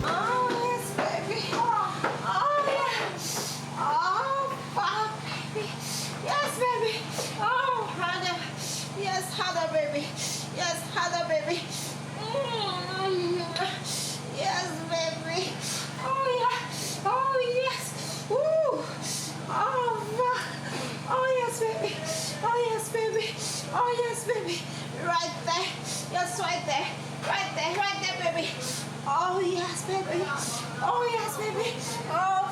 Oh, yes, baby. Oh, yes. Oh, fuck, baby. Yes, baby. Oh, Hannah. Yes, Hannah, baby. Yes, Hannah, baby. Yes, baby. Oh, yeah. Oh, yes. Ooh. Oh, fuck. Oh, yes, baby. Oh, yes, baby. Oh, yes, baby. Right there. Yes, right there. Right there. Right there, baby. Oh, yes, baby. Oh, yes, baby. Oh,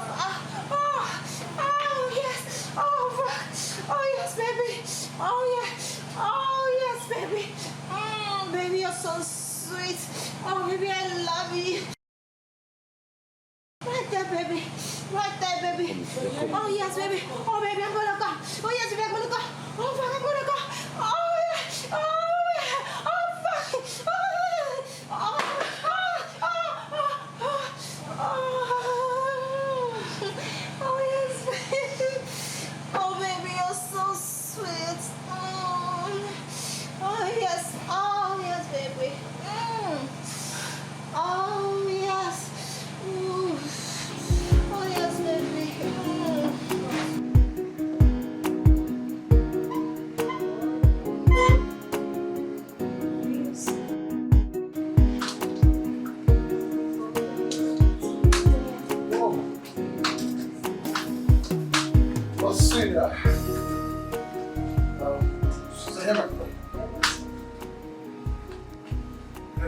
yes. Oh, yes, baby. Oh, yes. Oh, yes, baby. Baby, you're so sweet. Oh, baby, I love you. Right there, baby. Right there, baby. Oh, yes, baby. Oh, baby, I'm gonna go. Oh, yes, baby, I'm gonna go. Oh, fuck, I'm gonna go. Oh, yeah. Oh, yeah. Oh, fuck. Oh, yes, baby. Oh, baby, you're so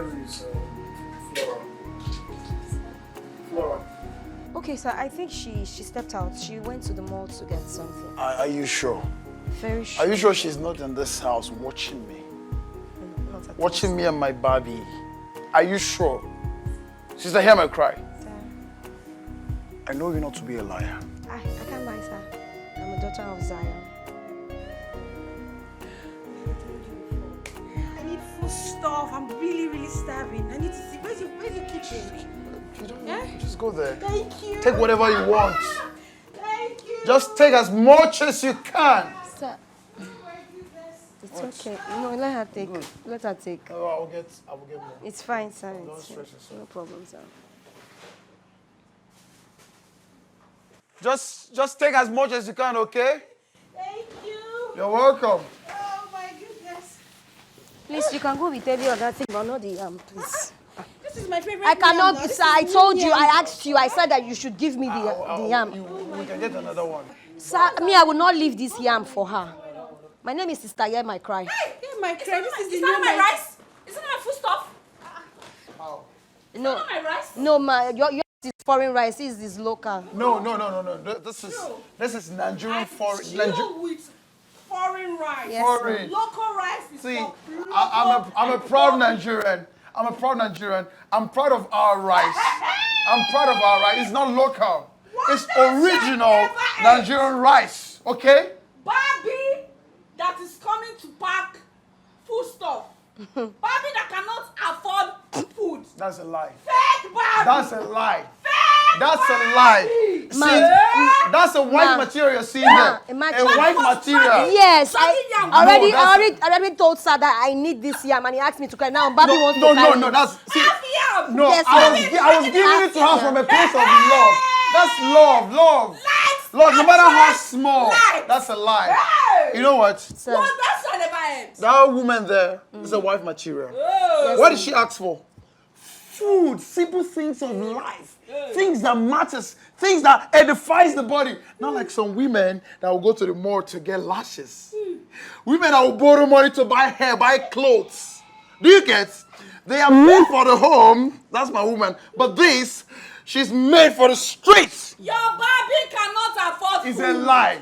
name is Flora. Flora. Okay, sir, I think she stepped out. She went to the mall to get something. Are you sure? Very sure. Are you sure she's not in this house watching me? Not at all. Watching me and my baby? Are you sure? Sister, hear my cry. Sir, I know you not to be a liar. I can't lie, sir. I'm a daughter of Zion. I need food stuff. I'm really starving. I need to see. Where's your kitchen? You don't Yeah? just go there. Thank you. Take whatever you want. Thank you. Just take as much as you can. Sir. It's okay. No, let her take. Good. Let her take. Oh, I will get more. It's fine, sir. Don't It's stress yourself. no problem, sir. Just take as much as you can, okay? Thank you. You're welcome. Oh my goodness. Please, you can go with every other thing, but not the please. This is my favorite. I cannot, yam now. sir. I told you, I asked you, I said that you should give me the yam. We can get another one. Sir, me, I will not leave this yam for her. My name is Sister Hear My Cry. Hey, my credit. Is that my rice? Is that my food stuff? How? No, Is that my rice? no, ma, your is foreign rice. This is local. No. This is Nigerian foreign. with foreign rice. Yes, Foreign. Local rice is See, for I'm a proud Nigerian. I'm a proud Nigerian. I'm proud of our rice. I'm proud of our rice. It's not local. It's original Nigerian rice. Okay? Barbie that is coming to pack food stuff. Barbie that cannot afford food. That's a lie. Fake Barbie. That's a lie. Fake That's a Barbie. lie. See, that's a white material. See there. A white material. Yes, No, I already told sir that I need this yam, and he asked me to carry. Now, Bobby wants to carry. No. That's see. Yam. No, Yes, I was giving it to her from a place of love. That's love. Lord, no matter how small, that's a lie. You know what? Sir. Well, that's what never ends. That woman there is a wife material. What did she ask for? Food, simple things of life, things that matters, things that edifies the body. Not like some women that will go to the mall to get lashes. Women that will borrow money to buy hair, buy clothes. Do you get? They are made for the home. That's my woman. But this, she's made for the streets. Your Barbie cannot afford food. It's a lie.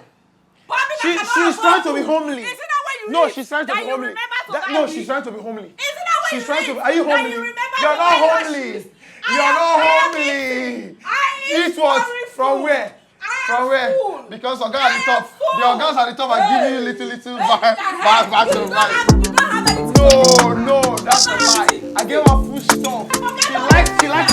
Barbie that cannot She's afford trying to be food. homely. Isn't that where you No, live? she's trying to That be you homely. remember to That- buy no, me? she's trying to be homely. Isn't that where She's you trying live? to. Are you That homely? you remember You're to not buy homely. lashes? You're not homely. I It was foreign from food. where? I From am where? food. Because Oga at the top. am food. The Ogas at the top are giving you little back to You the don't right. have anything. No, that's a lie. I gave her food stuff. She likes.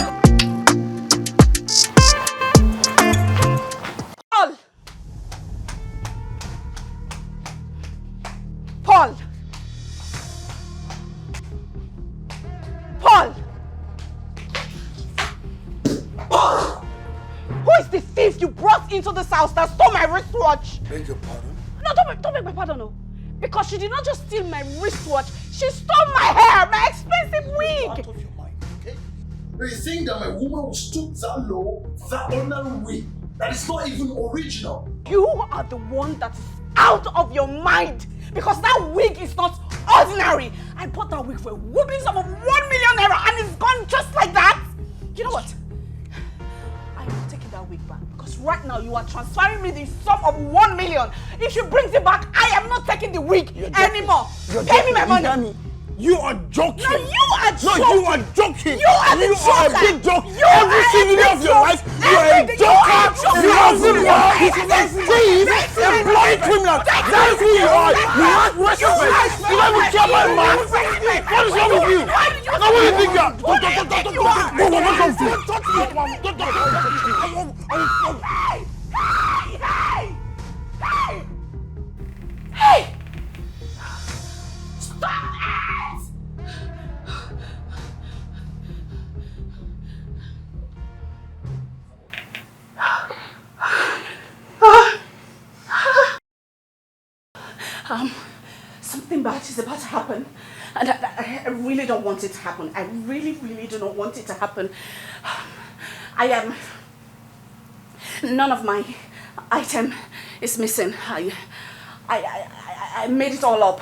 Paul! Who is the thief you brought into this house that stole my wristwatch? Beg your pardon? No, don't beg my pardon, no. Because she did not just steal my wristwatch, she stole my hair, my expensive wig. Out of your mind, okay? Are you saying that my woman will stoop that low, that ordinary wig, that is not even original? You are the one that is out of your mind. Because that wig is not ordinary. I bought that wig for a whooping sum of 1 million naira and it's gone just like that. You know what? I am taking that wig back because right now you are transferring me the sum of 1 million. If she brings it back, I am not taking the wig anymore. Pay me my money. You are joking. No, you are joking. No, you are joking. You are the a joker. big joke. You Every are a single day big of your joke. life, you are a Everything. You joker. are a joker. You are a thief, That's a blind criminal. That's who you are. You lack respect. You don't even care about man. What is wrong with you? Now what do you think you are? Hey! Stop it! Something bad is about to happen. And I really don't want it to happen. I really do not want it to happen. None of my item is missing. I made it all up.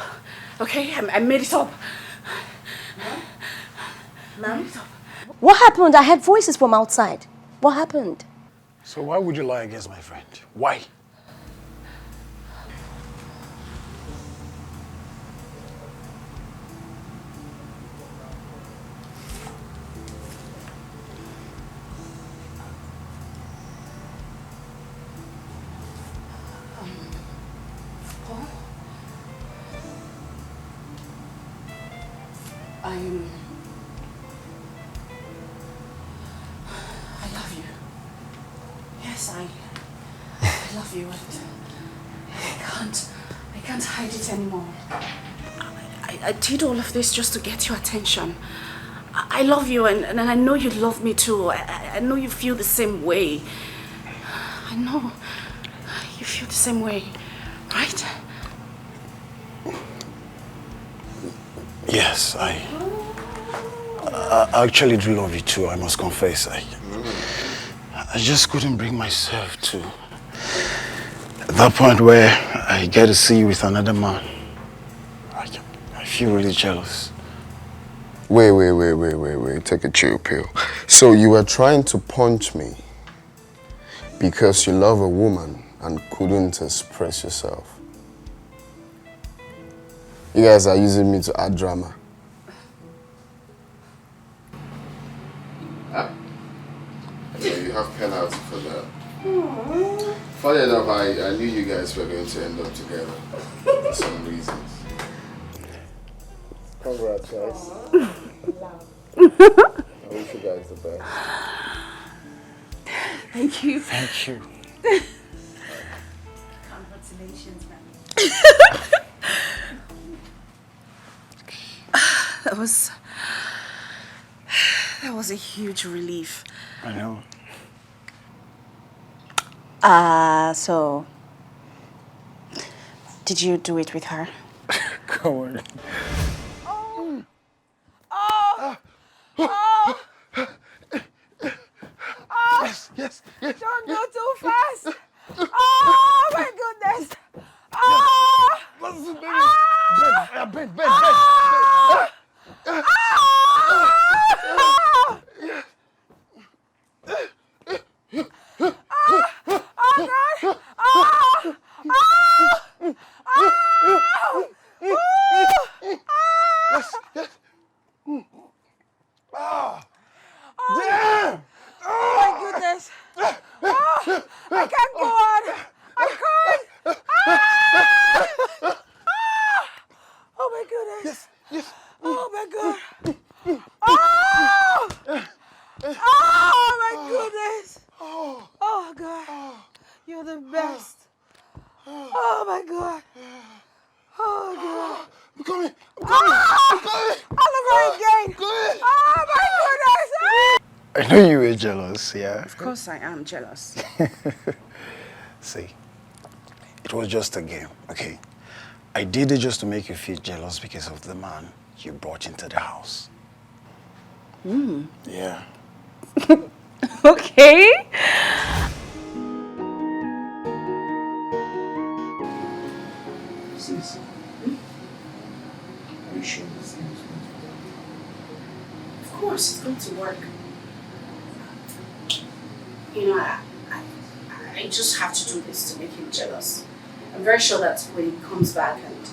Okay? I made it up. Ma'am? What happened? I heard voices from outside. What happened? So why would you lie against my friend? Why? I love you. Yes, I love you, and I can't hide it anymore. I did all of this just to get your attention. I love you, and I know you love me too. I know you feel the same way. I know you feel the same way, right? Yes, I actually do love you too, I must confess. I just couldn't bring myself to that point where I get to see you with another man. I feel really jealous. Wait. Take a chill pill. So you were trying to punch me because you love a woman and couldn't express yourself. You guys are using me to add drama. Huh? Yeah, you have penalty for that. Funny enough, I knew you guys were going to end up together for some reasons. Congrats, guys. I wish you guys the best. Thank you. Thank you. Congratulations, man. That was a huge relief. I know. So did you do it with her? Go on. Yes. Don't go too fast. Oh my goodness. Oh. Listen, baby. Bend. Damn! Oh my goodness. I can't go on. I can't. Oh my goodness. Yes. Oh my God. Oh my goodness. Oh God. You're the best. Oh my God. Oh God. I'm coming. All over again. Oh my goodness. I know you were jealous, yeah? Of course I am jealous. See, it was just a game, okay? I did it just to make you feel jealous because of the man you brought into the house. Yeah. Okay. Sis, are you sure this thing is going to work? Of course, it's going to work. You know, I just have to do this to make him jealous. I'm very sure that when he comes back and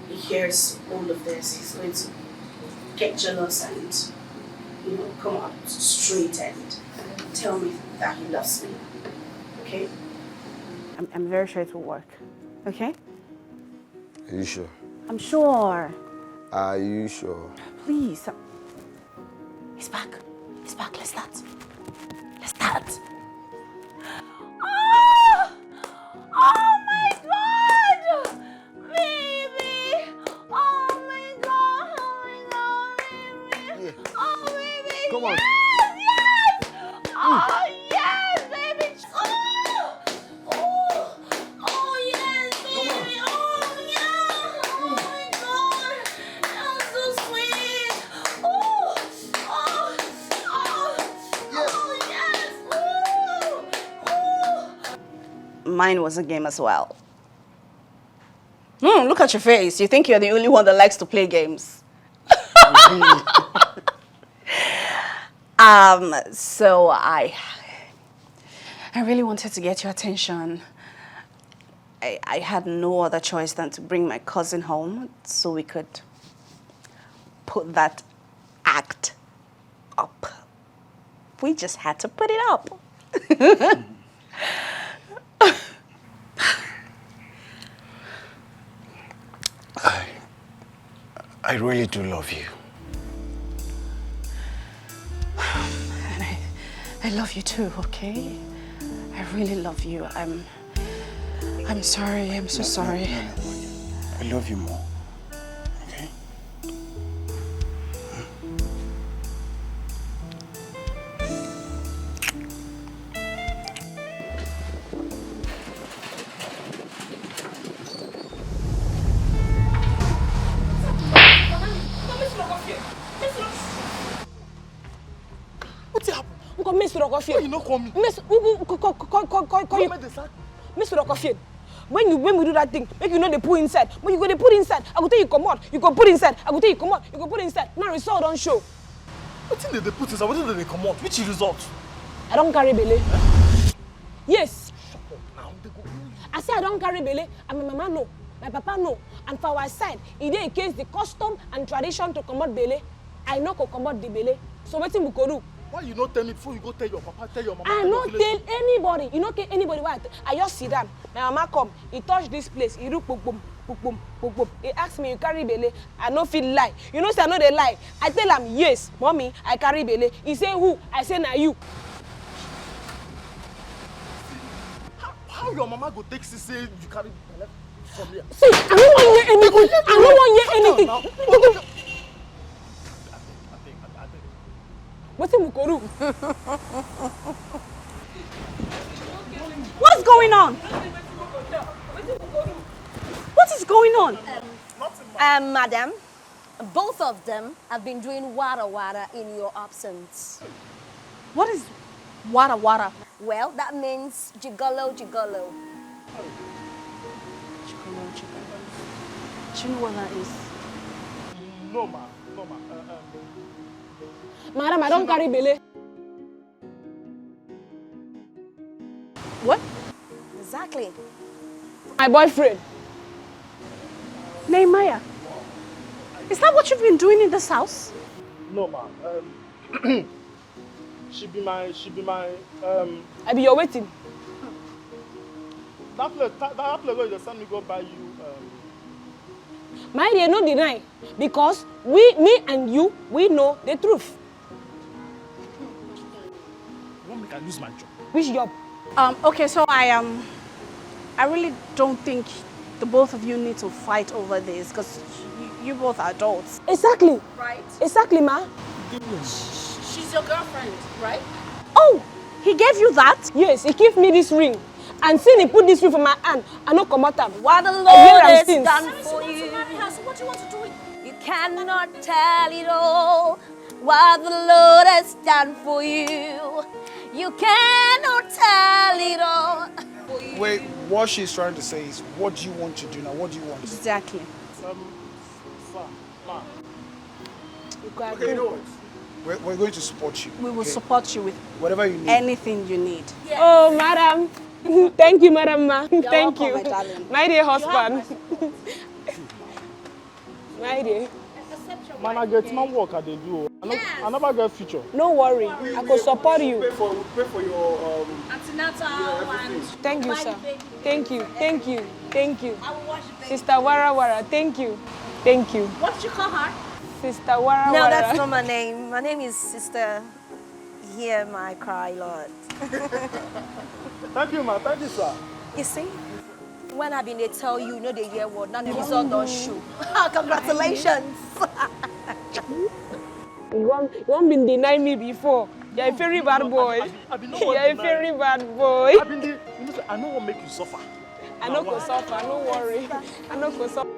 he hears all of this, he's going to get jealous and, you know, come out straight and tell me that he loves me. Okay? I'm very sure it will work. Okay? Are you sure? I'm sure. Are you sure? Please. He's back. Let's start. Oh my God! Baby! Oh my God, baby! Oh baby! Come on. Yes! Oh yes, baby! Oh yes, baby! Oh yeah! Oh my God! That's so sweet! Oh yes! Mine was a game as well. Look at your face. You think you're the only one that likes to play games. So I really wanted to get your attention. I had no other choice than to bring my cousin home so we could put that act up. We just had to put it up. I really do love you. And I love you too, okay? I really love you. I'm sorry. I'm so sorry. I love you more. Okay? What's happened? Miss Rockfield. Why you not call me? Miss, call you. Miss Rockfield. When we do that thing, make you know they put inside. When you go, they put inside. I go tell you come out. You go put inside. I go tell you come out. You go put inside. Now result don't show. What thing did they put inside? What did they come out? Which result? I don't carry belly. Yes. Shut up now. They go. I say I don't carry belly, and my mama know, my papa know. And for our side, it is against the custom and tradition to come out belly. I know to come out the belly. So what thing we go do? Why you not tell me before you go tell your papa, tell your mama? I not tell anybody. You not tell anybody why. I just sit down. My mama come. He touch this place. He do boom, boom, boom, boom, boom, boom. He ask me, you carry belly? I no feel lie. You know say I know they lie. I tell him, yes, mommy, I carry belly. He say who? I say na you. How your mama go take say you carry belly from here? See, I don't want hear anything. I don't want hear anything. What's in Mukuru? What's going on? What is going on? Madam, both of them have been doing wada in your absence. What is wada? Well, that means gigolo. Do you know what that is? No, ma. Madam, I don't carry belly. What? Exactly. My boyfriend. Nehemiah, is that what you've been doing in this house? No, ma. She be my. I be your waiting. That place where you send me go buy you. My dear, no deny. Because me and you, we know the truth. You want me to lose my job? Which job? Okay, so I really don't think the both of you need to fight over this because you both are adults. Exactly. Right. Exactly, ma. She's your girlfriend, right? Oh, he gave you that? Yes, he gave me this ring. And since he put this ring for my hand, I no come out am. What the I Lord hear am has since. done for you. What do you want to do? You cannot tell it all. What the Lord has done for you. You cannot tell it all. Wait, what she's trying to say is, what do you want to do now? What do you want? Exactly. Sir, ma. Okay, you know what? We're going to support you. We will okay? support you with Whatever you need. anything you need. Yes. Oh, madam. Thank you, madam, ma. Thank welcome, you. my darling. My dear husband. My dear. Man, I get my work at the do. I never get future. No worry. I could support you. Pay for your Antenatal and Thank you, sir. Thank you. Thank you. Thank you. I will wash the baby. Sister Wara, thank you. Thank you. What did you call her? Sister Wara. No, that's not my name. My name is Sister. Hear my cry, Lord. Thank you, ma. Thank you, sir. You see, when I've been they tell you, know the year word, now the result don't show. Congratulations. You won't been deny me before. You're a very bad boy. I be no You're one a deny. very bad boy. I been the, you know, I know what make you suffer. I no go suffer. No worry. I no go suffer.